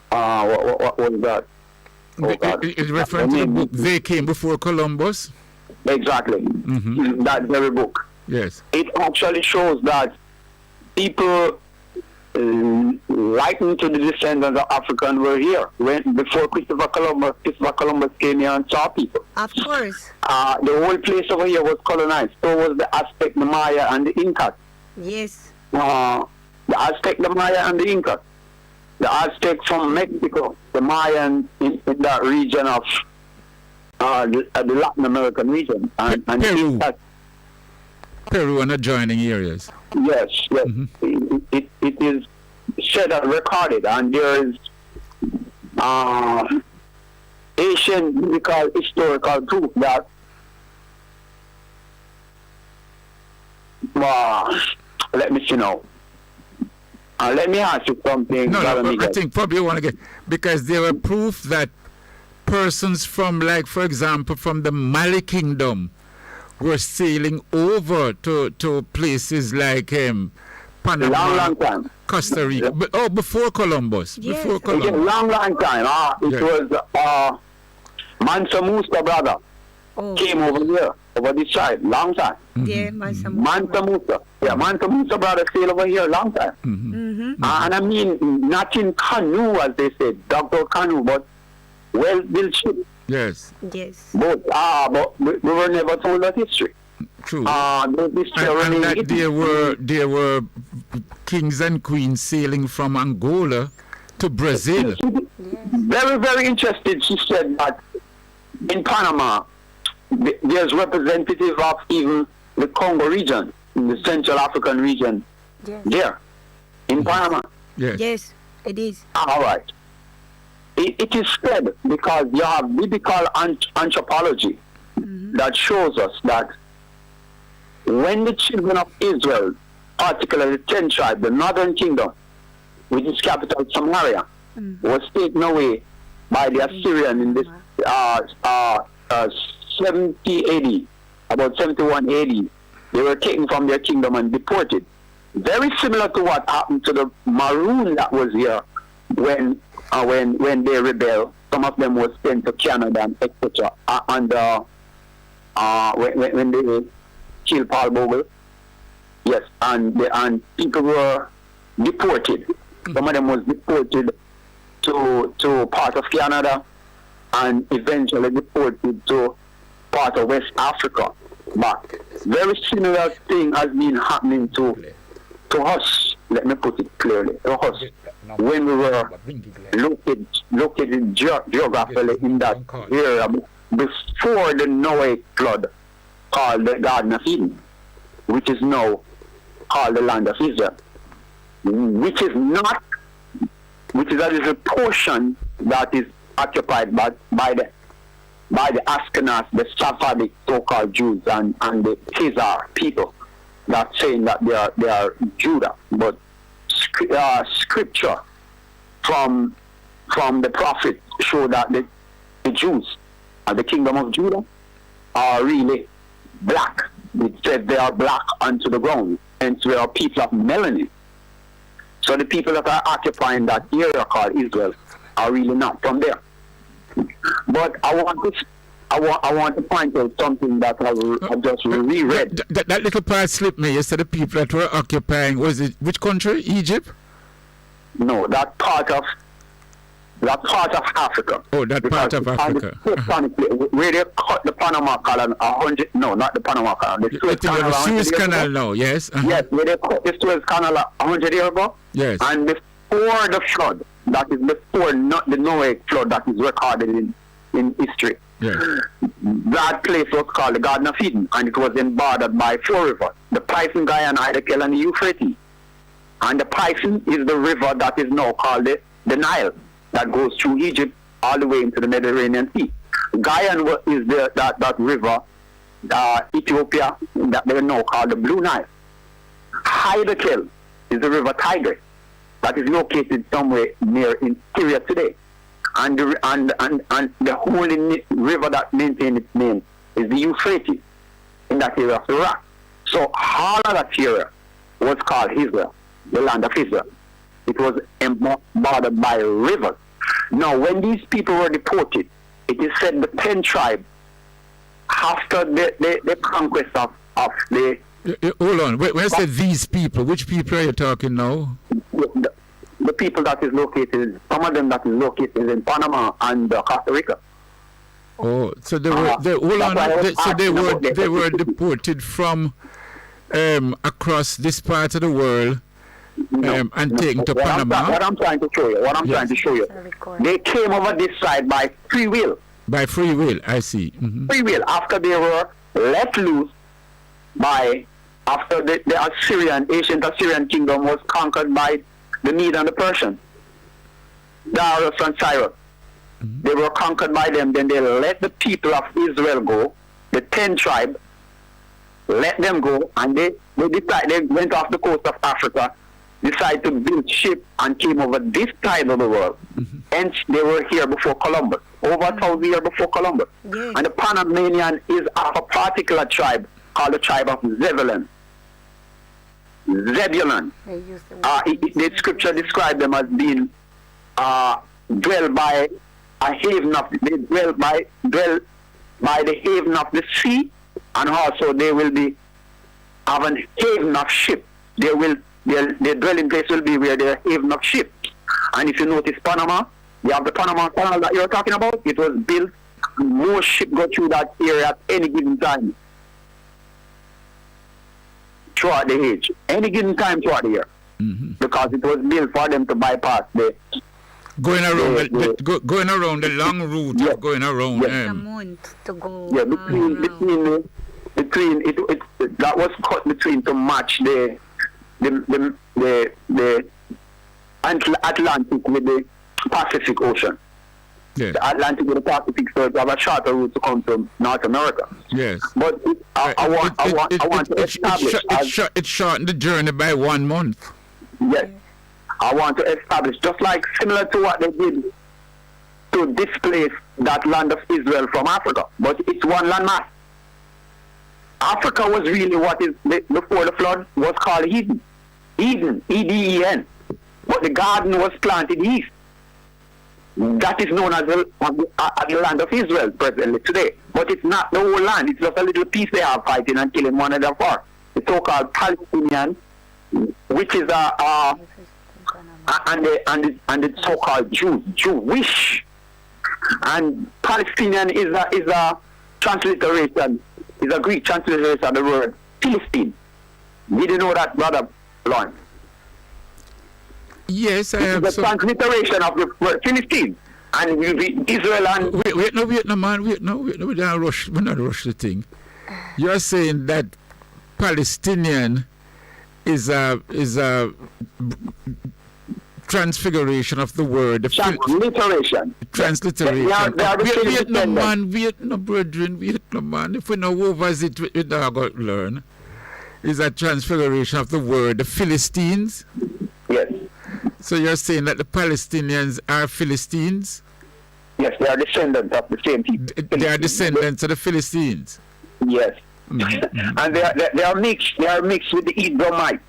what was that? Oh, God. It's referring to the book They Came Before Columbus? Exactly. That very book. Yes. It actually shows that people likened to the descendants of Africans were here before Christopher Columbus came here and saw people. Of course. The whole place over here was colonized. So was the Aztec, the Maya, and the Incas. Yes. The Aztec, the Maya, and the Incas. The Aztec from Mexico, the Mayan in that region of the Latin American region. And Peru. Peru and adjoining areas. Yes. It is said and recorded, and there is ancient biblical historical proof that let me see now. Let me ask you something. No, I think probably you want to get, because there were proof that persons from, like, for example, from the Mali Kingdom were sailing over to places like Panama, long time. Costa Rica. Before Columbus. Yes. Before Columbus. Again, long time. It was Mansa Musa brother came over here, over this side, long time. Yeah, Mansa Musa. Yeah, Mansa Musa brother sailed over here long time. And I mean, not in canoe, as they say, Dr. Canoe, but well-built ship. Yes. But we were never told that history. True. And that there were kings and queens sailing from Angola to Brazil. Very, very interested. She said that in Panama, there's representative of even the Congo region, in the Central African region, there, in Panama. Yes, it is. All right. It is said because you have biblical anthropology that shows us that when the children of Israel, particularly the 10 tribes, the northern kingdom, which is capital Samaria, was taken away by the Assyrian in this 70 AD, about 71 AD, they were taken from their kingdom and deported. Very similar to what happened to the Maroon that was here when they rebelled. Some of them were sent to Canada and etc. under when they killed Paul Bogle. Yes, and people were deported. Some of them was deported to part of Canada and eventually deported to part of West Africa. But very similar thing has been happening to us, let me put it clearly, to us, when we were located geographically in that area before the Noahic flood called the Garden of Eden, which is now called the land of Israel, which is a little portion that is occupied by the Ashkenaz, the Sephardic so-called Jews, and the Khazar people that saying that they are Judah. But scripture from the prophet show that the Jews and the kingdom of Judah are really black. It said they are black unto the ground, and so they are people of melanin. So the people that are occupying that area called Israel are really not from there. But I want to point out something that I just reread. That little part slipped me. You said the people that were occupying, which country? Egypt? No, that part of Africa. Oh, that part of Africa. Where they cut the Panama Canal, not the Panama Canal, the Suez Canal now, yes. Yes, where they cut the Suez Canal 100 years ago. Yes. And before the flood, that is before not the Noahic flood that is recorded in history. Yes. That place was called the Garden of Eden, and it was bordered by 4 rivers: the Pison, Guyana, Hiddekel, and the Euphrates. And the Pison is the river that is now called the Nile, that goes through Egypt all the way into the Mediterranean Sea. Guyana is that river, Ethiopia, that they now call the Blue Nile. Hiddekel is the river Tigris, that is located somewhere near in Syria today. And the only river that maintains its name is the Euphrates in that area of Iraq. So all of that area was called Israel, the land of Israel. It was bordered by rivers. Now, when these people were deported, it is said the 10 tribes, after the conquest of the... Hold on. When I said these people, which people are you talking now? The people that is located, some of them that is located in Panama and Costa Rica. Oh, so they were deported from across this part of the world and taken to Panama. What I'm trying to show you, they came over this side by free will. By free will, I see. Mm-hmm. Free will, after they were let loose after the ancient Assyrian kingdom was conquered by the Mede and the Persian, Darius and Cyrus. Mm-hmm. They were conquered by them. Then they let the people of Israel go, the 10 tribes, let them go, and they went off the coast of Africa, decided to build ship, and came over this side of the world. Mm-hmm. Hence, they were here before Columbus, over 1,000 years before Columbus. Yeah. And the Panamanian is of a particular tribe called the tribe of Zebulun. The scripture described them as being dwell by a haven of dwell by the haven of the sea, and also they will be have a haven of ship. Their dwelling place will be where their haven of ship. And if you notice Panama, you have the Panama Canal that you're talking about. It was built, more ships go through that area at any given time throughout the age, any given time throughout the year, mm-hmm. because it was built for them to bypass going around the long route, yes. Of going around. Yes. To go. Yeah, between that was cut between to match the Atlantic with the Pacific Ocean. Yes. The Atlantic with the Pacific, so it have a shorter route to come to North America. Yes. But I want to establish... It shortened the journey by 1 month. Yes. I want to establish, just like similar to what they did to displace that land of Israel from Africa. But it's one landmass. Africa was really what is, before the flood, was called Eden. Eden, E-D-E-N. But the garden was planted east. That is known as the land of Israel presently today. But it's not the whole land. It's just a little piece they are fighting and killing one another for. The so-called Palestinian, which is and the so-called Jewish. And Palestinian is a transliteration, is a Greek transliteration of the word Philistine. Did you know that, Brother Lorne? Yes, I have. It's a transliteration of the word Philistine. And Israel and... Wait, no, man. We don't rush. We're not rush the thing. You're saying that Palestinian is a transfiguration of the word. Transliteration. Transliteration. They are Vietnam, brethren, Vietnam, man. If we know who was it, we not going to learn. Is a transfiguration of the word, the Philistines. Yes. So you're saying that the Palestinians are Philistines? Yes, they are descendants of the same people. They are descendants of the Philistines. Yes. Mm-hmm. And they are mixed. They are mixed with the Edomite.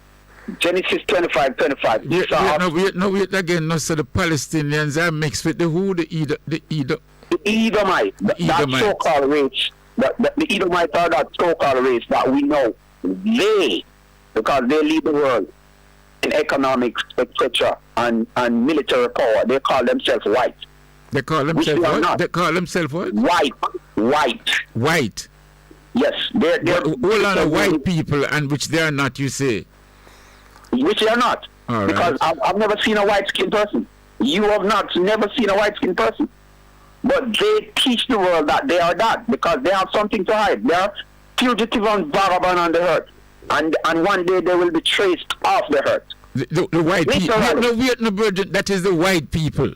Genesis 25:25. Wait again. No, so the Palestinians are mixed with the who? The Edomite. That so-called race. The Edomites are that so-called race that we know. Because they lead the world in economics, etc., and military power. They call themselves white. They call themselves what? They call themselves what? White. White. Yes. They're all are the white people, and which they are not, you say? Which they are not. All because right. I've never seen a white-skinned person. You have never seen a white-skinned person. But they teach the world that they are that because they have something to hide. They are fugitive and vagabond on the earth. And one day they will be traced off the earth. The white people. No, virgin. That is the white people.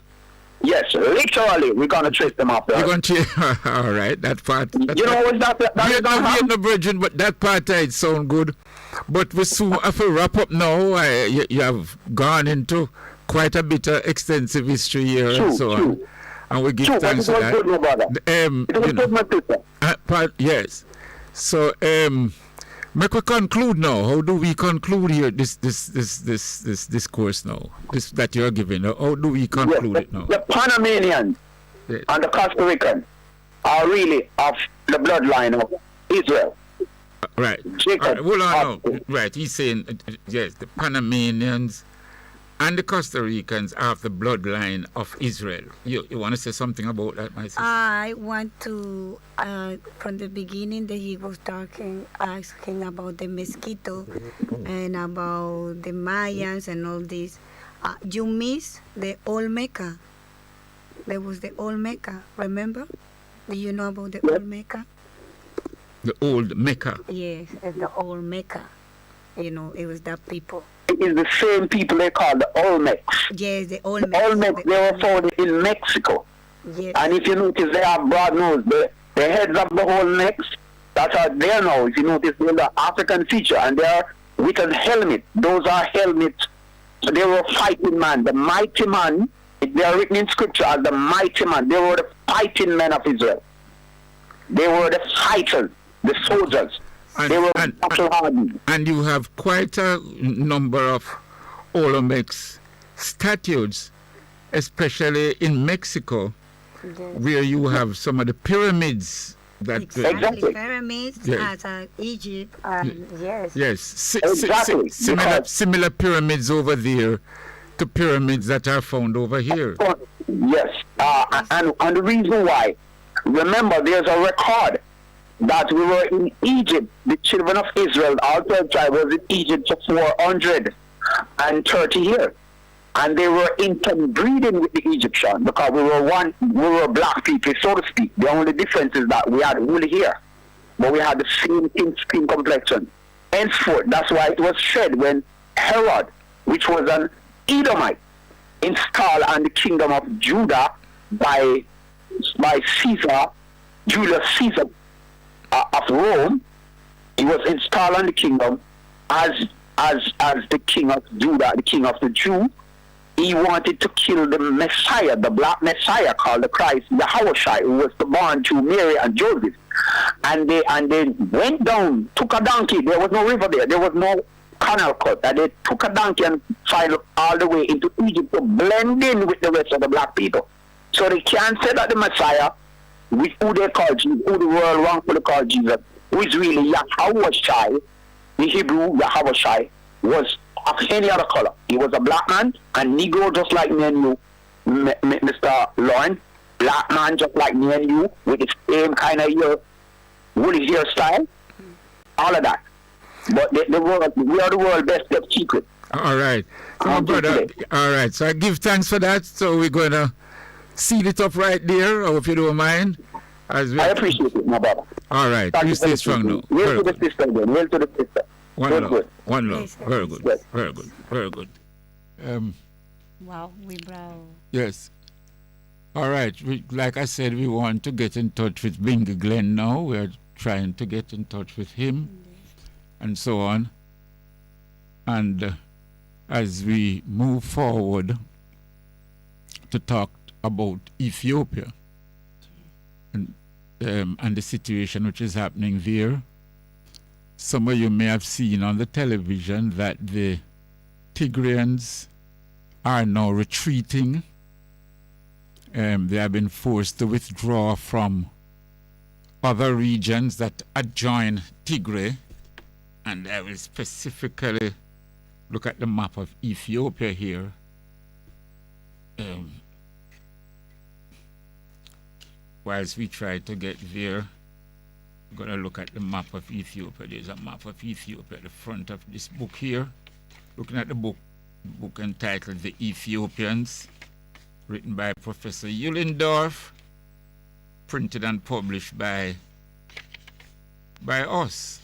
Yes, literally, we're going to trace them off the earth. You're going to all right, that part. You know what's that Vietnam, virgin, but that part it sound good. But we soon have to wrap up now. You have gone into quite a bit of extensive history here and so on. And we give thanks to that. Good, my brother. It was good, my sister. Yes. So, make we conclude now. How do we conclude here this discourse now? This that you are giving. How do we conclude it now? The Panamanians and the Costa Ricans are really of the bloodline of Israel. Right. Jacob. Hold on now. Right. He's saying yes, the Panamanians and the Costa Ricans are of the bloodline of Israel. You want to say something about that, my sister? I want to, from the beginning that he was asking about the mosquito and about the Mayans and all this. You miss the Olmeca. There was the Olmeca, remember? Do you know about the Olmeca? The old Mecca. Yes, it's the Olmeca. You know, it was that people. It is the same people they call the Olmecs. Yes, the Olmecs. The Olmecs, they were found in Mexico. Yes. And if you notice, they have broad nose. The heads of the Olmecs, that are there now. If you notice, they're the African feature, and they are with a helmet. Those are helmets. They were fighting man. The mighty man, they are written in scripture as the mighty man. They were the fighting men of Israel. They were the fighters, the soldiers. And you have quite a number of Olmecs statues, especially in Mexico, where you have some of the pyramids. Exactly. Pyramids as Egypt. Yes. Exactly. Similar pyramids over there to pyramids that are found over here. Yes. And the reason why, remember, there's a record that we were in Egypt, the children of Israel, all 12 tribes was in Egypt for 430 years. And they were interbreeding with the Egyptians because we were black people, so to speak. The only difference is that we had woolly hair, but we had the same skin complexion. Henceforth, that's why it was said when Herod, which was an Edomite, installed on the kingdom of Judah by Caesar, Julius Caesar, of Rome. He was installed on the kingdom as the king of Judah, the king of the Jews. He wanted to kill the Messiah, the black Messiah called the Christ, Yahushua, who was born to Mary and Joseph. And they went down, took a donkey. There was no river there. There was no canal cut. And they took a donkey and traveled all the way into Egypt to blend in with the rest of the black people. So they can't say that the Messiah, which who they call Jesus, who the world wrongfully call Jesus, who is really Yahweh Shai, the Hebrew Yahweh Shai, was of any other color. He was a black man, and Negro just like me and you, Mr. Lorne, black man just like me and you, with the same kind of woolly hairstyle, all of that. But the world, we are the world best kept secret. All right. So, my brother, all right. So I give thanks for that. So we're going to seal it up right there, or if you don't mind. I appreciate it, my brother. All right. Thank You you stay strong now. Well to the sister again. Well to the sister. One Very love. good. One love. Yes, Very good. yes. Very good. Very good. Wow, we bravo. Yes. All right. Like I said, we want to get in touch with Bingy Glenn now. We're trying to get in touch with him and so on. And as we move forward to talk about Ethiopia and the situation which is happening there, some of you may have seen on the television that the Tigrayans are now retreating. They have been forced to withdraw from other regions that adjoin Tigray. And I will specifically look at the map of Ethiopia here. Whilst we try to get there, we're going to look at the map of Ethiopia. There's a map of Ethiopia at the front of this book here. Looking at the book entitled The Ethiopians, written by Professor Ullendorf, printed and published by us.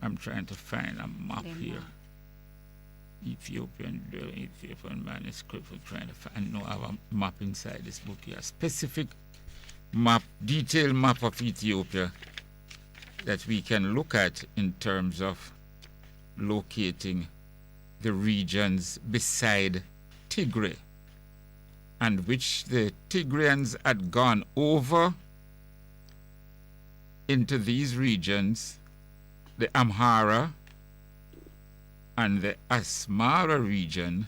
I'm trying to find a map here. Ethiopian manuscript. We're trying to find. No, I have a map inside this book here. A specific map, detailed map of Ethiopia that we can look at in terms of locating the regions beside Tigray, and which the Tigrayans had gone over into these regions, the Amhara and the Asmara region.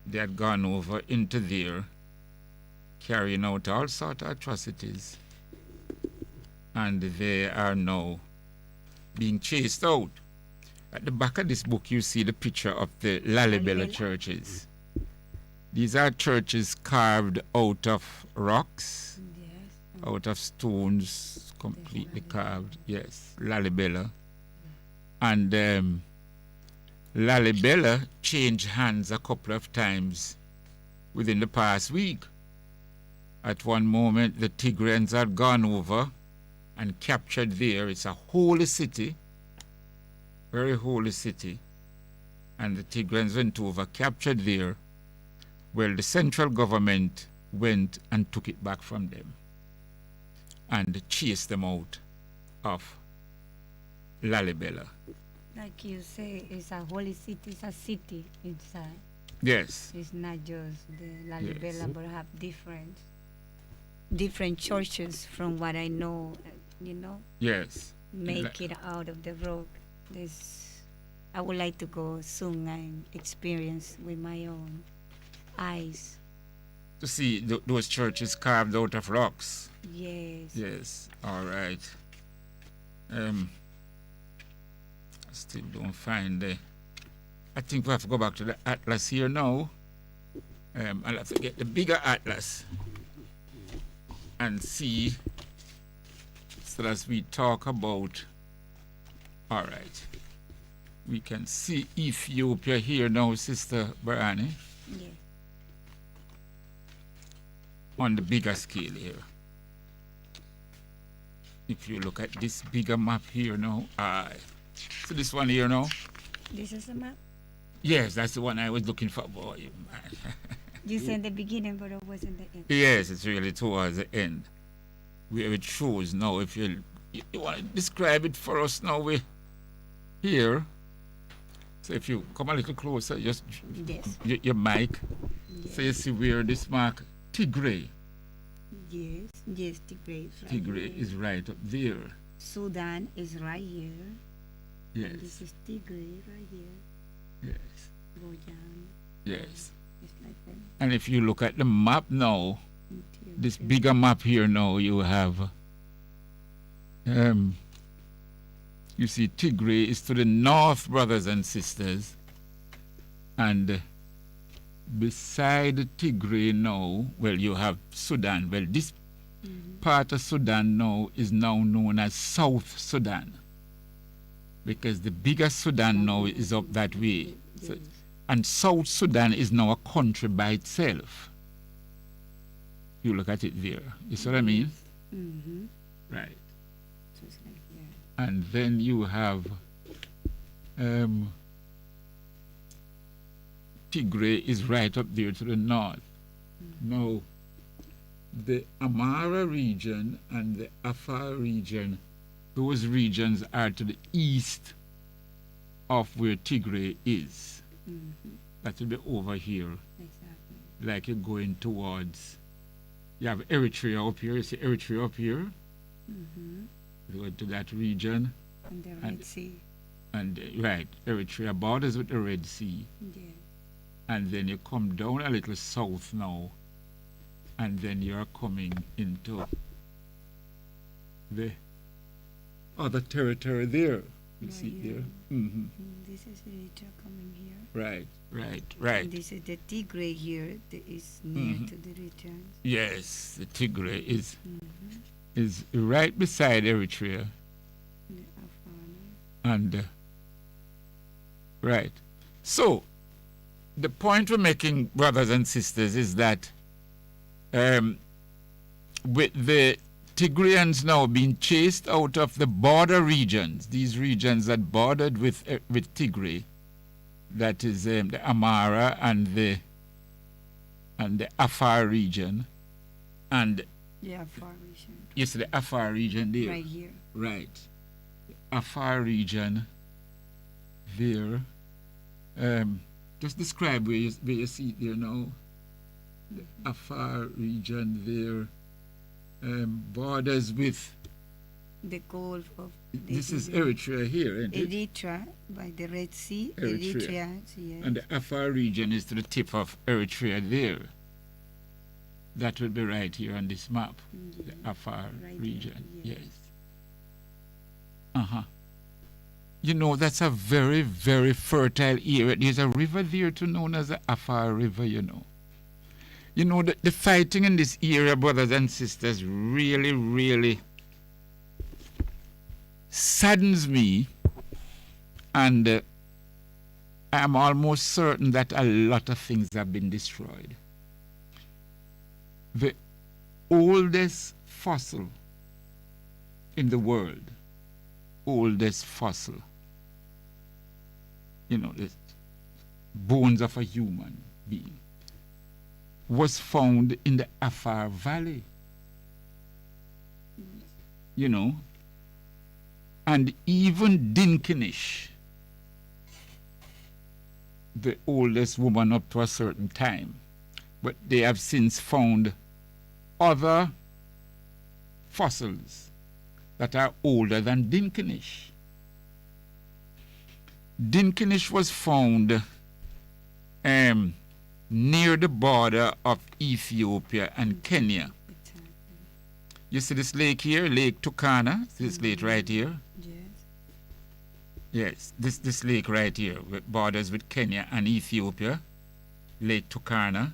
They had gone over into there, carrying out all sorts of atrocities, and they are now being chased out. At the back of this book, you see the picture of the Lalibela churches. These are churches carved out of rocks, out of stones, completely carved. Yes, Lalibela. And Lalibela changed hands a couple of times within the past week. At one moment, the Tigrayans had gone over and captured there. It's a holy city, very holy city. And the Tigrayans went over, captured there. Well, the central government went and took it back from them and chased them out of Lalibela. Like you say, it's a holy city, it's a city inside. Yes. It's not just the Lalibela, but have different churches from what I know, Yes. make it out of the rock. I would like to go soon and experience with my own eyes. To see those churches carved out of rocks. Yes. Yes. All right. I still don't find I think we have to go back to the atlas here now. I'll have to get the bigger atlas and see, so as we talk about. All right. We can see Ethiopia here now, Sister Barani. Yes. On the bigger scale here. If you look at this bigger map here now, so this one here now. This is a map? Yes, that's the one I was looking for, boy. You said the beginning, but it wasn't the end. Yes, it's really towards the end. Where it shows now, if you want to describe it for us now, we're here. So if you come a little closer, just Yes. your mic. Yes. So you see where this mark, Tigray. Yes, Tigray is right Tigray here. is right up there. Sudan is right here. Yes. And this is Tigray right here. Yes. Yes. It's like that. And if you look at the map now, this bigger map here now, you have, you see Tigray is to the north, brothers and sisters. And beside Tigray now, well, you have Sudan. Well, this part of Sudan now is now known as South Sudan, because the bigger Sudan now is up that way. So, and South Sudan is now a country by itself. You look at it there. You see what I mean? Right. So it's like here. And then you have Tigray is right up there to the north. Now, the Amara region and the Afar region, those regions are to the east of where Tigray is. That will be over here, Exactly. like you're going towards. You have Eritrea up here. You see Eritrea up here? You go to that region. And the Red And- Sea. And right, Eritrea borders with the Red Sea. Yeah. And then you come down a little south now, and then you're coming into the other territory there. You Right see here. there? This is Eritrea coming here. Right, right, right. And this is the Tigray here that is near to the region. Yes, the Tigray is right beside Eritrea, The Afar. and right. So the point we're making, brothers and sisters, is that with the Tigrayans now being chased out of the border regions, these regions that bordered with Tigray, that is the Amara and the Afar region, and The Afar region. yes, the Afar region there, Right here. right, the Afar region there. Just describe where you see it there now. The Afar region there borders with. The Gulf of This is Eritrea here, isn't it? Eritrea by the Red Sea. Eritrea. Yes. And the Afar region is to the tip of Eritrea there. That would be right here on this map. The Afar Right region. there, Yes. You know, that's a very, very fertile area. There's a river there too known as the Afar River, you know. You know, the fighting in this area, brothers and sisters, really, really saddens me. And I'm almost certain that a lot of things have been destroyed. The oldest fossil in the world, oldest fossil, you know, the bones of a human being, was found in the Afar Valley. You know, and even Dinkinish, the oldest woman up to a certain time, but they have since found other fossils that are older than Dinkinish. Dinkinish was found near the border of Ethiopia and Kenya. You see this lake here, Lake Turkana, this lake right here? Yes. Yes, this lake right here, with borders with Kenya and Ethiopia, Lake Turkana.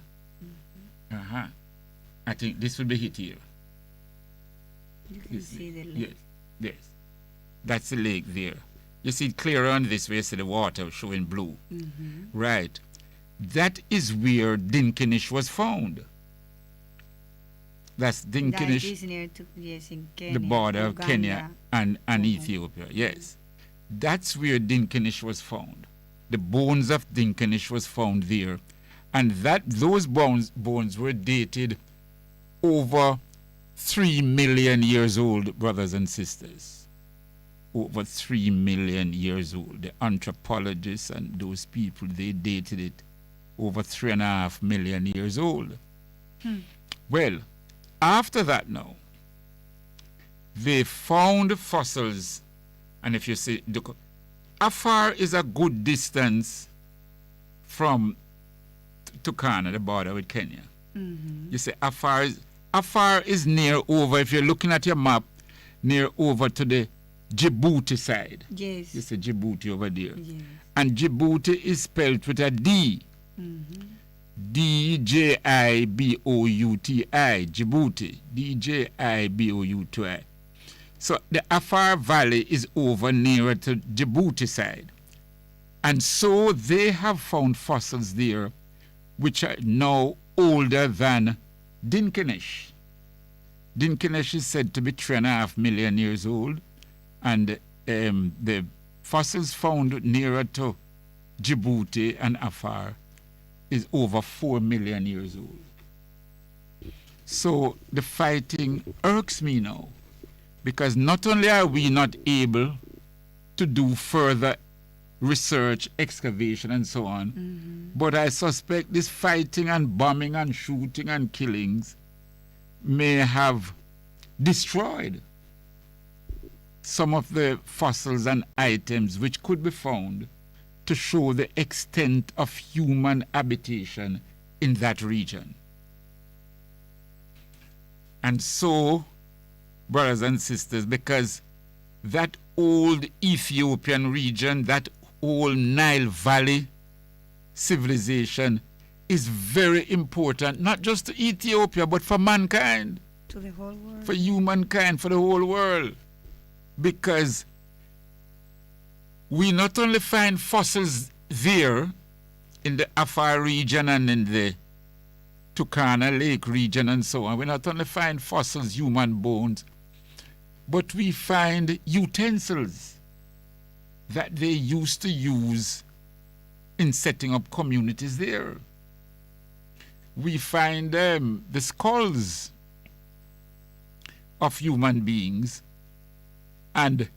I think this will be it here. You can see the lake. Yes, yes. That's the lake there. You see it clearer on this way, you see the water showing blue. Right. That is where Dinkinish was found. That's That Dinkinish, is near to, yes, in Kenya. the border of Kenya Uganda. and Ethiopia. Yes. That's where Dinkinish was found. The bones of Dinkinish was found there. And those bones were dated over 3 million years old, brothers and sisters. Over 3 million years old. The anthropologists and those people, they dated it over 3.5 million years old. Well, after that now, they found fossils, and if you see, Afar is a good distance from Turkana, the border with Kenya. You say Afar is near over, if you're looking at your map, near over to the Djibouti side. Yes. You say Djibouti over there. Yes. And Djibouti is spelled with a D. D-J-I-B-O-U-T-I. Djibouti. D-J-I-B-O-U-T-I. So the Afar Valley is over nearer to Djibouti side. And so they have found fossils there which are now older than Dinkinesh. Dinkinesh is said to be 3.5 million years old, and the fossils found nearer to Djibouti and Afar is over 4 million years old. So the fighting irks me now, because not only are we not able to do further research, excavation, and so on, but I suspect this fighting and bombing and shooting and killings may have destroyed some of the fossils and items which could be found to show the extent of human habitation in that region. And so, brothers and sisters, because that old Ethiopian region, that old Nile Valley civilization is very important, not just to Ethiopia, but for mankind, To the whole world. for humankind, for the whole world. Because we not only find fossils there in the Afar region and in the Turkana Lake region and so on, we not only find fossils, human bones, but we find utensils that they used to use in setting up communities there. We find the skulls of human beings, and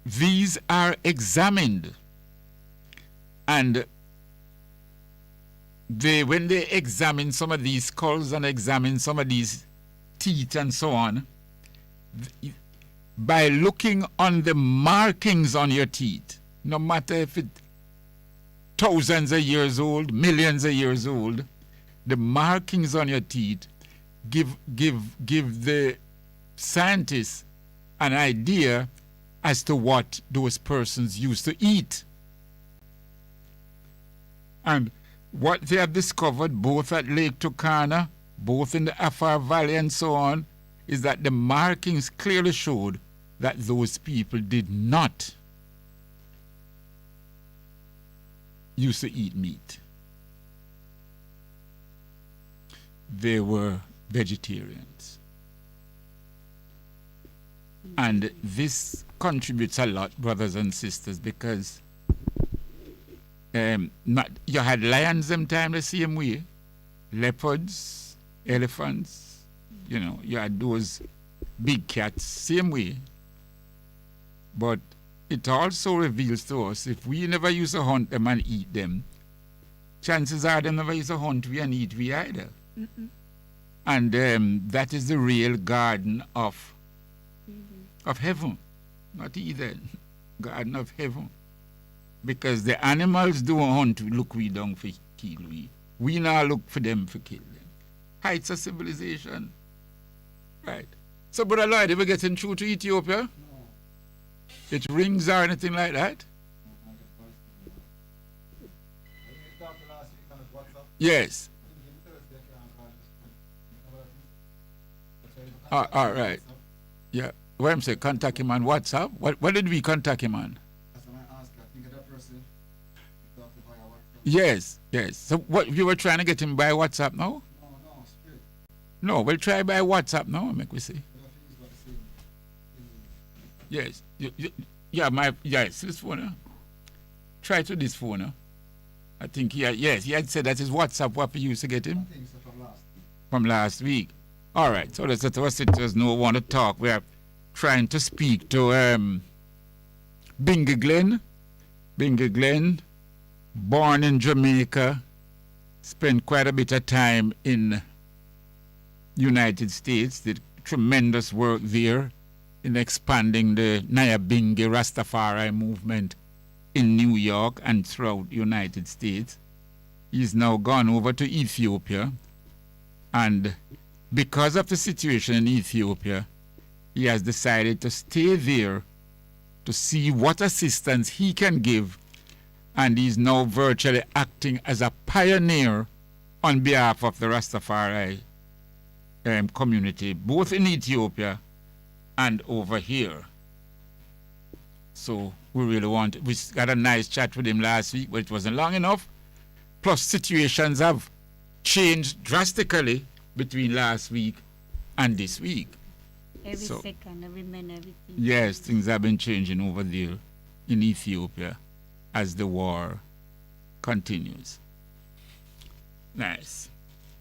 these are examined, and when they examine some of these skulls and examine some of these teeth and so on, by looking on the markings on your teeth, no matter if it's thousands of years old, millions of years old, the markings on your teeth give the scientists an idea as to what those persons used to eat. And what they have discovered both at Lake Turkana, both in the Afar Valley and so on, is that the markings clearly showed that those people did not used to eat meat. They were vegetarians. And this contributes a lot, brothers and sisters, because you had lions them time the same way, leopards, elephants, you had those big cats, same way. But it also reveals to us, if we never used to hunt them and eat them, chances are they never used to hunt we and eat we either. And that is the real garden of heaven, not Eden, garden of heaven. Because the animals don't hunt, look we down for kill we. We now look for them for kill them. Heights of civilization. Right. So, Brother Lloyd, ever getting through to Ethiopia? No. It rings or anything like that? Yes. All right. Yeah. What I'm saying, contact him on WhatsApp. What did we contact him on? That's what I asked. I think that person talked via WhatsApp. Yes, yes. So what you were trying to get him by WhatsApp now? No, straight. No, we'll try by WhatsApp now, make we see. Yes. Yes, this phone. Try to this phone. I think he had said that his WhatsApp what we used to get him. I think so from last week. From last week. All right. So that's what sisters no want to talk. We are trying to speak to Bingy Glenn. Bingy Glenn, born in Jamaica, spent quite a bit of time in United States, did tremendous work there in expanding the Nyabingi Rastafari movement in New York and throughout the United States. He's now gone over to Ethiopia, and because of the situation in Ethiopia, he has decided to stay there to see what assistance he can give, and he's now virtually acting as a pioneer on behalf of the Rastafari community, both in Ethiopia and over here. So we got a nice chat with him last week, but it wasn't long enough. Plus, situations have changed drastically between last week and this week. Every second, every minute, everything. Yes, things have been changing over there in Ethiopia as the war continues. Nice.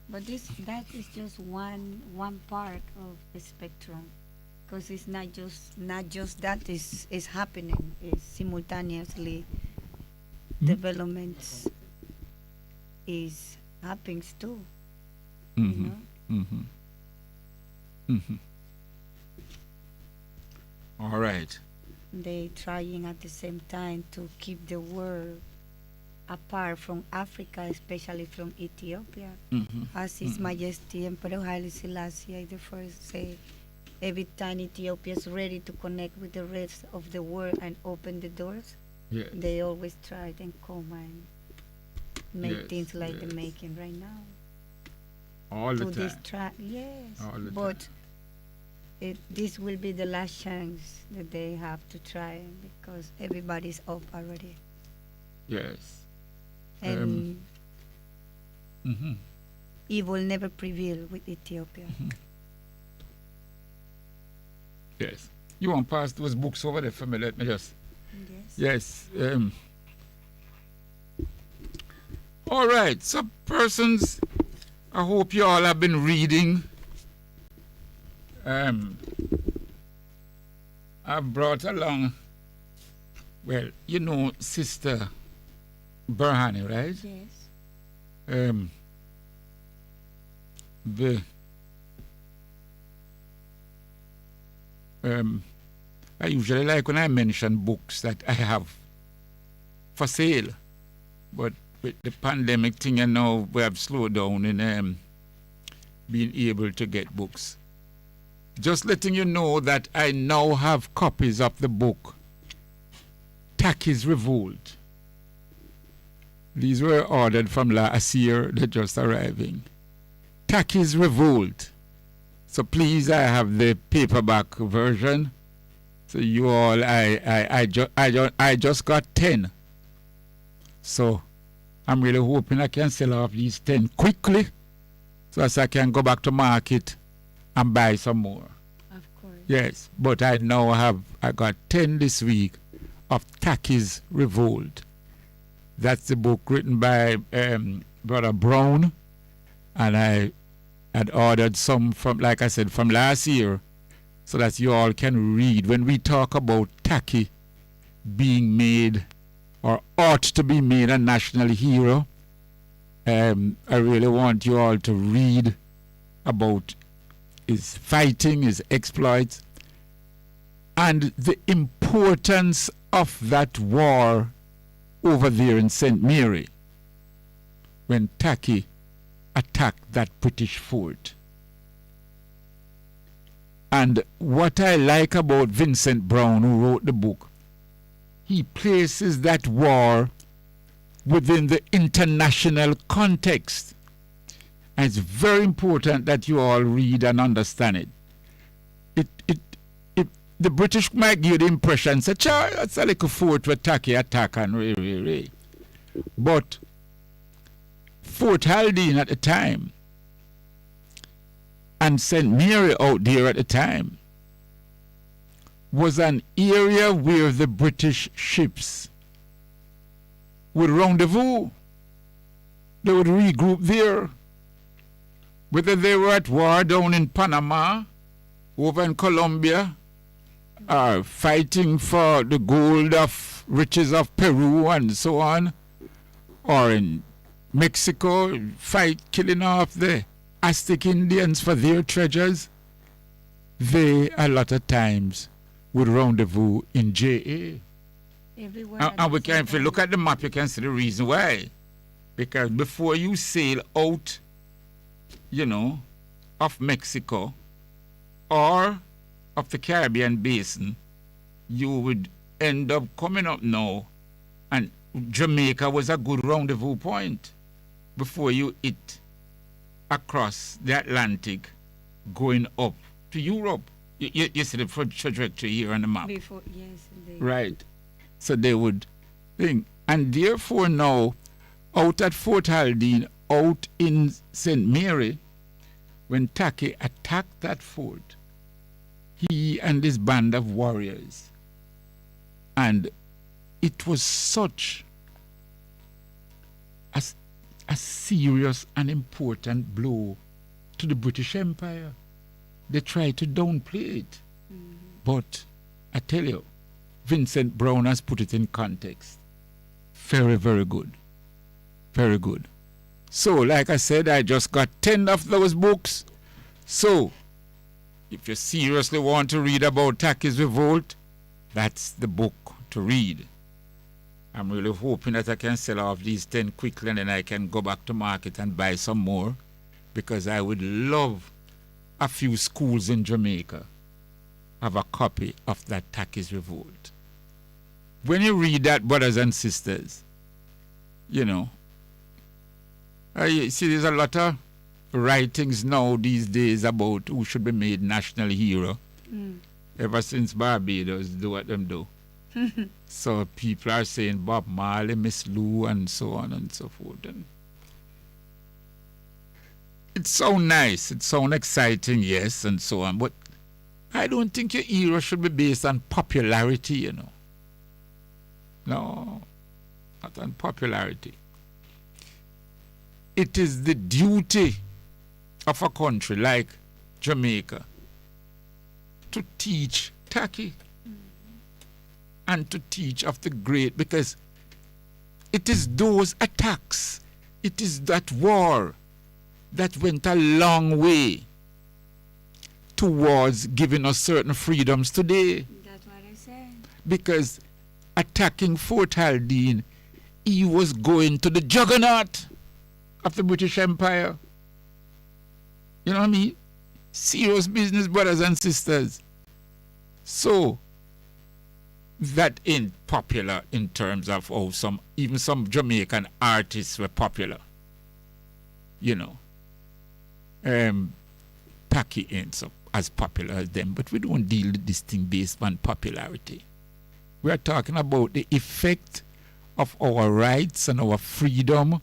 But that is just one part of the spectrum, because it's not just that is happening. It's simultaneously developments is happening too. Mm-hmm. You know? Mm-hmm. Mm-hmm. All right. They trying at the same time to keep the world apart from Africa, especially from Ethiopia. Mm-hmm. As His Majesty Emperor Haile Selassie the First said, every time Ethiopia is ready to connect with the rest of the world and open the doors, Yes. they always try and come and make Yes, things like yes. they're making right now. All the To time. distract, yes. All the But time. this will be the last chance that they have to try, because everybody's up already. Yes. And Mm-hmm. evil never prevail with Ethiopia. Yes. You want to pass those books over there for me? Let me just. Yes. Yes. All right. So, persons, I hope you all have been reading. I've brought along, well, you know, Sister Berhane, right? Yes. I usually like when I mention books that I have for sale, but with the pandemic thing, you know, we have slowed down in being able to get books. Just letting you know that I now have copies of the book Taki's Revolt. These were ordered from last year, they're just arriving. Taki's Revolt. So please, I have the paperback version. So you all, I just got 10. So I'm really hoping I can sell off these 10 quickly, so as I can go back to market and buy some more. Of course. Yes, but I got 10 this week of Taki's Revolt. That's the book written by Brother Brown, and I had ordered some from, like I said, from last year, so that you all can read. When we talk about Taki being made, or ought to be made, a national hero, I really want you all to read about his fighting, his exploits, and the importance of that war over there in St. Mary, when Taki attacked that British fort. And what I like about Vincent Brown, who wrote the book, he places that war within the international context. And it's very important that you all read and understand it. The British might give the impression, say, that's a little fort where Taki attack and ray. But Fort Haldane at the time, and St. Mary out there at the time, was an area where the British ships would rendezvous. They would regroup there. Whether they were at war down in Panama, over in Colombia, or fighting for the gold of riches of Peru and so on, or in Mexico, killing off the Aztec Indians for their treasures, they a lot of times would rendezvous in JA. Everywhere. And we can, if you look at the map, you can see the reason why. Because before you sail out, you know, of Mexico or of the Caribbean basin, you would end up coming up now. And Jamaica was a good rendezvous point before you hit across the Atlantic going up to Europe. You see the trajectory here on the map. Before, yes, Right. So they would think. And therefore now, out at Fort Haldane, out in St. Mary, when Taki attacked that fort, he and his band of warriors, and it was such a serious and important blow to the British Empire. They tried to downplay it. But I tell you, Vincent Brown has put it in context. Very, very good. Very good. So, like I said, I just got 10 of those books. So, if you seriously want to read about Taki's revolt, that's the book to read. I'm really hoping that I can sell off these 10 quickly and then I can go back to market and buy some more, because I would love a few schools in Jamaica have a copy of that Taki's revolt. When you read that, brothers and sisters, you know, I see there's a lot of writings now these days about who should be made national hero. Ever since Barbados do what them do. So people are saying Bob Marley, Miss Lou, and so on and so forth. And it sounds nice, it sounds exciting, yes, and so on. But I don't think your hero should be based on popularity, you know. No, not on popularity. It is the duty of a country like Jamaica to teach Taki and to teach of the great, because it is those attacks, it is that war that went a long way towards giving us certain freedoms today. That's what I said. Because attacking Fort Haldane, he was going to the juggernaut of the British Empire. You know what I mean? Serious business, brothers and sisters. So, that ain't popular in terms of how even some Jamaican artists were popular. You know. Taki ain't so as popular as them, but we don't deal with this thing based on popularity. We are talking about the effect of our rights and our freedom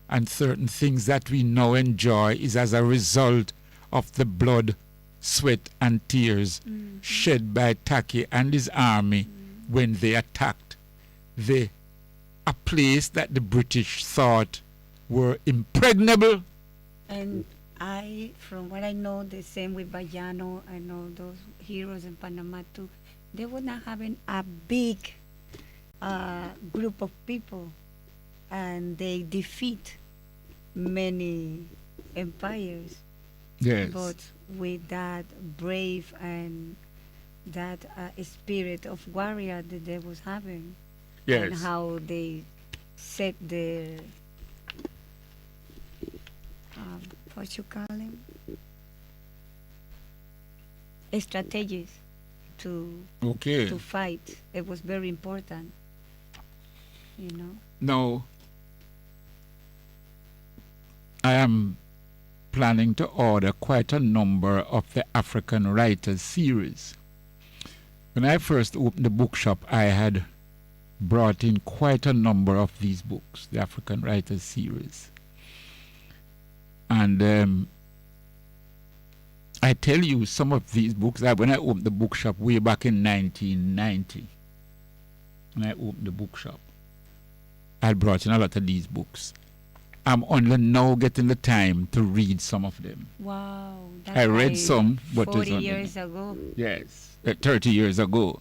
and certain things that we now enjoy is as a result of the blood, sweat, and tears shed by Taki and his army when they attacked a place that the British thought were impregnable. And from what I know, the same with Bayano, I know those heroes in Panama too, they were not having a big group of people, and they defeat many empires. Yes. But with that brave and that spirit of warrior that they was having. Yes. And how they set their what you call them, strategies to fight. It was very important, you know. Now, I am planning to order quite a number of the African Writers series. When I first opened the bookshop, I had brought in quite a number of these books, the African Writers series. And I tell you, some of these books, when I opened the bookshop way back in 1990, when I opened the bookshop, I brought in a lot of these books. I'm only now getting the time to read some of them. Wow. I read some, but 40 years ago. Yes, 30 years ago.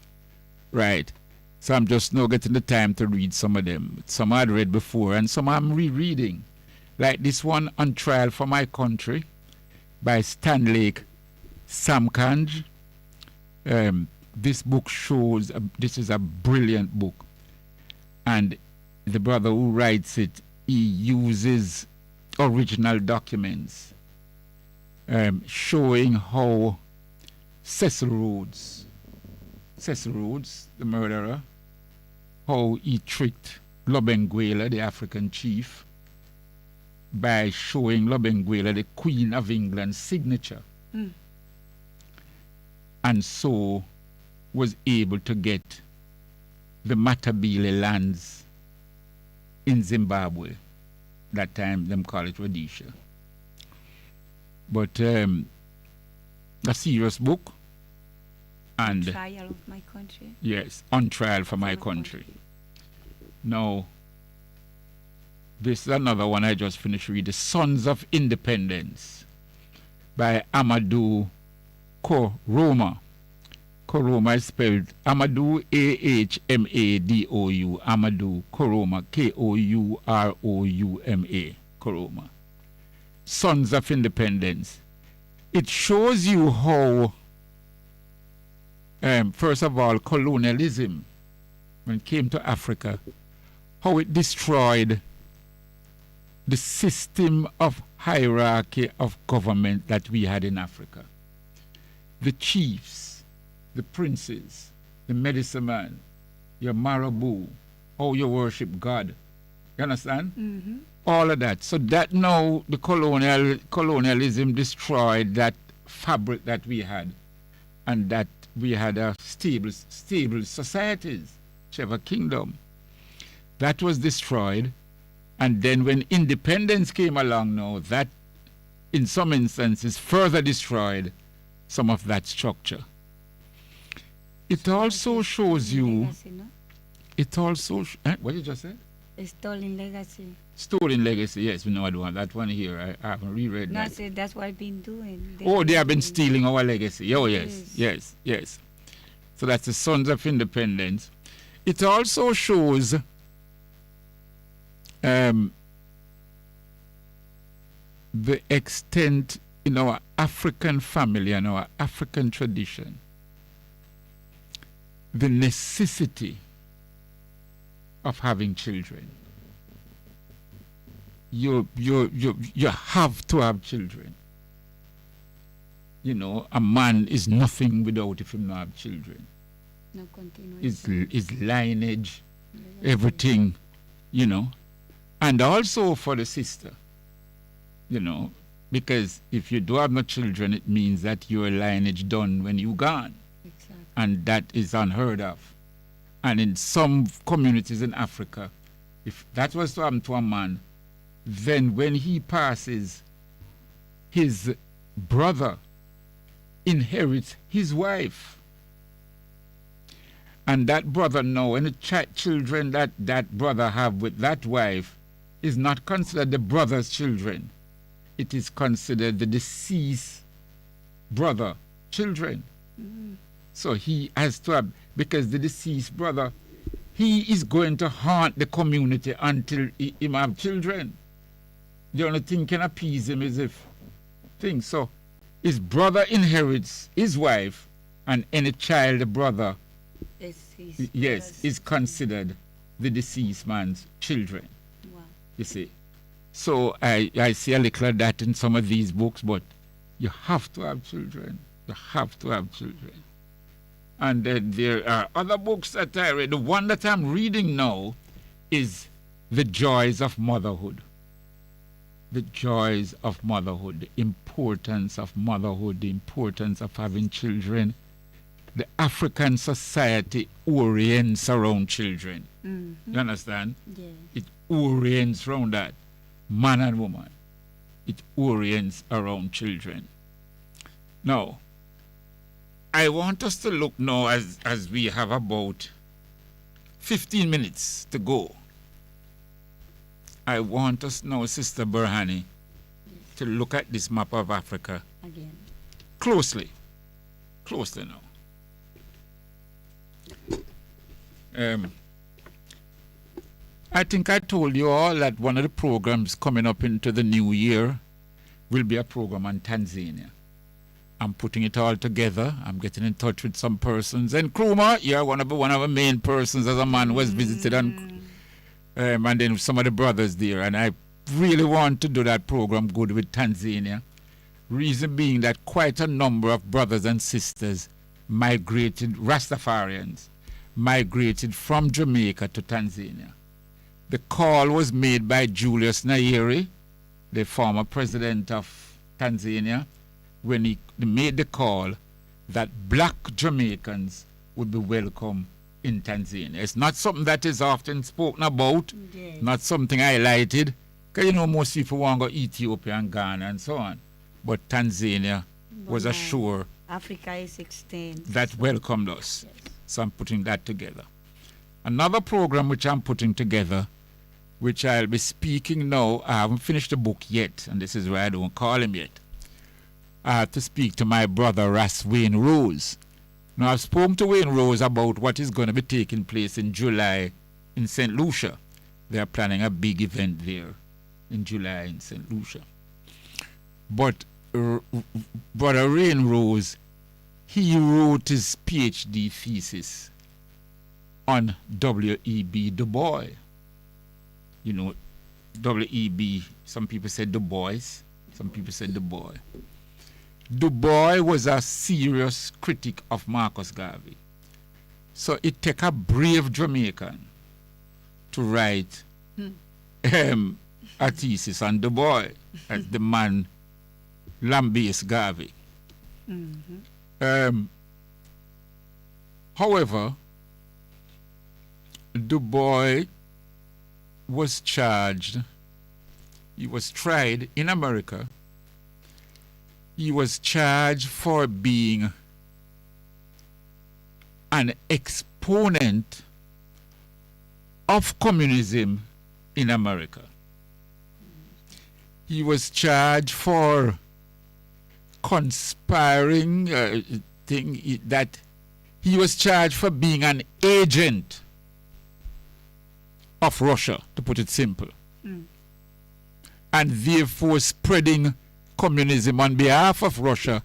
Right. So I'm just now getting the time to read some of them. Some I'd read before, and some I'm rereading. Like this one, On Trial for My Country, by Stanley Samkanj. This book shows, this is a brilliant book. And the brother who writes it, he uses original documents showing how Cecil Rhodes, the murderer, how he tricked Lobengula, the African chief, by showing Lobengula the Queen of England's signature. And so was able to get the Matabele lands in Zimbabwe. That time them call it Rhodesia. But a serious book. And Trial of my country. yes, on trial for my country. Now, this is another one I just finished reading, The Sons of Independence by Amadou Koroma. Koroma is spelled Amadou, Ahmadou, Amadou Koroma, Korouma, Koroma. Sons of Independence. It shows you how, first of all, colonialism, when it came to Africa, how it destroyed the system of hierarchy of government that we had in Africa. The chiefs, the princes, the medicine man, your marabout, how you worship God. You understand? Mm-hmm. All of that. So that now the colonialism destroyed that fabric that we had, and that we had a stable societies, whichever kingdom. That was destroyed. And then when independence came along now, that in some instances further destroyed some of that structure. It also shows you, Legacy, no? it also, what you just said? A stolen legacy. Stolen legacy, yes, we know I don't have that one here. I haven't reread No, I that. said that's what I've been doing. Oh, they have been stealing our legacy. Oh, yes. So that's the Sons of Independence. It also shows the extent in our African family and our African tradition, the necessity of having children. You have to have children. You know, a man is nothing without if he not have children. No continuation. His lineage, everything, you know. And also for the sister, you know, because if you do have no children, it means that your lineage done when you gone. Exactly. And that is unheard of. And in some communities in Africa, if that was to happen to a man, then when he passes, his brother inherits his wife. And that brother now, and the children that that brother have with that wife is not considered the brother's children. It is considered the deceased brother children. Mm-hmm. So he has to have, because the deceased brother, he is going to haunt the community until he have children. The only thing can appease him is if things. So his brother inherits his wife, and any child the brother, yes, is considered the deceased man's children. Wow. You see. So I see a little of that in some of these books, but you have to have children. You have to have children. And then there are other books that I read. The one that I'm reading now is The Joys of Motherhood. The joys of motherhood, the importance of motherhood, the importance of having children. The African society orients around children. Mm-hmm. You understand? Yeah. It orients around that. Man and woman. It orients around children. Now, I want us to look now as we have about 15 minutes to go. I want us now, Sister Berhani, to look at this map of Africa Again. closely now. I think I told you all that one of the programs coming up into the new year will be a program on Tanzania. I'm putting it all together. I'm getting in touch with some persons. And Kruma, you're one of the main persons as a man who has visited and then some of the brothers there. And I really want to do that program good with Tanzania. Reason being that quite a number of brothers and sisters migrated, Rastafarians, migrated from Jamaica to Tanzania. The call was made by Julius Nyerere, the former president of Tanzania, when he made the call that black Jamaicans would be welcome in Tanzania. It's not something that is often spoken about, not something highlighted, because you know most people want to go Ethiopia and Ghana and so on. But Tanzania was assured Africa is extinct. that welcomed us. Yes. So I'm putting that together. Another program which I'm putting together, which I'll be speaking now, I haven't finished the book yet, and this is why I don't call him yet. I have to speak to my brother Ras Wayne Rose. Now I've spoken to Wayne Rose about what is going to be taking place in July in St. Lucia. They are planning a big event there in July in St. Lucia. But Brother Wayne Rose, he wrote his PhD thesis on W.E.B. Du Bois. You know, W.E.B., some people said Du Bois, some people said Du Bois. Du Bois was a serious critic of Marcus Garvey. So it took a brave Jamaican to write a thesis on Du Bois as the man lambasted Garvey. However, Du Bois was charged, he was tried in America. He was charged for being an exponent of communism in America. He was charged for conspiring, that he was charged for being an agent of Russia, to put it simple, and therefore spreading communism on behalf of Russia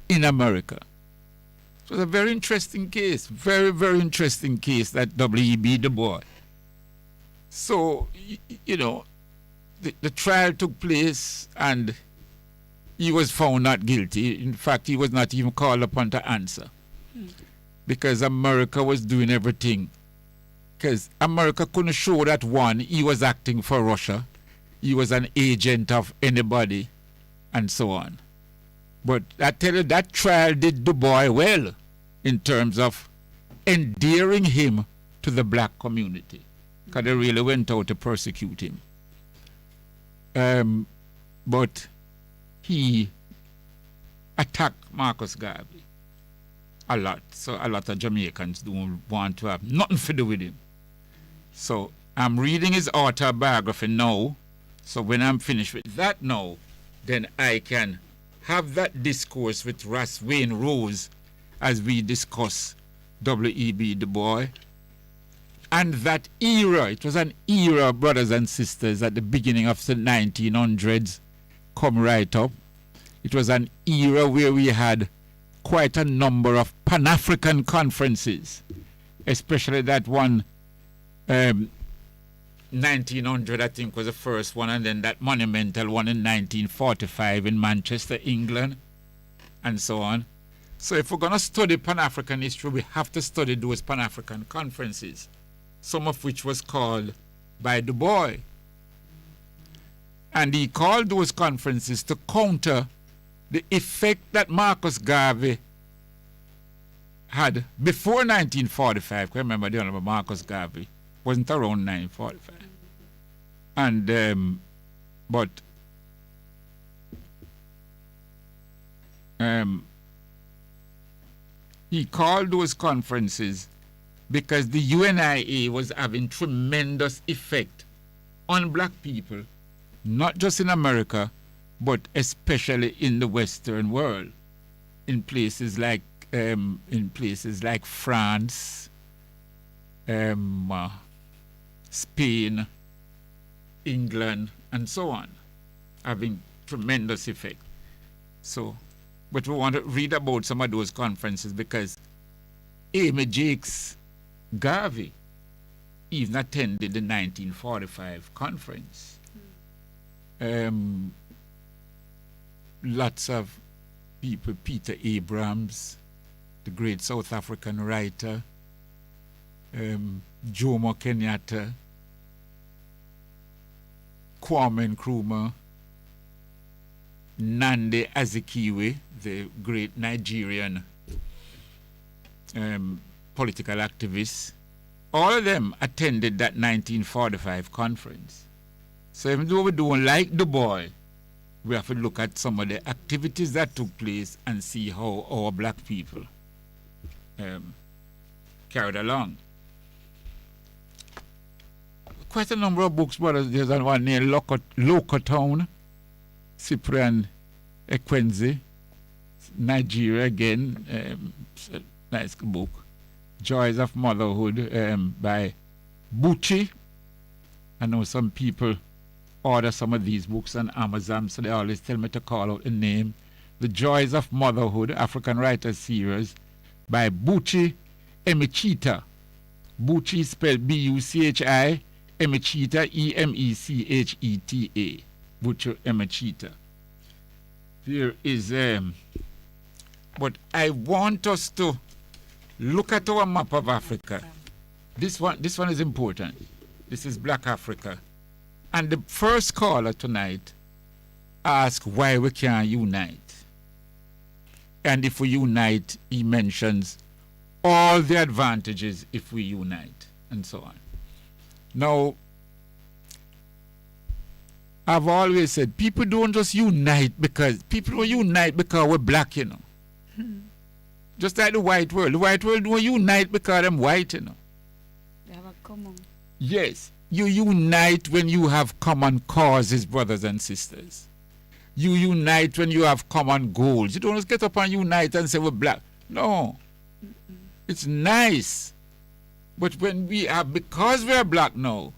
in America. It was a very interesting case, very, very interesting case, that W.E.B. Du Bois. So, you know, the trial took place and he was found not guilty. In fact, he was not even called upon to answer because America was doing everything. Because America couldn't show that, one, he was acting for Russia, he was an agent of anybody, and so on. But I tell you, that trial did Du Bois well in terms of endearing him to the black community, because they really went out to persecute him. But he attacked Marcus Garvey a lot. So a lot of Jamaicans don't want to have nothing to do with him. So I'm reading his autobiography now. So when I'm finished with that now, then I can have that discourse with Ras Wayne Rose as we discuss W.E.B. Du Bois. And that era, it was an era, brothers and sisters, at the beginning of the 1900s, come right up. It was an era where we had quite a number of Pan-African conferences, especially that one, 1900, I think, was the first one, and then that monumental one in 1945 in Manchester, England, and so on. So if we're going to study Pan-African history, we have to study those Pan-African conferences, some of which was called by Du Bois. And he called those conferences to counter the effect that Marcus Garvey had before 1945. I remember the Honorable Marcus Garvey wasn't around 1945. And, he called those conferences because the UNIA was having tremendous effect on black people, not just in America, but especially in the Western world, in places like France, Spain, England, and so on, having tremendous effect. So, but we want to read about some of those conferences because Amy Jakes Garvey even attended the 1945 conference. Lots of people, Peter Abrams, the great South African writer, Jomo Kenyatta, Kwame Nkrumah, Nnamdi Azikiwe, the great Nigerian political activist. All of them attended that 1945 conference. So even though we don't like the boy, we have to look at some of the activities that took place and see how our black people carried along. Quite a number of books, but there's one near Locotown, Cyprian Ekwenze, Nigeria again, nice book. Joys of Motherhood by Bucci. I know some people order some of these books on Amazon, so they always tell me to call out the name. The Joys of Motherhood, African Writers Series by Bucci Emechita. Bucci spelled B-U-C-H-I, Emechita, E-M-E-C-H-E-T-A. Bucci Emechita. There is, but I want us to look at our map of Africa. This one is important. This is Black Africa. And the first caller tonight asked why we can't unite. And if we unite, he mentions all the advantages if we unite, and so on. Now, I've always said people don't just unite because people don't unite because we're black, you know. Just like the white world. The white world don't unite because they're white, you know. They have a common. Yes. You unite when you have common causes, brothers and sisters. You unite when you have common goals. You don't just get up and unite and say we're black. No. It's nice. But when we are, because we are black now,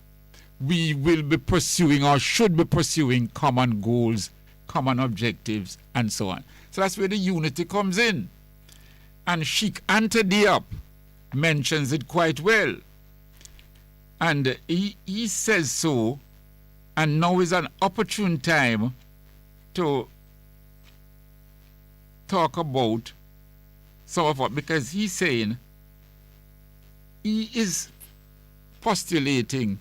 we will be pursuing or should be pursuing common goals, common objectives, and so on. So that's where the unity comes in. And Sheikh Anta Diop mentions it quite well. And he says so, and now is an opportune time to talk about some of what, because he's saying he is postulating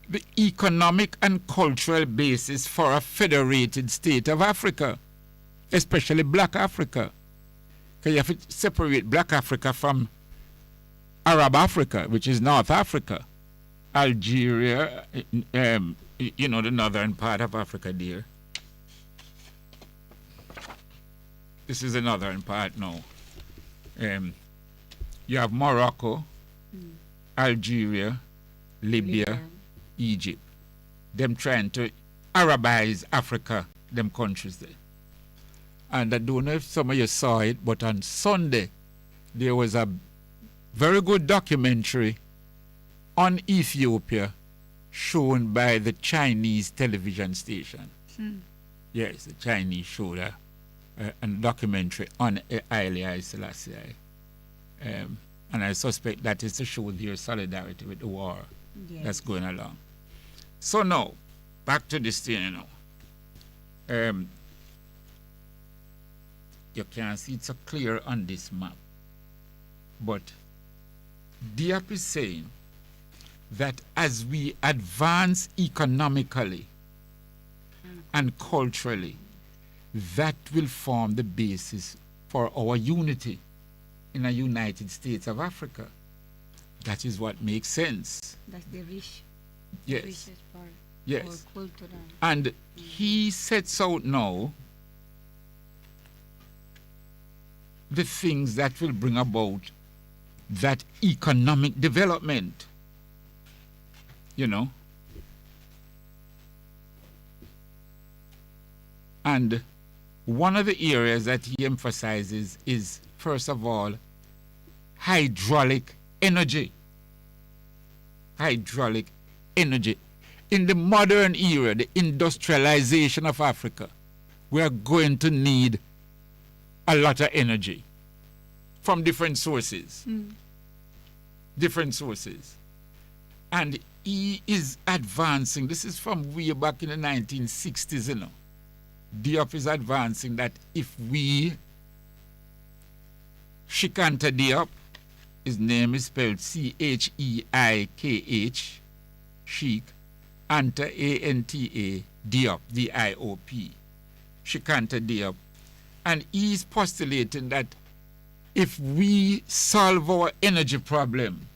the economic and cultural basis for a federated state of Africa, especially Black Africa. Because you have to separate Black Africa from Arab Africa, which is North Africa. Algeria, you know, the northern part of Africa there. This is the northern part now. You have Morocco, Algeria, Libya, Egypt. Them trying to Arabize Africa, them countries there. And I don't know if some of you saw it, but on Sunday, there was a very good documentary on Ethiopia shown by the Chinese television station. Yes, the Chinese showed a documentary on Haile Selassie. And I suspect that is to show their solidarity with the war that's going along. So now, back to this thing, you know. You can see it's so clear on this map. But Diop is saying that as we advance economically and culturally, that will form the basis for our unity in a United States of Africa. That is what makes sense. That's the rich. Yes. The richest part. Yes. Or cultural. And he sets out now the things that will bring about that economic development. You know. And one of the areas that he emphasizes is, first of all, hydraulic energy. Hydraulic energy. In the modern era, the industrialization of Africa, we are going to need a lot of energy from different sources. Different sources. And he is advancing. This is from way back in the 1960s, you know. Diop is advancing that if we Shikanta Diop, his name is spelled Cheikh, Sheikh, Anta Anta Diop, Diop, Shikanta Diop. And he's postulating that if we solve our energy problem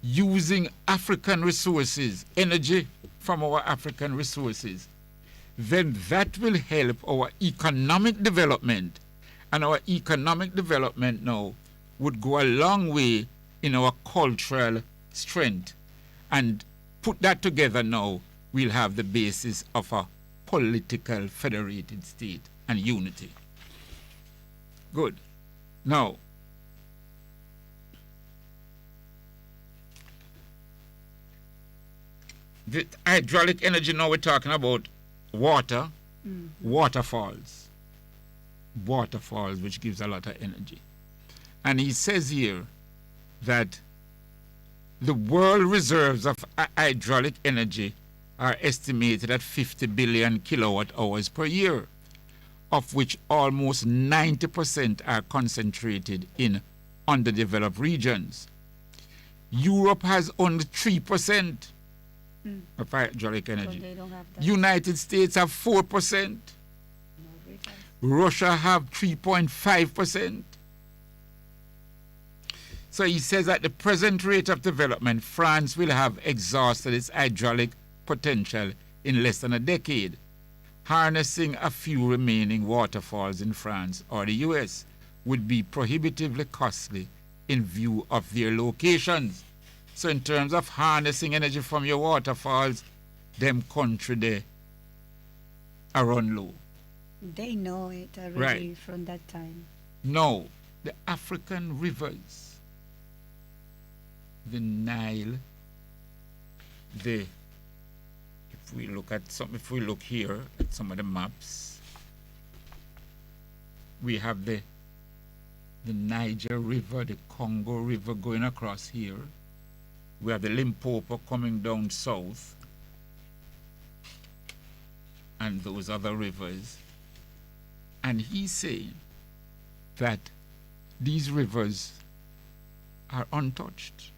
using African resources, energy from our African resources, then that will help our economic development. And our economic development now would go a long way in our cultural strength. And put that together now, we'll have the basis of a political federated state and unity. Good. Now, the hydraulic energy, now we're talking about water, waterfalls, which gives a lot of energy. And he says here that the world reserves of hydraulic energy are estimated at 50 billion kilowatt hours per year, of which almost 90% are concentrated in underdeveloped regions. Europe has only 3% of hydraulic energy. So they don't have that. United States have 4%. Russia have 3.5%. So he says at the present rate of development, France will have exhausted its hydraulic potential in less than a decade. Harnessing a few remaining waterfalls in France or the US would be prohibitively costly in view of their locations. So in terms of harnessing energy from your waterfalls, them country there are run low. They know it already Right. from that time. No, the African rivers, the Nile, if we look here at some of the maps, we have the Niger River, the Congo River going across here. We have the Limpopo coming down south, and those other rivers. And he's saying that these rivers are untouched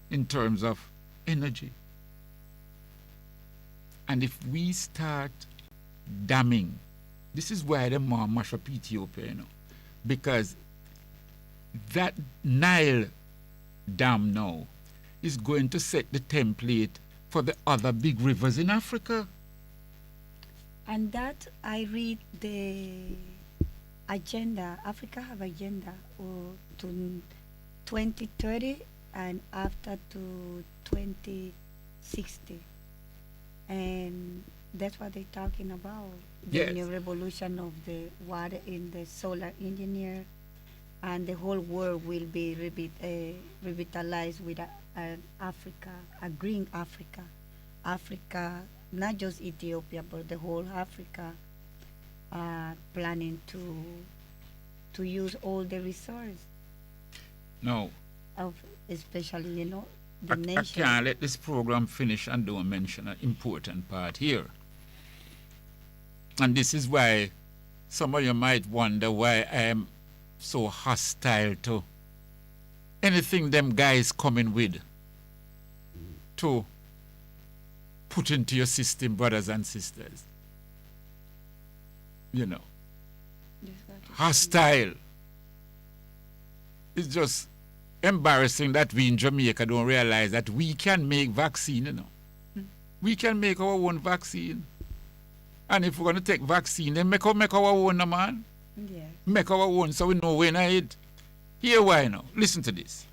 in terms of energy. And if we start damming, this is why the more mash up Ethiopia, you know, because that Nile dam now is going to set the template for the other big rivers in Africa. And that I read the agenda. Africa have agenda to 2030 and after to 2060. And that's what they're talking about. The Yes. new revolution of the water in the solar engineer, and the whole world will be revitalized with an Africa, a green Africa. Africa, not just Ethiopia, but the whole Africa, planning to use all the resources No, of, especially, you know, the I nation. can't let this program finish and don't mention an important part here. And this is why some of you might wonder why I am so hostile to anything them guys coming with to put into your system, brothers and sisters. You know, hostile. It's just embarrassing that we in Jamaica don't realize that we can make vaccine, you know. We can make our own vaccine. And if we're going to take vaccine, then make our own, man. Yeah. Make our own so we know when I eat. Here why now. Listen to this.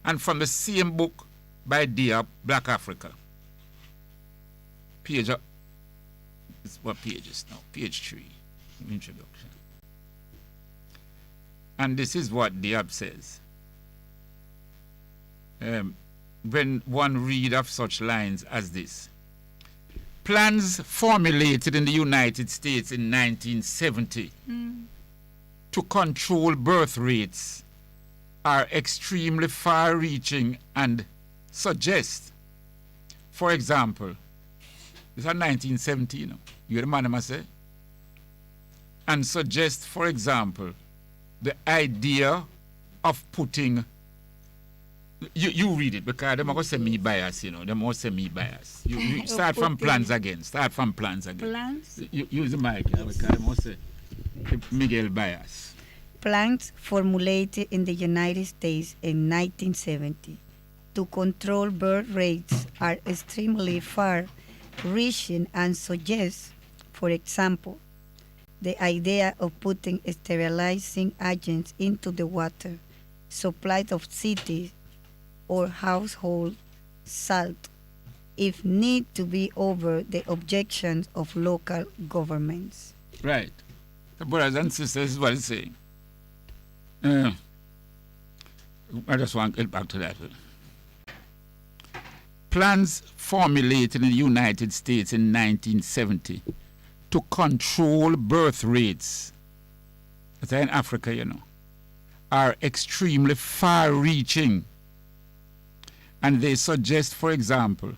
And from the same book by Diop, Black Africa. Page up. What page is now? Page 3. Introduction. And this is what Diop says. When one read of such lines as this. Plans formulated in the United States in 1970 to control birth rates are extremely far-reaching and suggest for example, this is 1970, you know, you hear the man I say? And suggest, for example, the idea of putting, you read it because they're going to say me bias, you know, they're going to say me bias. You start from plans again, Plans? Use the mic, because they're going to say Miguel bias. Plans formulated in the United States in 1970 to control birth rates are extremely far-reaching and suggest, for example, the idea of putting sterilizing agents into the water supply of cities or household salt if need to be over the objections of local governments. Right. The brothers and sisters, this is what it's saying. I just want to get back to that. Plans formulated in the United States in 1970 to control birth rates, as in Africa, you know, are extremely far-reaching. And they suggest, for example,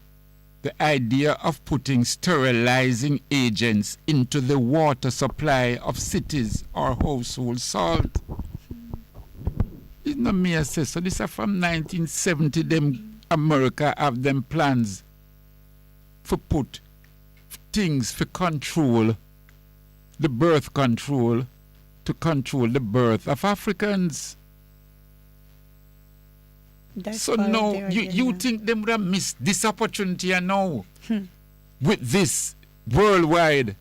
the idea of putting sterilizing agents into the water supply of cities or household salt. It's not me I say so. This is from 1970. Them America have them plans for put things for control, the birth control, to control the birth of Africans. That's so now you think them would have missed this opportunity and now with this worldwide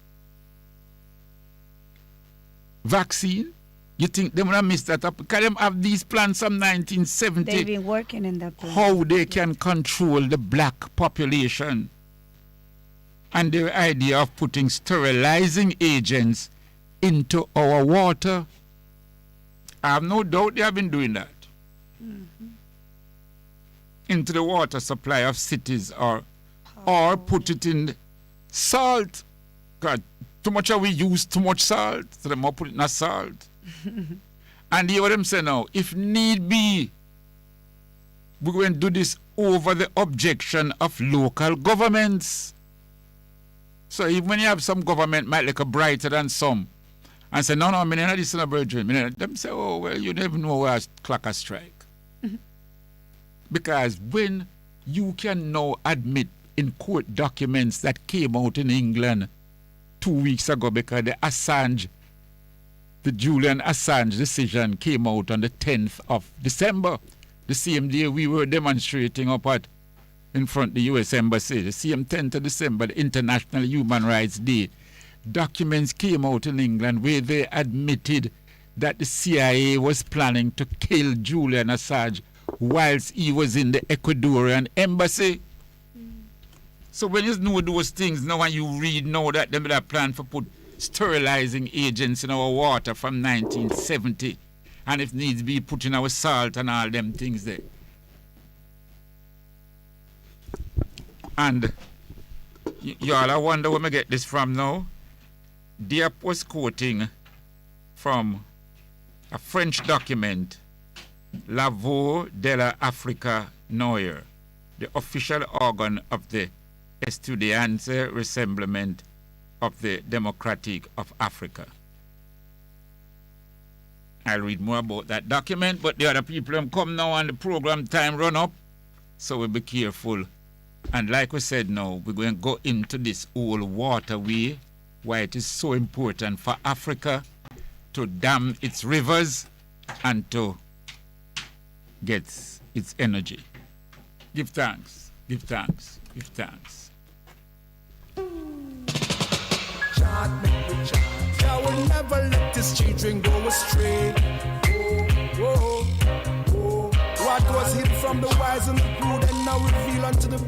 vaccine? You think they would have missed that up? Because them have these plans from 1970. They've been working in that plan. How they can control the black population. And the idea of putting sterilizing agents into our water. I have no doubt they have been doing that. Into the water supply of cities or put it in salt. God, too much of we use too much salt. So they more put it in salt. And you hear them say now, if need be, we're going to do this over the objection of local governments. So even when you have some government might look brighter than some and say, no, I mean, this is a virgin. Them say, oh, well, you never know where clock a strike. Because when you can now admit in court documents that came out in England 2 weeks ago, because the Julian Assange decision came out on the 10th of December, the same day we were demonstrating up in front of the U.S. Embassy, the same 10th of December, the International Human Rights Day. Documents came out in England where they admitted that the CIA was planning to kill Julian Assange whilst he was in the Ecuadorian embassy. So when you know those things now and you read now that they had planned to put sterilizing agents in our water from 1970, and if needs be putting our salt and all them things there. And y'all, I wonder where I get this from now. Diep was quoting from a French document, La Voix de l'Afrique Noire, the official organ of the Estudiants Rassemblement of the Democratic of Africa. I'll read more about that document, but the other people have come now and the program time run up, so we'll be careful. And like we said now, we're going to go into this whole waterway, why it is so important for Africa to dam its rivers and to get its energy. Give thanks, give thanks, give thanks. I will never let this children go astray. What was hid from the wise and the prudent now reveal unto the